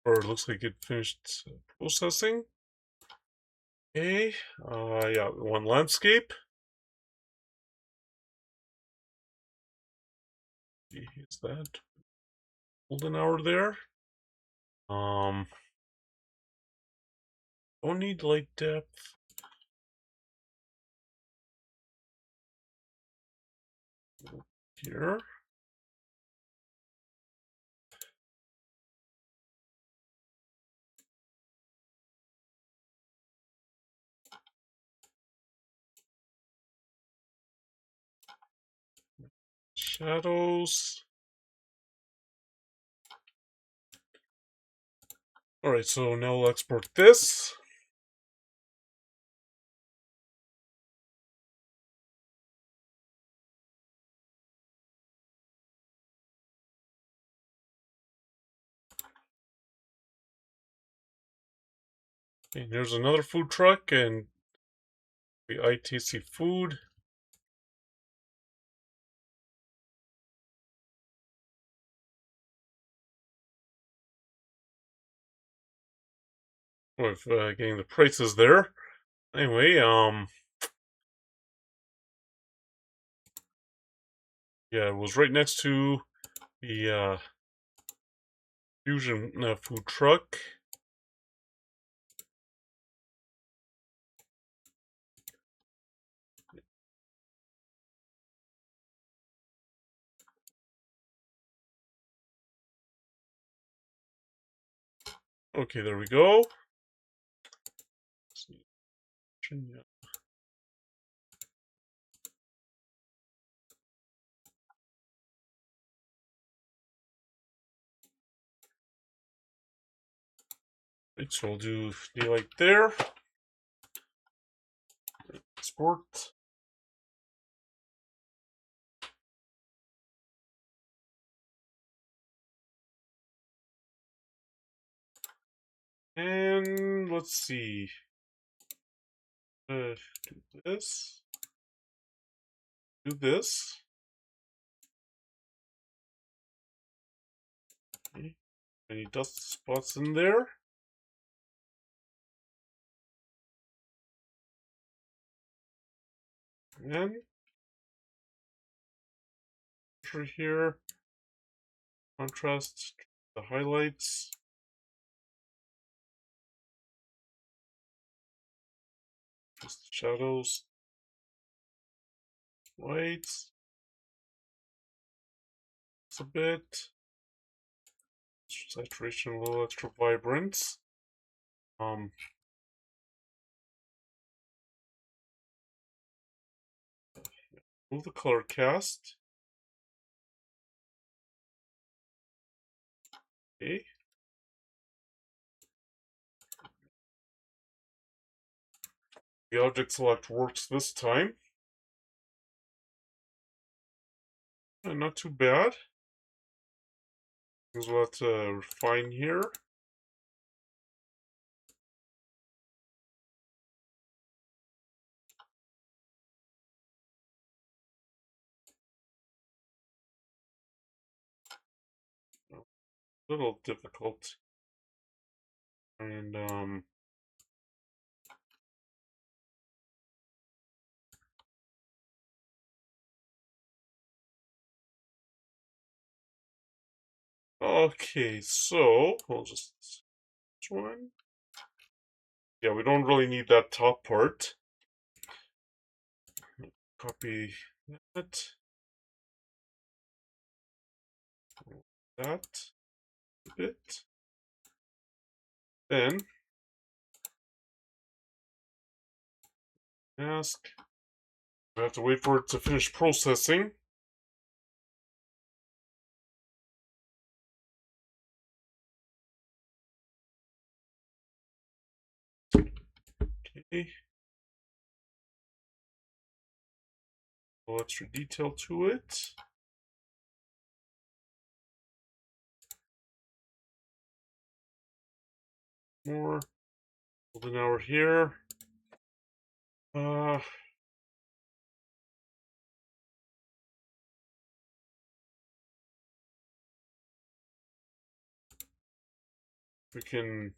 or it looks like it finished processing. Okay, yeah, one landscape. Is that golden hour there? Don't need light depth. Here. Shadows. Alright, so now we'll export this. And here's another food truck, and the ITC food. With getting the prices there. Anyway, yeah, it was right next to the Fusion food truck. Okay, there we go. Right, so we'll do daylight there. Export. And let's see. Do this. Do this. Okay. Any dust spots in there? And for here, contrast the highlights. Just the shadows. Whites. It's a bit. Saturation, a little extra vibrance. Move the color cast. Okay. The object select works this time. And not too bad. Things we'll have to refine here. A little difficult. And okay, so we'll just which one? Yeah, we don't really need that top part. Copy that. That a bit. Then mask. We have to wait for it to finish processing. Okay. A little extra detail to it. More. Golden hour here. We can.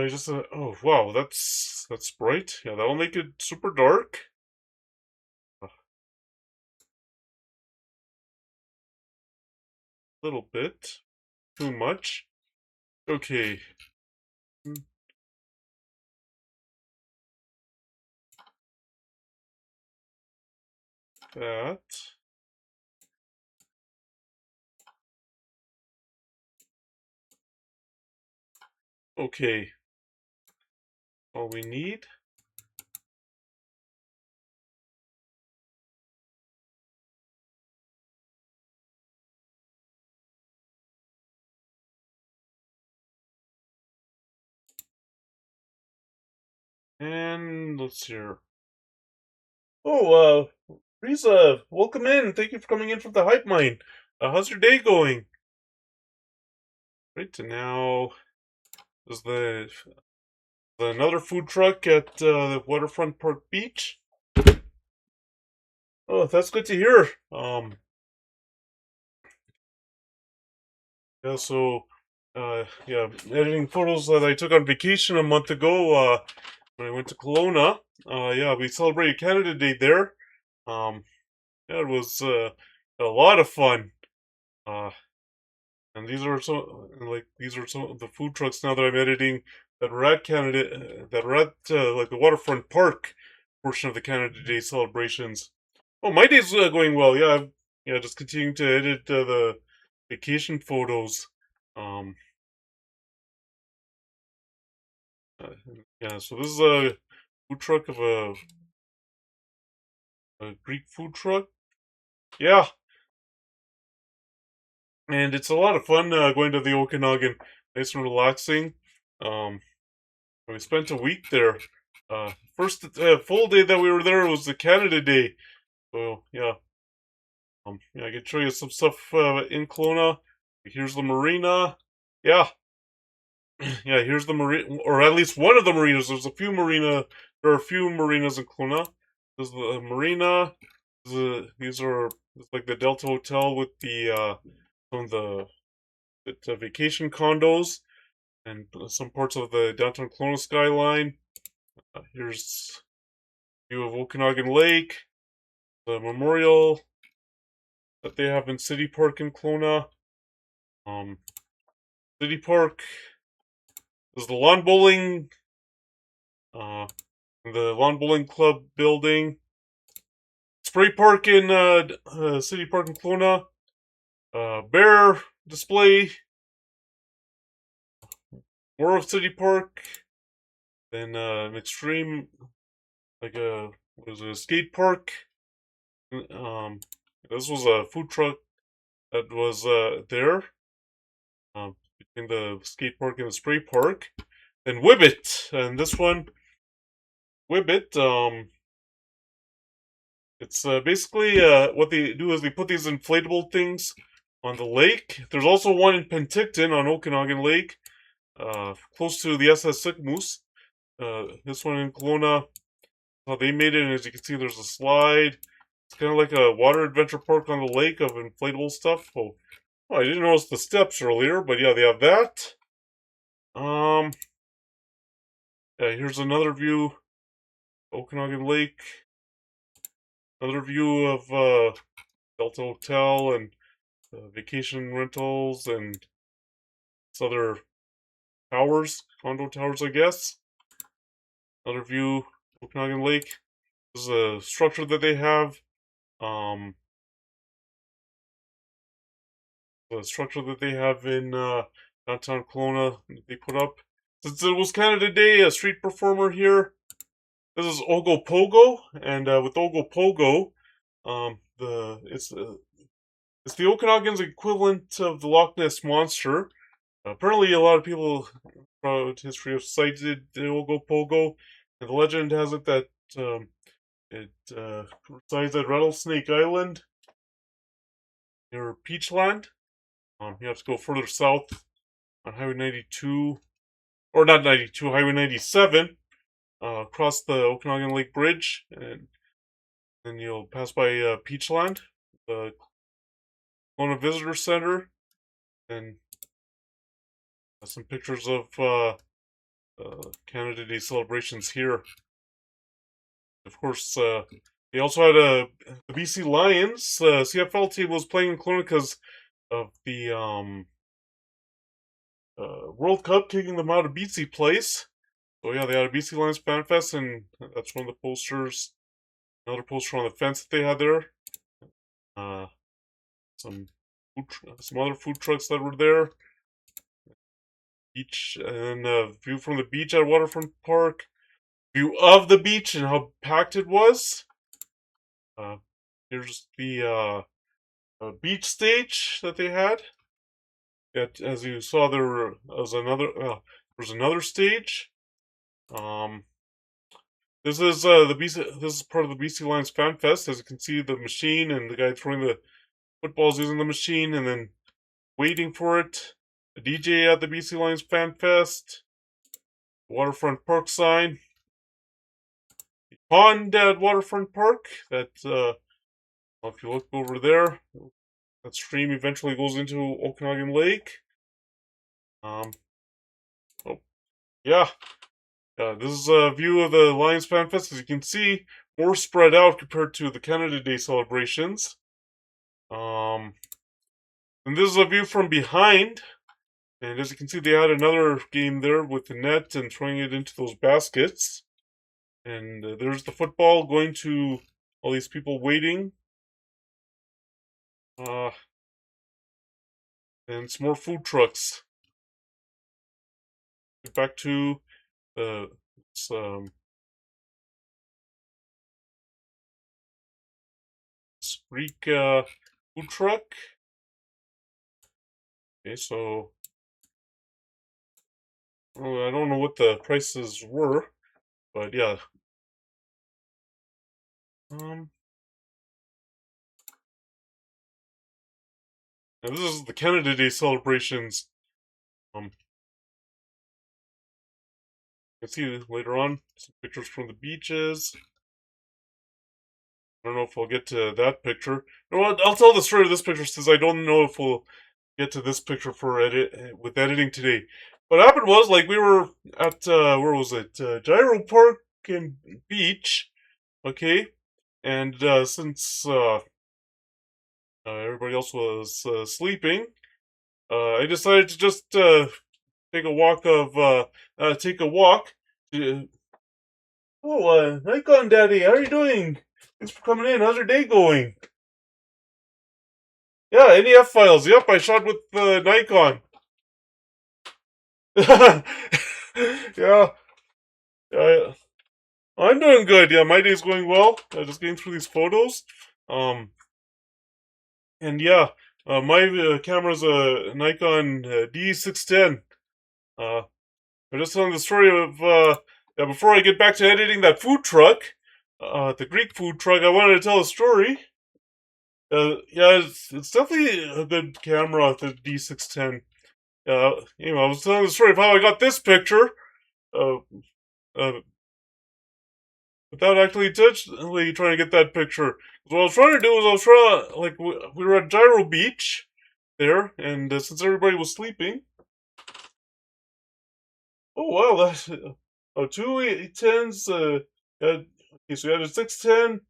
Just oh wow, that's bright. Yeah, that'll make it super dark. A little bit, too much. Okay. that. Okay. All we need. And let's see here. Oh, Risa, welcome in. Thank you for coming in from the Hype Mine. How's your day going? Right, and now is another food truck at the Waterfront Park Beach. Oh, that's good to hear. Yeah, so, yeah, editing photos that I took on vacation a month ago, when I went to Kelowna. Yeah, we celebrated Canada Day there. Um, yeah, it was, a lot of fun. Uh, and these are some of the food trucks now that I'm editing that are at Canada, that are at, like the Waterfront Park portion of the Canada Day celebrations. Oh, my day's going well. Yeah, yeah, just continuing to edit the vacation photos. Um, uh, yeah, so this is a food truck of a Greek food truck. Yeah, and it's a lot of fun going to the Okanagan. Nice and relaxing. Um, we spent a week there. First full day that we were there was the Canada Day. So yeah, yeah, I can show you some stuff in Kelowna. Here's the marina. Yeah, yeah, here's the marina, or at least one of the marinas. There are a few marinas in Kelowna. There's the marina. These are it's like the Delta Hotel with the some of the vacation condos and some parts of the downtown Kelowna skyline. Here's a view of Okanagan Lake, the memorial that they have in City Park in Kelowna. Um, City Park. There's uh, the lawn bowling club building. Spray park in City Park in Kelowna. Bear display. More of City Park. Then an extreme, like was a skate park. This was a food truck that was there between the skate park and the spray park. Then Wibbit, and this one, Wibbit, it's basically what they do is they put these inflatable things on the lake. There's also one in Penticton on Okanagan Lake, close to the SS Sickmoose. This one in Kelowna, how they made it, and as you can see, there's a slide. It's kind of like a water adventure park on the lake of inflatable stuff. Oh, I didn't notice the steps earlier, but yeah, they have that. Um, yeah, here's another view, Okanagan Lake. Another view of Delta Hotel and vacation rentals and other towers, condo towers, I guess. Another view, Okanagan Lake. This is a structure that they have. Um, the structure that they have in downtown Kelowna that they put up. Since it was Canada Day, a street performer here. This is Ogo Pogo, and with Ogo Pogo, it's the Okanagan's equivalent of the Loch Ness monster. Apparently, a lot of people throughout history have cited the Ogo Pogo, and the legend has it that it resides at Rattlesnake Island near Peachland. You have to go further south on Highway 92, or not 92, Highway 97, across the Okanagan Lake Bridge, and then you'll pass by Peachland, the Kelowna Visitor Center, and some pictures of Canada Day celebrations here. Of course, they also had the BC Lions CFL team was playing in Kelowna because of the World Cup kicking them out of BC Place. So yeah, they had a BC Lions Fan Fest, and that's one of the posters. Another poster on the fence that they had there. Uh, some some other food trucks that were there. Beach and view from the beach at Waterfront Park. View of the beach and how packed it was. Uh, here's the beach stage that they had. As you saw, there was another stage. Um, this is this is part of the BC Lions Fan Fest. As you can see, the machine and the guy throwing the footballs using the machine, and then waiting for it. A DJ at the BC Lions Fan Fest. Waterfront Park sign. Pond at Waterfront Park. That if you look over there, that stream eventually goes into Okanagan Lake. Oh, yeah. This is a view of the Lions Fan Fest. As you can see, more spread out compared to the Canada Day celebrations. And this is a view from behind. And as you can see, they had another game there with the net and throwing it into those baskets. And there's the football going to all these people waiting. And some more food trucks. Get back to this Greek food truck. Okay, so I don't know what the prices were, but yeah. And this is the Canada Day celebrations. You can see later on some pictures from the beaches. I don't know if I'll get to that picture. You know what? I'll tell the story of this picture since I don't know if we'll get to this picture for with editing today. What happened was, like, we were at where was it? Gyro Park and Beach, okay. And since everybody else was sleeping, I decided to just take a walk. Oh, Nikon Daddy, how are you doing? Thanks for coming in. How's your day going? Yeah, NEF files. Yep, I shot with the Nikon. Yeah. I'm doing good. Yeah, my day's going well. Just getting through these photos. And yeah, my camera's a Nikon D610. I'm just telling the story of before I get back to editing that food truck, the Greek food truck. I wanted to tell a story. Yeah, it's definitely a good camera, the D610. I was telling the story of how I got this picture. Uh, uh, Without actually intentionally trying to get that picture. What I was trying to do was we were at Gyro Beach there, and since everybody was sleeping, oh wow, that's two 810s. Okay, so you had a 610,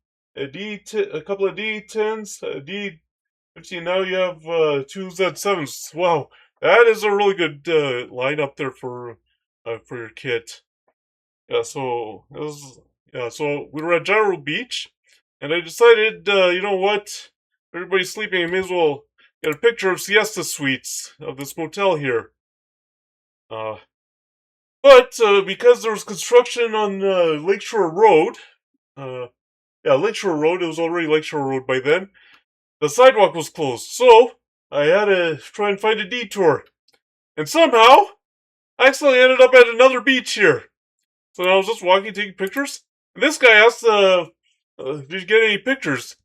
a couple of D10s, a D15. Now you have two Z7s. Wow, that is a really good lineup there for your kit. So we were at Gyro Beach, and I decided, you know what? Everybody's sleeping. I may as well get a picture of Siesta Suites of this motel here. But because there was construction on Lakeshore Road, Lakeshore Road. It was already Lakeshore Road by then. The sidewalk was closed, so I had to try and find a detour, and somehow I accidentally ended up at another beach here. So I was just walking, taking pictures. And this guy asked, did you get any pictures?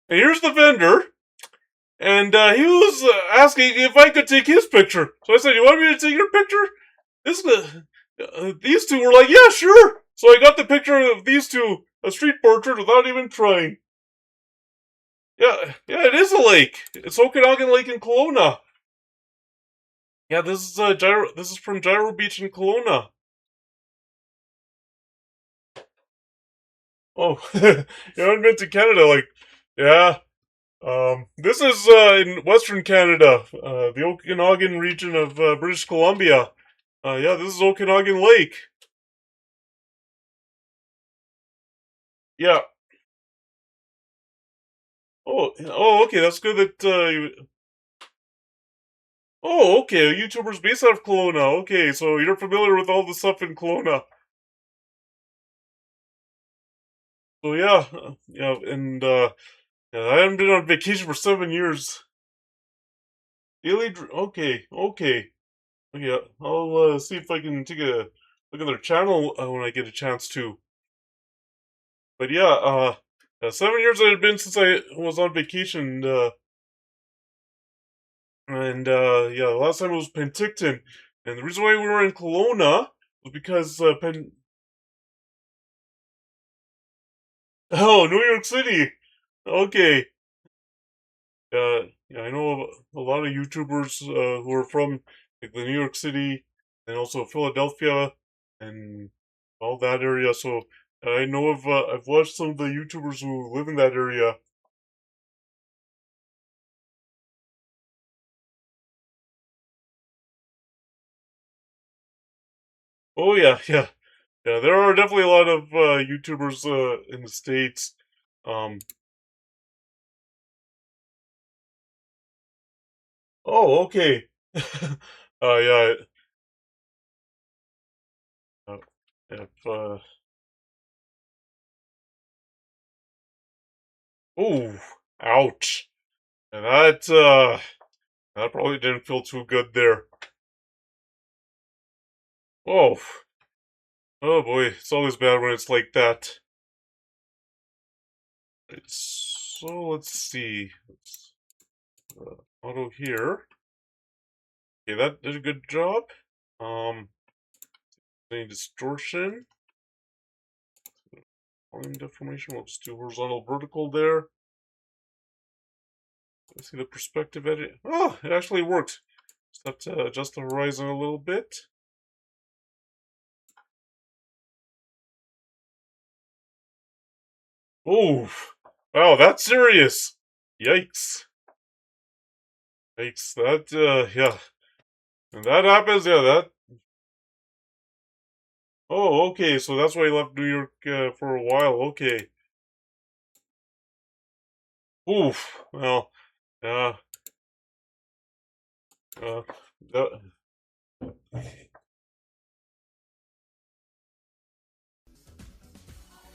And here's the vendor. And he was asking if I could take his picture. So I said, you want me to take your picture? These two were like, yeah, sure. So I got the picture of these two, a street portrait, without even trying. Yeah, it is a lake. It's Okanagan Lake in Kelowna. Yeah, this is from Gyro Beach in Kelowna. Oh, you haven't been to Canada, like, yeah. This is in Western Canada, the Okanagan region of British Columbia. Yeah, this is Okanagan Lake. Yeah. Oh, okay, that's good that, Oh, okay, a YouTuber's based out of Kelowna. Okay, so you're familiar with all the stuff in Kelowna. So yeah, yeah, and, yeah, I haven't been on vacation for 7 years. Okay, okay. Okay, I'll, see if I can take a look at their channel, when I get a chance to. But yeah, 7 years it had been since I was on vacation, and yeah, the last time it was Penticton, and the reason why we were in Kelowna was because oh, New York City. Okay, yeah, I know a lot of YouTubers who are from like the New York City and also Philadelphia and all that area. So I know I've watched some of the YouTubers who live in that area. Oh yeah, yeah. Yeah, there are definitely a lot of YouTubers in the States. Um, oh, okay. Yeah, uh, if, oh, ouch. And that probably didn't feel too good there. Oh, oh boy, it's always bad when it's like that. So let's see. Auto here. Okay, that did a good job. Um, any distortion? Volume deformation. We'll just do horizontal vertical there. Let's see the perspective edit. Oh, it actually worked. Just have to adjust the horizon a little bit. Oh, wow, that's serious. Yikes. Yikes. That, yeah. And that happens, yeah, that. Oh, okay, so that's why you left New York for a while. Okay. Oof. Well, yeah. Uh, that,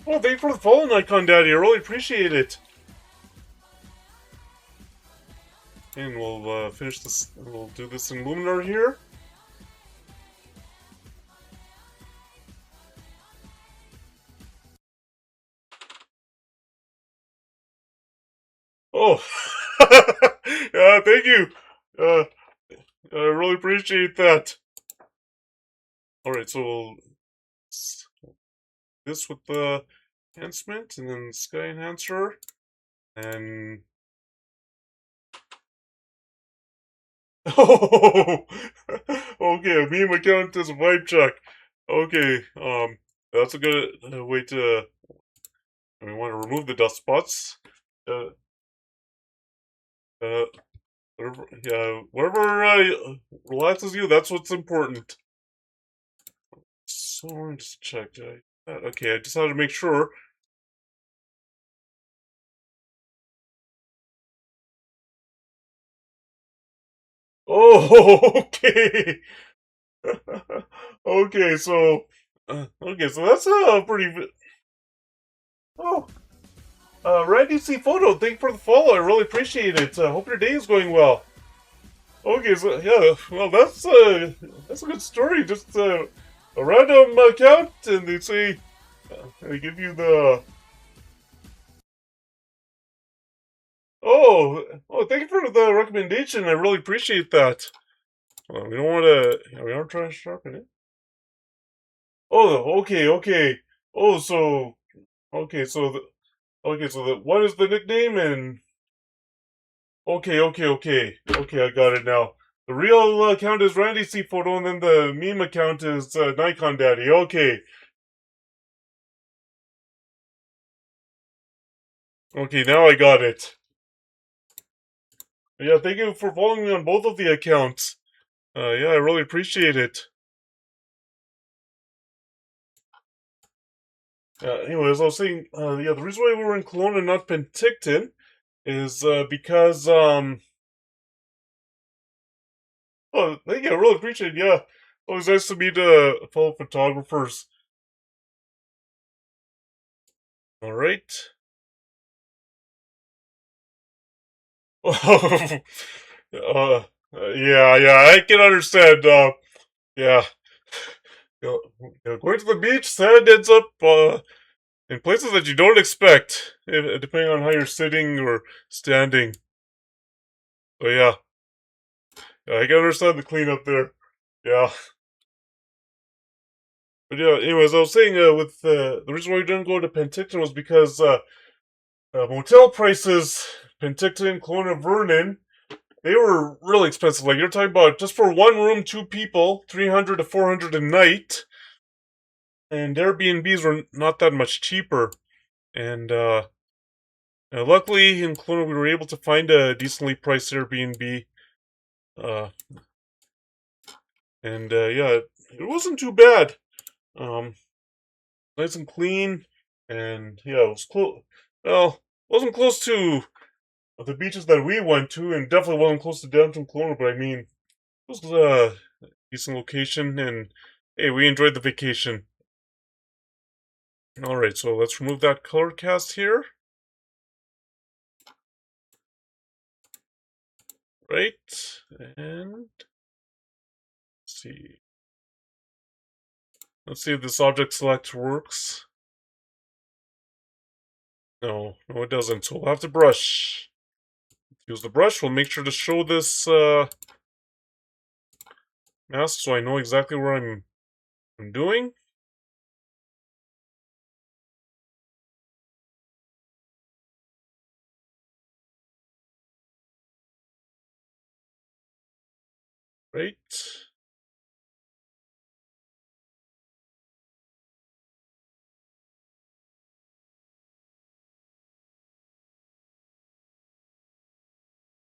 oh, thank you for the follow, Icon Daddy. I really appreciate it. And we'll finish this. We'll do this in Luminar here. Oh, yeah, thank you. Uh, I really appreciate that. All right, so we'll this with the enhancement, and then sky enhancer, and oh, okay, a meme account is a vibe check. Okay, that's a good way to. We want to remove the dust spots. Uh, uh, whatever, yeah, whatever relaxes you, that's what's important. So let me just check. Okay, I just had to make sure. Oh, okay. Okay, so okay, so that's pretty. Oh, Randy C Photo, thank you for the follow. I really appreciate it. Hope your day is going well. Okay, so yeah, well that's a good story. Just a random account, and they say they give you the. Oh, thank you for the recommendation. I really appreciate that. We don't want to. We aren't trying to sharpen it. Oh, okay, okay. Oh, so okay, so what is the nickname and okay, I got it now. The real account is Randy C Photo, and then the meme account is Nikon Daddy. Okay, okay, now I got it. Yeah, thank you for following me on both of the accounts. Yeah, I really appreciate it. Anyways, I was saying, yeah, the reason why we were in Kelowna, not Penticton, is because oh, thank you, I really appreciate it. Yeah, always nice to meet fellow photographers. All right. Yeah, I can understand. Yeah, going to the beach, sand ends up in places that you don't expect, depending on how you're sitting or standing. So yeah, I can understand the cleanup there. Yeah, but yeah. Anyways, I was saying with the reason why we didn't go to Penticton was because motel prices, Penticton, Kelowna, Vernon, they were really expensive. Like you're talking about just for one room, two people, 300 to 400 a night. And Airbnbs were not that much cheaper. And luckily in Kelowna we were able to find a decently priced Airbnb. Uh, and yeah, it wasn't too bad. Um, Nice and clean, and yeah, it was close. Well, wasn't close to the beaches that we went to, and definitely wasn't close to downtown Kelowna. But I mean, it was a decent location, and hey, we enjoyed the vacation. All right, so let's remove that color cast here. Right, and see. Let's see if this object select works. No, it doesn't. So we'll have to brush. Use the brush. We'll make sure to show this mask so I know exactly where I'm doing. Right.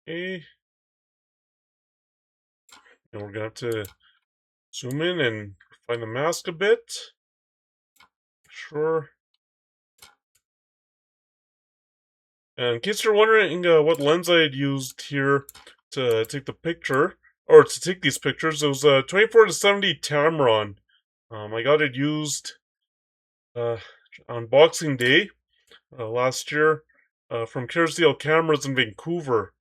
Okay. And we're gonna have to zoom in and find the mask a bit. Sure. And in case you're wondering what lens I had used here to take the picture, or to take these pictures, it was a 24 to 70 Tamron. I got it used uh, on Boxing Day last year from Carousel Cameras in Vancouver.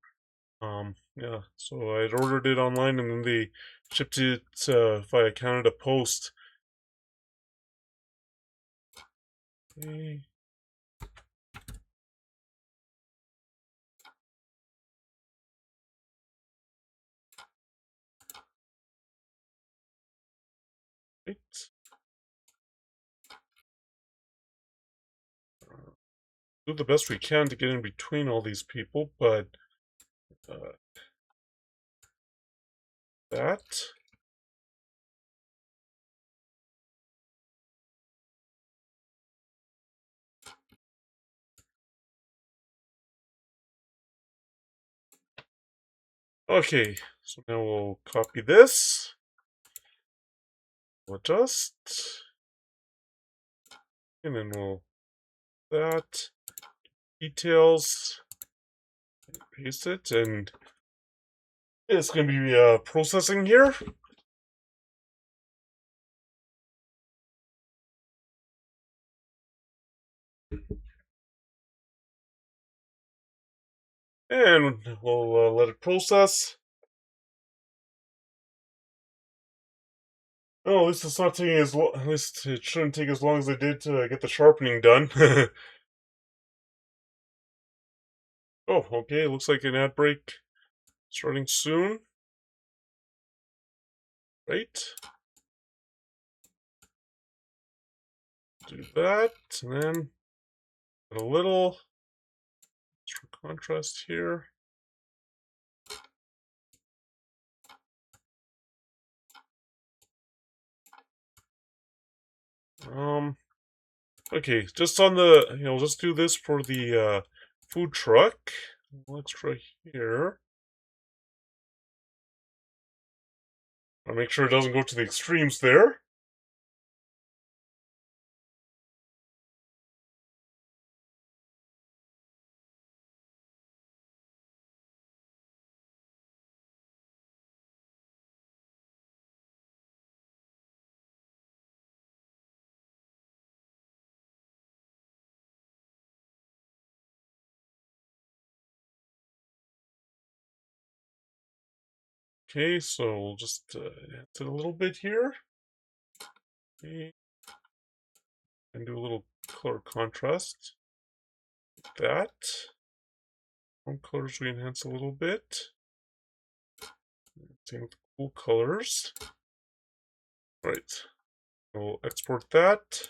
Yeah, so I had ordered it online and then they shipped it via Canada Post. Okay. Right. Do the best we can to get in between all these people, but uh, that. Okay, so now we'll copy this. We'll adjust. And then we'll that. Details. Paste it, and it's going to be processing here. And we'll let it process. Oh, at least it's not taking as long. At least it shouldn't take as long as it did to get the sharpening done. Oh, okay. Looks like an ad break starting soon. Right. Do that, and then a little extra contrast here. Okay, just on the, just do this for the food truck. A little extra here. I'll make sure it doesn't go to the extremes there. Okay, so we'll just enhance it a little bit here. Okay. And do a little color contrast. Like that. Some colors we enhance a little bit. Same with the cool colors. Right. We'll export that.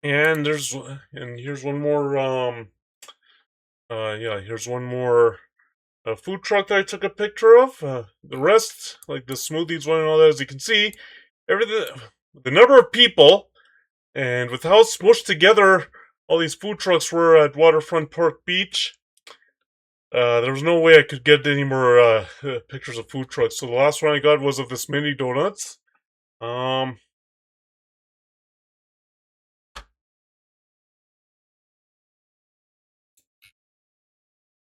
And here's one more here's one more food truck that I took a picture of. The rest, like the smoothies one and all that, as you can see, everything, the number of people, and with how smushed together all these food trucks were at Waterfront Park Beach, there was no way I could get any more pictures of food trucks. So the last one I got was of this mini donuts.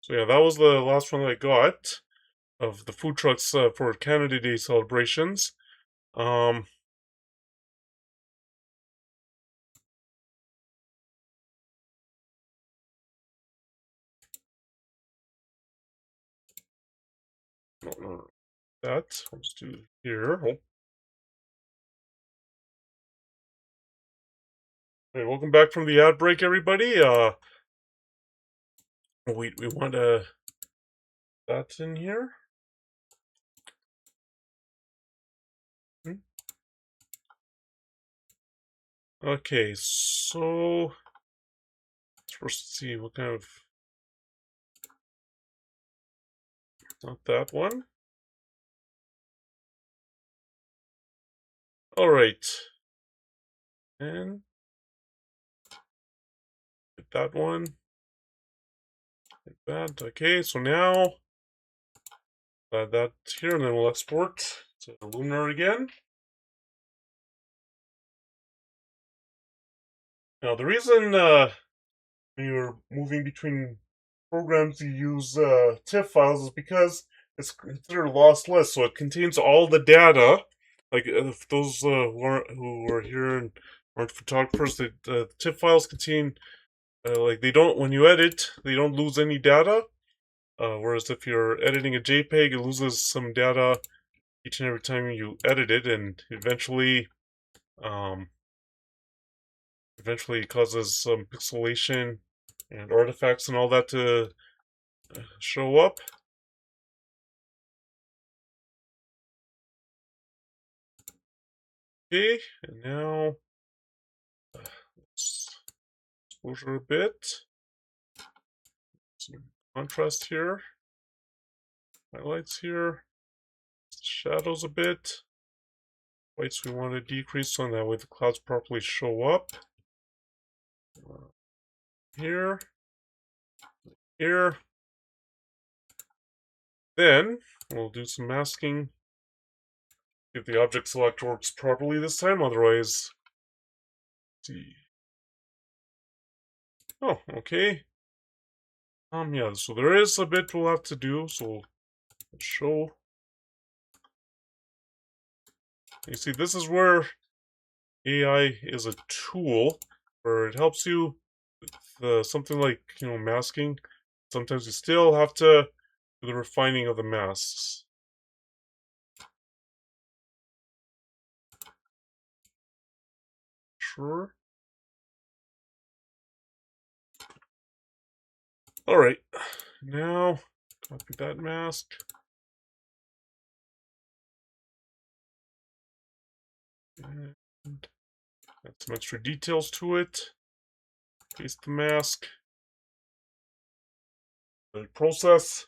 So yeah, that was the last one I got of the food trucks for Canada Day celebrations. So that let's do here. Oh. Hey, welcome back from the ad break, everybody. We want that in here. Hmm. Okay, so let's first see what kind of, not that one. All right, and get that one. Like that. Okay, so now add that here, and then we'll export to Lunar again. Now, the reason when you're moving between programs you use TIFF files is because it's considered lossless, so it contains all the data. Like if those who are here and aren't photographers, the TIFF files contain like they don't, when you edit, they don't lose any data. Whereas if you're editing a JPEG, it loses some data each and every time you edit it, and eventually it causes some pixelation and artifacts and all that to show up. Okay, and now let's exposure a bit, some contrast here, highlights here, shadows a bit, whites we want to decrease so that way the clouds properly show up. Here, here. Then we'll do some masking. If the object selector works properly this time, otherwise, let's see. Oh, okay. Yeah, so there is a bit we'll have to do, so we'll show. You see, this is where AI is a tool, where it helps you with something like, masking. Sometimes you still have to do the refining of the masks. Sure. Alright, now copy that mask. And add some extra details to it. Paste the mask. Process.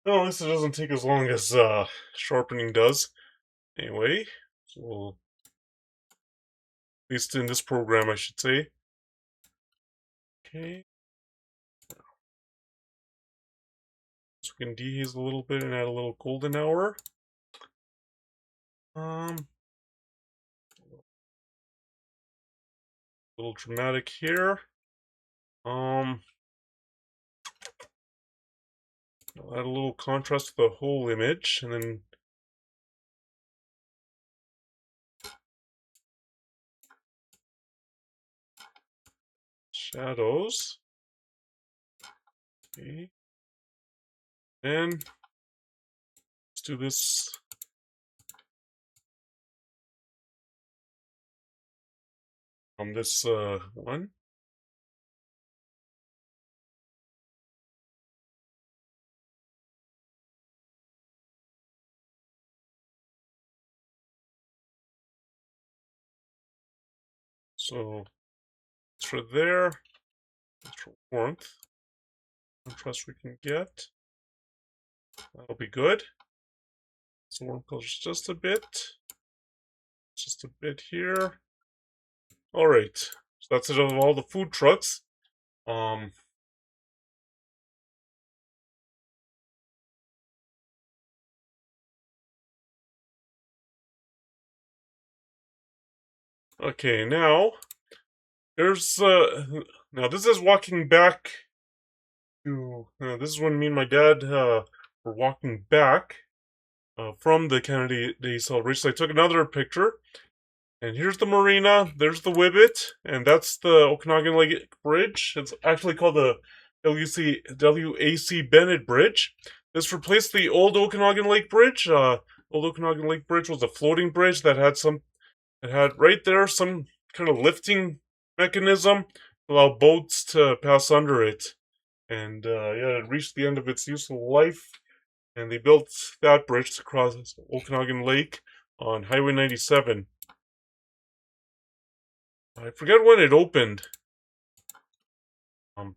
No, at least it doesn't take as long as sharpening does. Anyway, so we'll, at least in this program, I should say. Okay. So we can dehaze a little bit and add a little golden hour. little dramatic here. I'll add a little contrast to the whole image, and then shadows. Okay. And let's do this on this one. So it's for there. It's for warmth. Contrast we can get. That'll be good. So warm colors just a bit. Just a bit here. Alright. So that's it of all the food trucks. Okay, now there's now this is walking back to this is when me and my dad were walking back from the Kennedy Day celebration. So I took another picture, and here's the marina, there's the Whibbit, and that's the Okanagan Lake Bridge. It's actually called the WAC Bennett Bridge. This replaced the old Okanagan Lake Bridge. Old Okanagan Lake Bridge was a floating bridge that had right there some kind of lifting mechanism to allow boats to pass under it. And yeah, it reached the end of its useful life, and they built that bridge to cross Okanagan Lake on Highway 97. I forget when it opened. Um,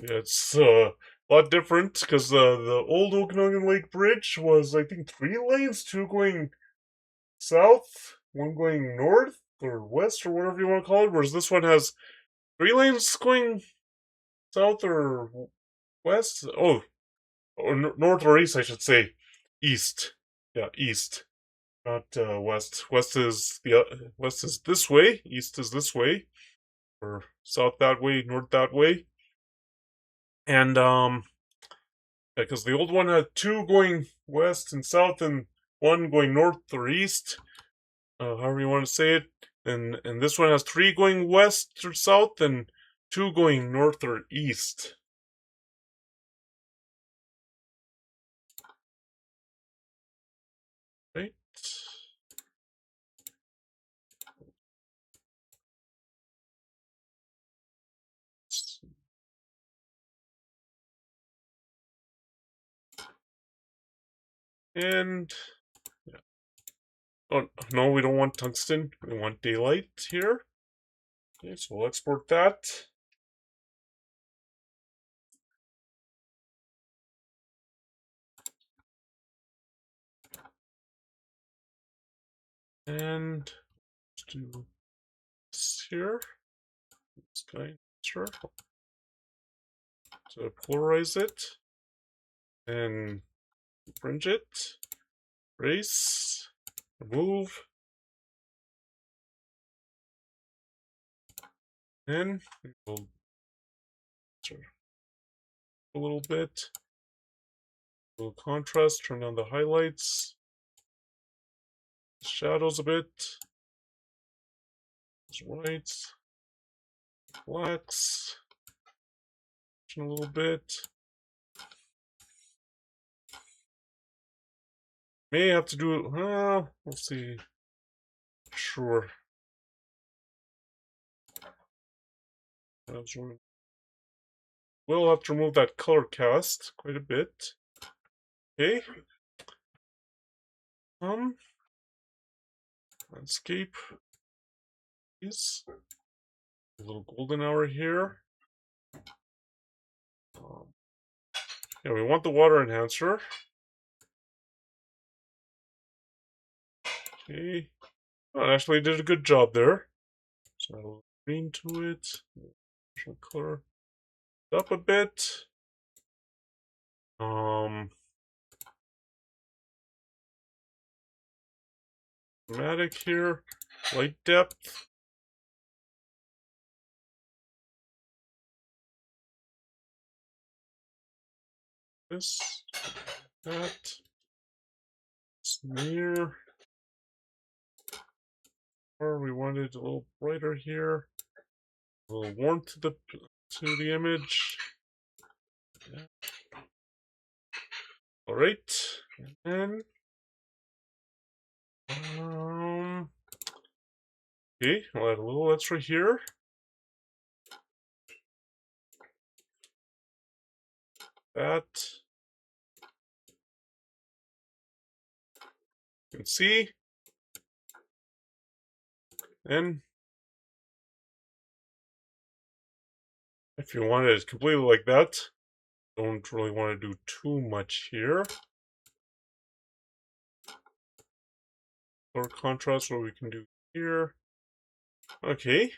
yeah, it's a lot different because the old Okanagan Lake Bridge was, I think, 3 lanes, two going south, one going north or west or whatever you want to call it, whereas this one has 3 lanes going south or west. Oh, or north or east, I should say. East. Yeah, east. Not west. West is this way. East is this way, or south that way. North that way. And because the old one had two going west and south, and one going north or east, however you want to say it. And this one has 3 going west or south, and 2 going north or east. Right. And yeah. Oh no, we don't want tungsten. We want daylight here. Okay, so we'll export that. And let's do this here. This guy, sure. So polarize it. And fringe it. Erase. Remove. And we'll a little bit. A little contrast, turn down the highlights. Shadows a bit. Whites. Blacks. A little bit. May have to do we'll see. Sure. We'll have to remove that color cast quite a bit. Okay. Landscape. Please. A little golden hour here. Yeah, we want the water enhancer. Okay. Oh, it actually did a good job there. So add a little green to it. Color up a bit. Chromatic here. Light depth. This. That. Smear. Or we wanted a little brighter here. A little warmth to the image. Yeah. All right, and then okay, I'll add a little extra here. That you can see, and if you want it completely like that, don't really want to do too much here. Or contrast, what we can do here. Okay,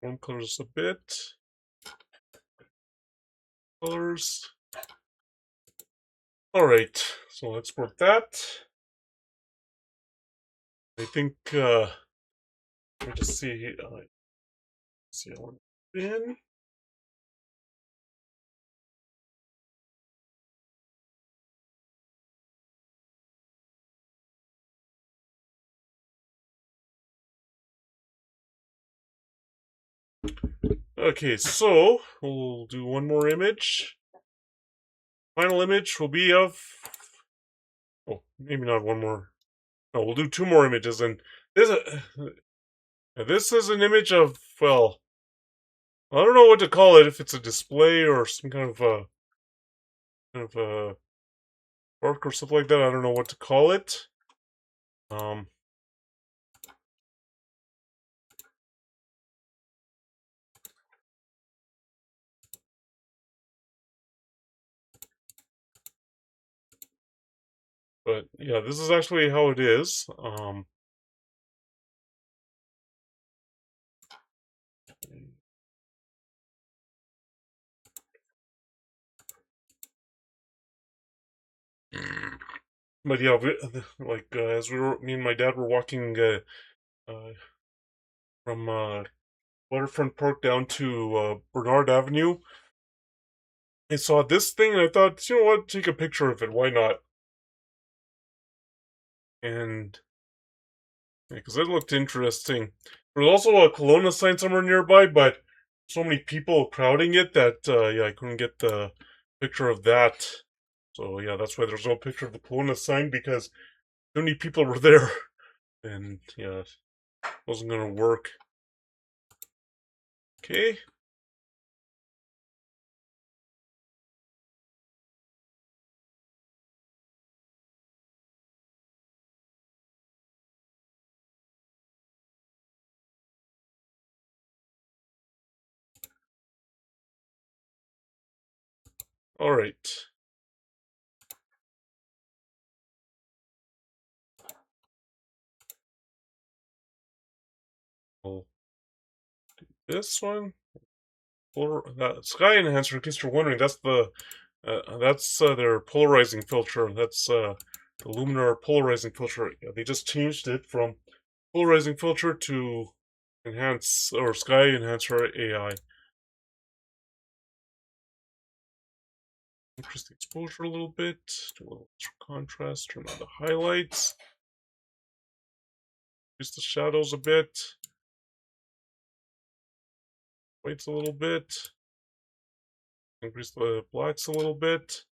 warm colors a bit. Colors. All right, so let's export that. I think. Let me just see. See, I want in. Okay, so we'll do one more image. Final image will be of. Oh, maybe not one more. No, we'll do two more images, and this is an image of, well, I don't know what to call it. If it's a display or some kind of work or something like that, I don't know what to call it. But yeah, this is actually how it is. But yeah, like as me and my dad were walking from Waterfront Park down to Bernard Avenue, I saw this thing and I thought, you know what, take a picture of it. Why not? And because it looked interesting. There's also a Kelowna sign somewhere nearby, but so many people crowding it that yeah, I couldn't get the picture of that. So yeah, that's why there's no picture of the Kelowna sign, because too many people were there, and yeah, it wasn't gonna work. Okay. All right. We'll do this one. That sky enhancer, in case you're wondering, that's their polarizing filter. That's the luminar polarizing filter. Yeah, they just changed it from polarizing filter to enhance or sky enhancer AI. Increase the exposure a little bit, do a little extra contrast, turn on the highlights, increase the shadows a bit, whites a little bit, increase the blacks a little bit.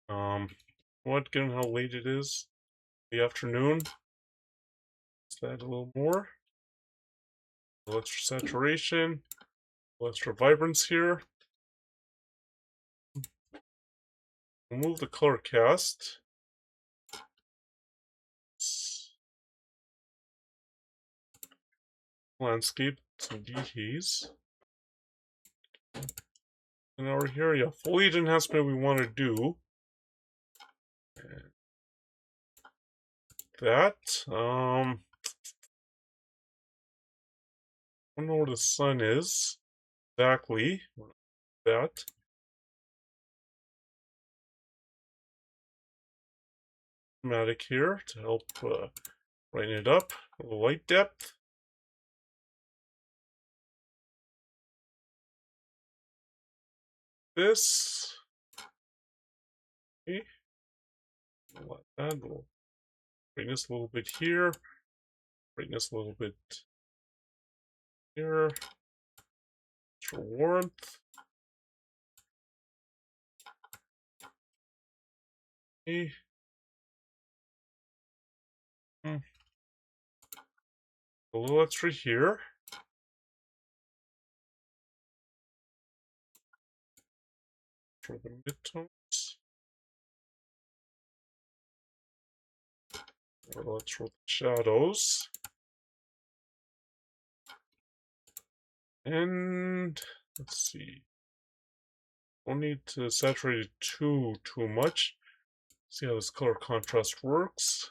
What, given how late it is, the afternoon, let's add a little more. A little extra saturation, a little extra vibrance here. Remove the color cast. Landscape, some dehaze. And over here, yeah, foliage enhancement we want to do. That. I don't know where the sun is exactly. That. chromatic here to help brighten it up. A little light depth. This. Okay. Like that. We'll brightness a little bit here. Brightness a little bit here. For warmth. Okay. A little extra here. For the midtones. A little extra for the shadows. And let's see. Don't need to saturate it too much. See how this color contrast works.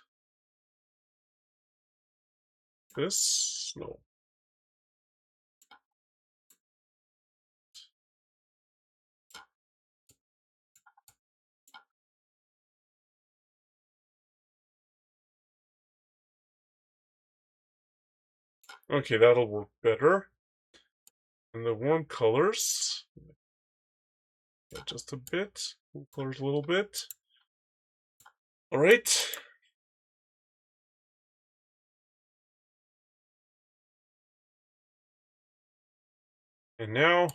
This, no. Okay, that'll work better. And the warm colors, just a bit. Cool colors a little bit. All right. And now,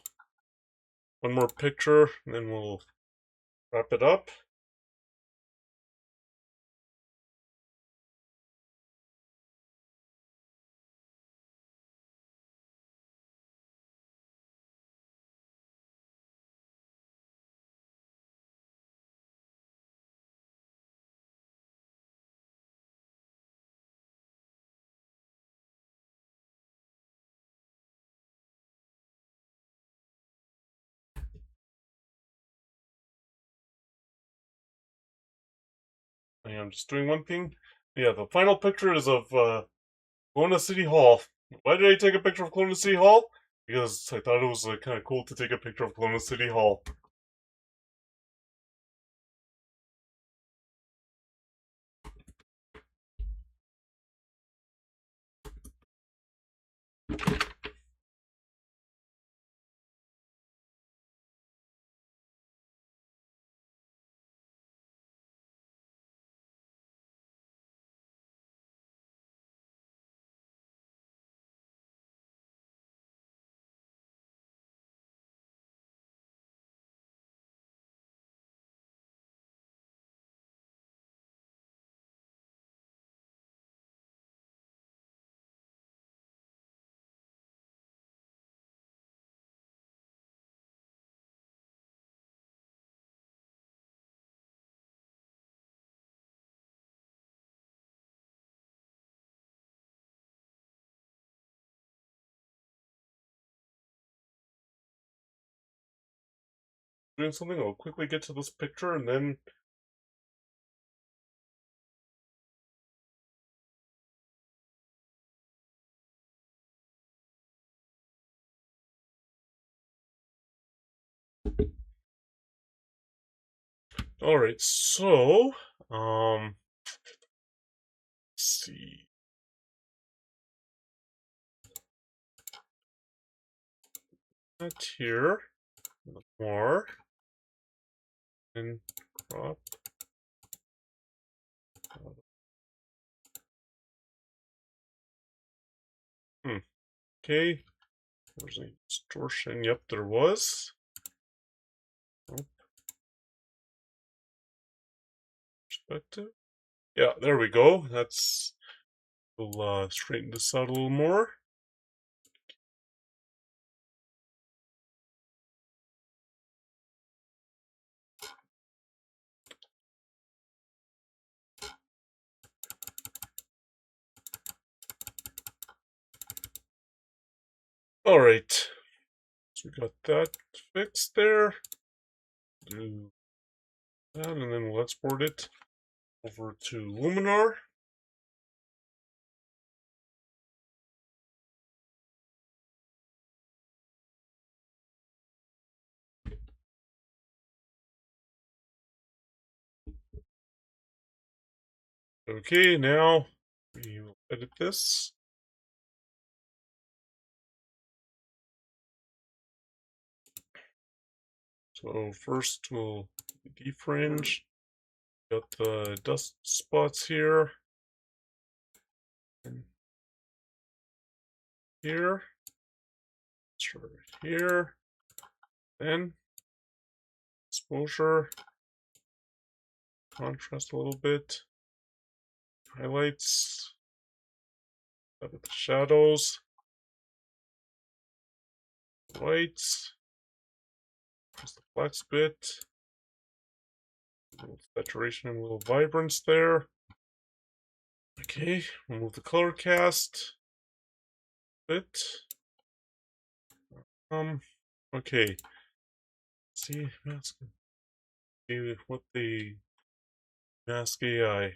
one more picture, and then we'll wrap it up. I'm just doing one thing. Yeah, the final picture is of Kelowna City Hall. Why did I take a picture of Kelowna City Hall? Because I thought it was kind of cool to take a picture of Kelowna City Hall. Doing something, I'll quickly get to this picture and then. Alright, so, let's see. That here, more, and crop. Okay, there's a distortion. Yep, there was. Nope. Perspective. Yeah, there we go. We'll straighten this out a little more. All right, so we got that fixed there. Do that, and then we'll export it over to Luminar. Okay, now we will edit this. So first we'll defringe. Got the dust spots here. And here. Start here. Then exposure. Contrast a little bit. Highlights. Got the shadows. Whites. Just the blacks bit. A little saturation and a little vibrance there. Okay, we'll move the color cast a bit. Okay. See, mask. See what the mask AI.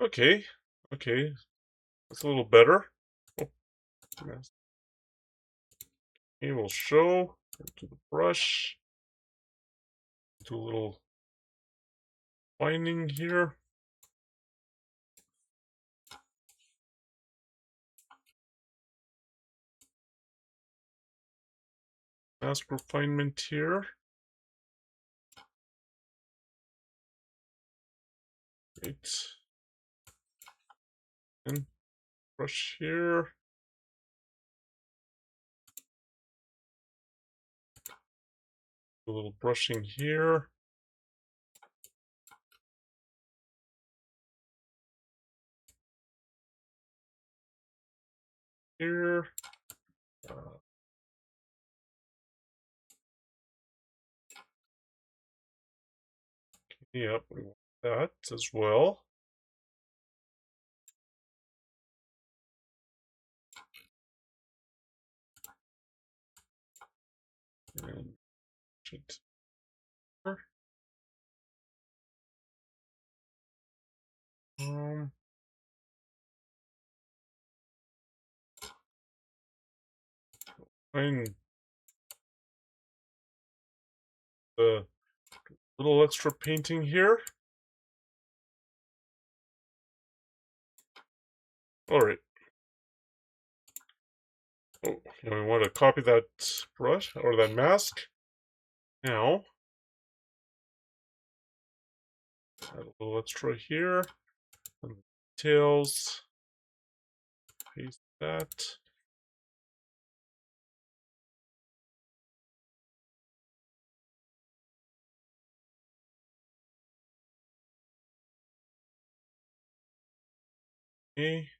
Okay, okay, that's a little better. Oh, mask. Okay, we'll show to the brush. Do a little finding here. Mask refinement here. Right. And brush here. Do a little brushing here. Here. Yep, we want that as well. And should find the little extra painting here. All right. Oh, and we want to copy that brush or that mask. Now, add a little extra here. And details. Paste that. Okay.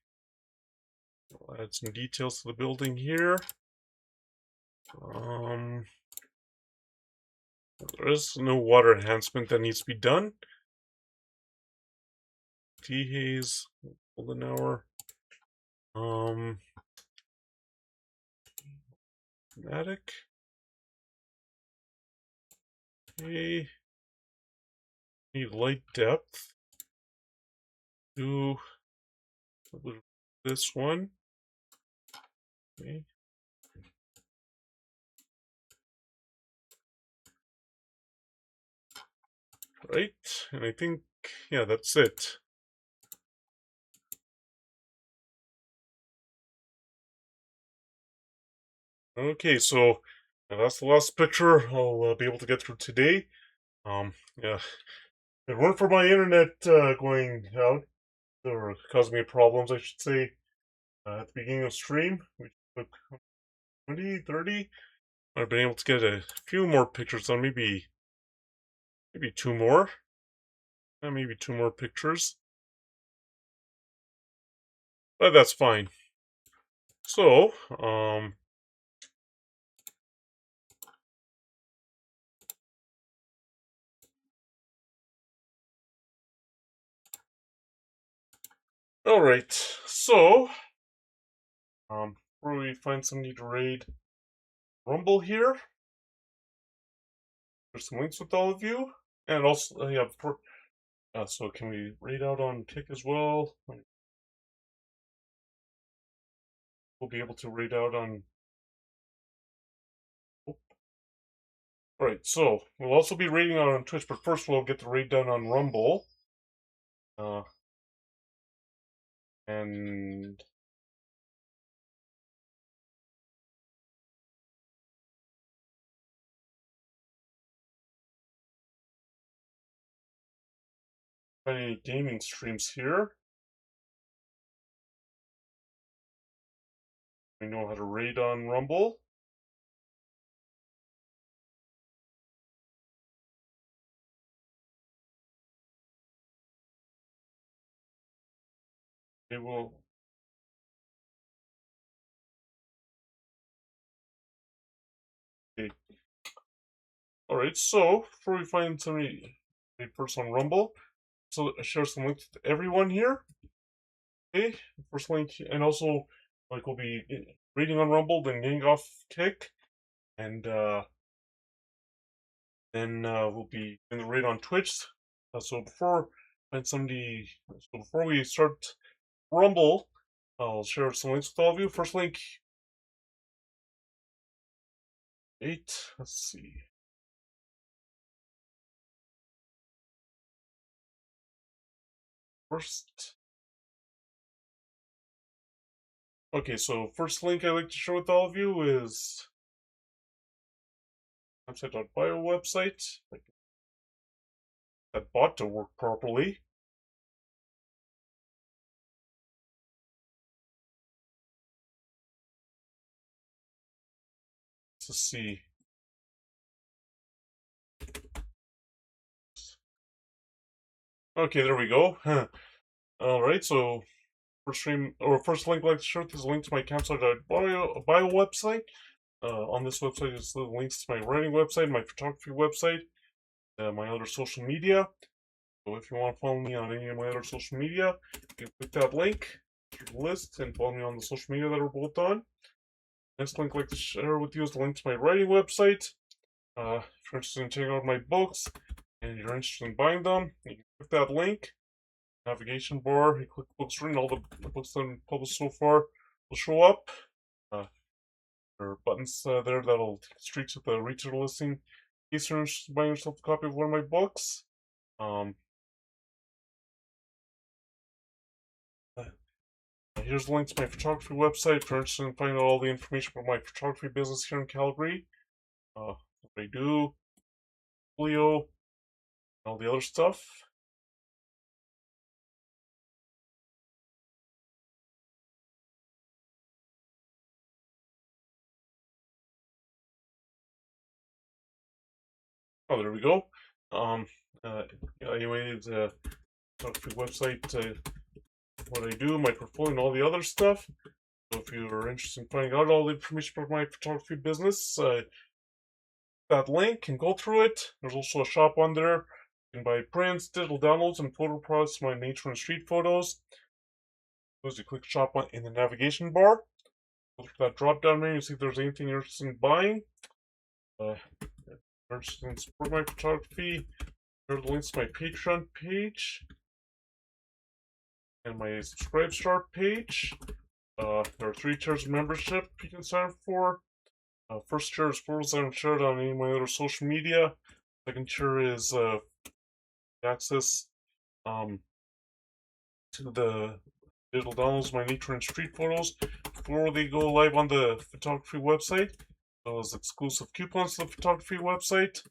We'll add some details to the building here. There is no water enhancement that needs to be done. Dehaze, golden hour. Dramatic. Okay. Need light depth. Do this one. Okay. Right, and I think, yeah, that's it. Okay, so that's the last picture I'll be able to get through today. Yeah, if it weren't for my internet going out, or causing me problems, I should say, at the beginning of stream, which took 20, 30, I've been able to get a few more pictures on, maybe two more. Maybe two more pictures. But that's fine. So, alright, so, before we find somebody to raid Rumble here, there's some links with all of you, and also, yeah, so can we raid out on Kick as well? we'll be able to read out on. Alright, so we'll also be rating out on Twitch, but first we'll get the raid done on Rumble. And any gaming streams here. We know how to raid on Rumble. They will. Okay. Alright, so before we find somebody first on Rumble, so I share some links to everyone here. Okay, first link, and also like we'll be reading on Rumble, then getting off kick, and then we'll be in the raid on Twitch. So before we start Rumble, I'll share some links with all of you. First link, 8. Let's see. First. Okay, so first link I'd like to share with all of you is website.bio website. That bot to work properly. Let's see. Okay, there we go. Alright, so first link I'd like to share is a link to my campsite.bio website. On this website is the links to my writing website, my photography website, my other social media. So if you want to follow me on any of my other social media, you can click that link to the list and follow me on the social media that we're both on. Next link I'd like to share with you is the link to my writing website. If you're interested in checking out my books and you're interested in buying them, you can click that link. Navigation bar, you click books written, all the books that I've published so far will show up. There are buttons there that'll take straight to the retail listing. In case you're interested in buying yourself a copy of one of my books. Here's the link to my photography website if you're interested in finding out all the information about my photography business here in Calgary. What I do, Julio, all the other stuff. Oh, there we go. Anyway, the photography website, what I do, my portfolio, and all the other stuff. So if you're interested in finding out all the information about my photography business, that link and go through it. There's also a shop on there. You can buy prints, digital downloads, and photo products, my nature and street photos. As you click shop in the navigation bar, go through that drop down menu, see if there's anything you're interested in buying. If you're interested in support my photography, there are the links to my Patreon page and my Subscribe Star page. There are 3 tiers of membership you can sign up for. First tier is photos that I'm shared on any of my other social media. Second tier is access to the digital downloads of my nature and street photos before they go live on the photography website. Those exclusive coupons to the photography website.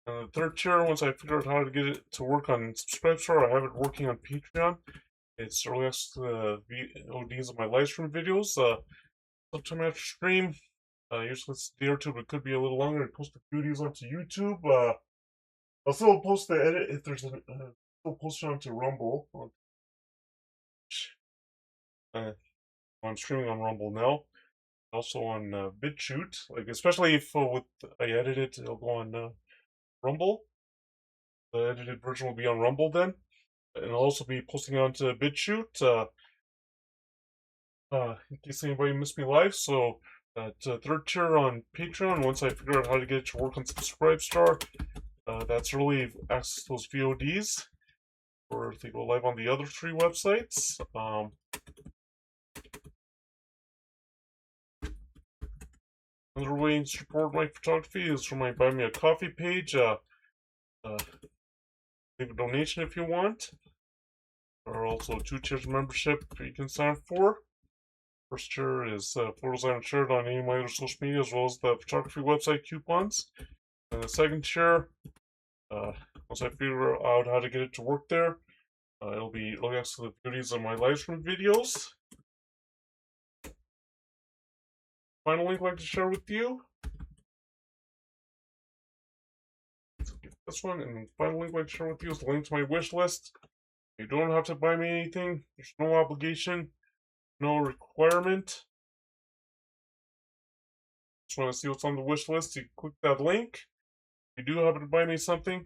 The third tier, once I figure out how to get it to work on Subscribestar, I have it working on Patreon. It's early access to the VODs of my live stream videos. Sometime after stream, usually it's a day or two, but it could be a little longer. I post the videos onto YouTube. I'll still post the edit if there's still post it onto Rumble. I'm streaming on Rumble now. Also on BitChute, like especially if I edit it, it'll go on Rumble. The edited version will be on Rumble then, and I'll also be posting onto BitChute. In case anybody missed me live, so that third tier on Patreon. Once I figure out how to get it to work on Subscribestar, that's really access to those VODs, or if they go live on the other 3 websites. Another way to support my photography is from my Buy Me a Coffee page. Leave a donation if you want. There are also 2 tiers membership you can sign up for. First tier is photos I haven't shared on any of my other social media, as well as the photography website coupons. And the second tier, once I figure out how to get it to work there, it'll be early access to the beauties of my live stream videos. Final link I'd like to share with you. This one, and the final link I'd like to share with you is the link to my wish list. You don't have to buy me anything. There's no obligation, no requirement. Just want to see what's on the wish list. You click that link. If you do happen to buy me something,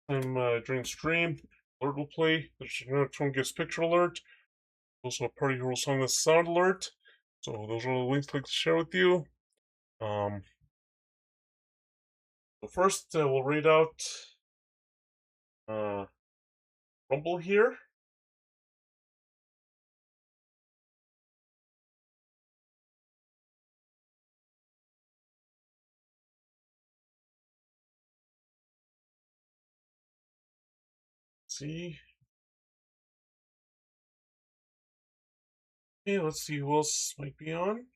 during stream, alert will play. There's another phone gives picture alert. Also a Party Hero song that's sound alert. So those are the links I'd like to share with you. So first, we'll read out Rumble here. See. Okay, let's see who else might be on.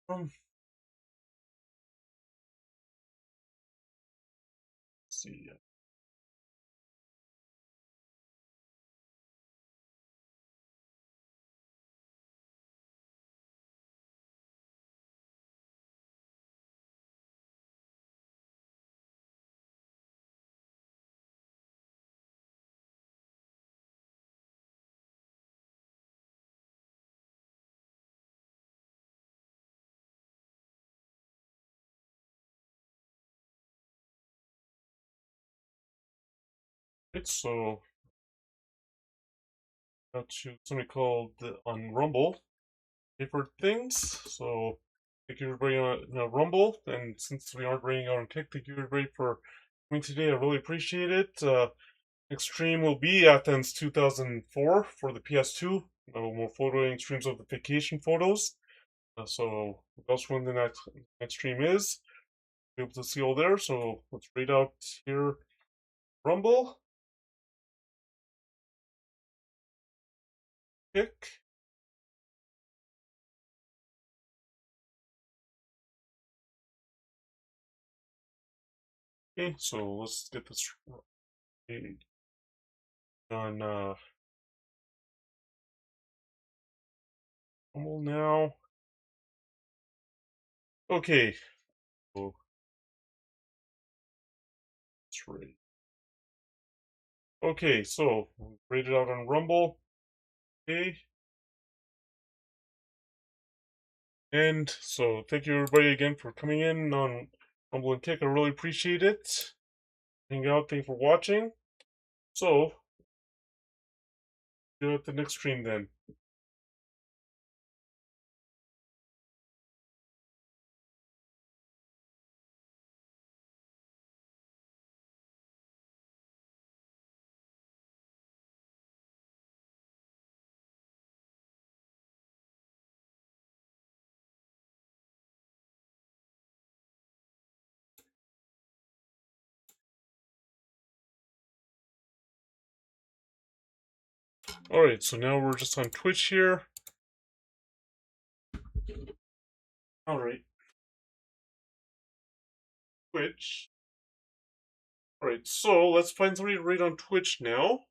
Let's see. Right, so got to something called on Rumble favorite things. So thank you everybody on Rumble, and since we aren't running out on Kick, thank you everybody for coming today. I really appreciate it. Next stream will be Athens 2004 for the PS2. More photoing streams of the vacation photos. So that's when the next stream is. Be able to see all there. So let's read out here Rumble. Kick. Okay, so let's get this on Rumble now. Okay, so let's rate. Okay, so we've rated out on Rumble. Okay. And so thank you everybody again for coming in on Rumble and Kick. I really appreciate it. Hang out, thank you for watching. So, see you at the next stream then. Alright, so now we're just on Twitch here. Alright. Twitch. Alright, so let's find somebody to rate on Twitch now.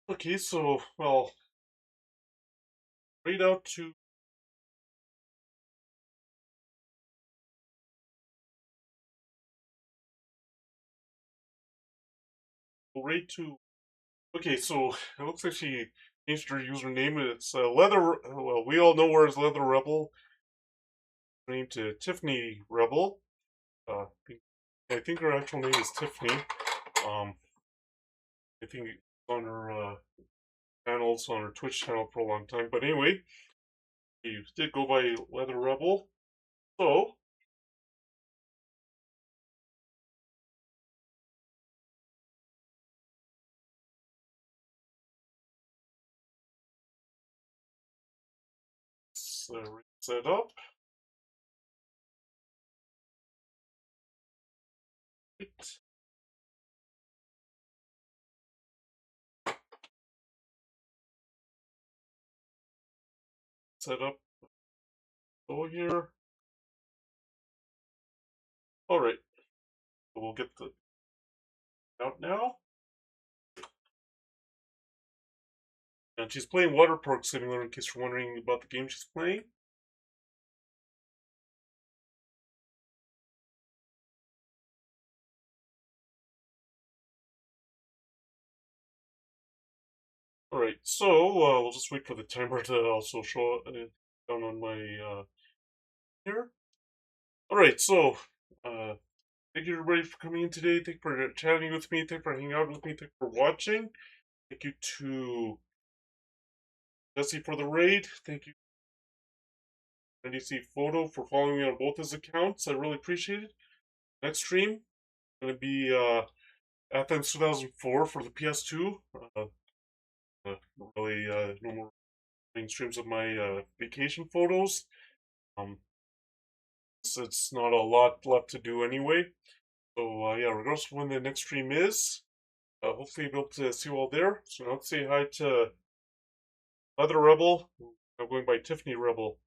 Okay, so, well, right out to right to okay, so it looks like she changed her username. It's Leather. Well, we all know her as Leather Rebel. Named to Tiffany Rebel. Uh, I think her actual name is Tiffany. Um, I think it's on her channels on her Twitch channel for a long time. But anyway, she did go by Leather Rebel. So let's set up. Right. Set up. Go here. All right. So we'll get the out now. And she's playing Water Park Simulator in case you're wondering about the game she's playing. Alright, so we'll just wait for the timer to also show down on my here. Alright, so thank you everybody for coming in today. Thank you for chatting with me. Thank you for hanging out with me. Thank you for watching. Thank you to Jesse for the raid. Thank you, NDC Photo, for following me on both his accounts. I really appreciate it. Next stream is going to be Athens 2004 for the PS2. Really, no more streams of my vacation photos. It's not a lot left to do anyway. So yeah, regardless of when the next stream is, hopefully you'll be able to see you all there. So now let's say hi to Leather Rebel. I'm going by Tiffany Rebel.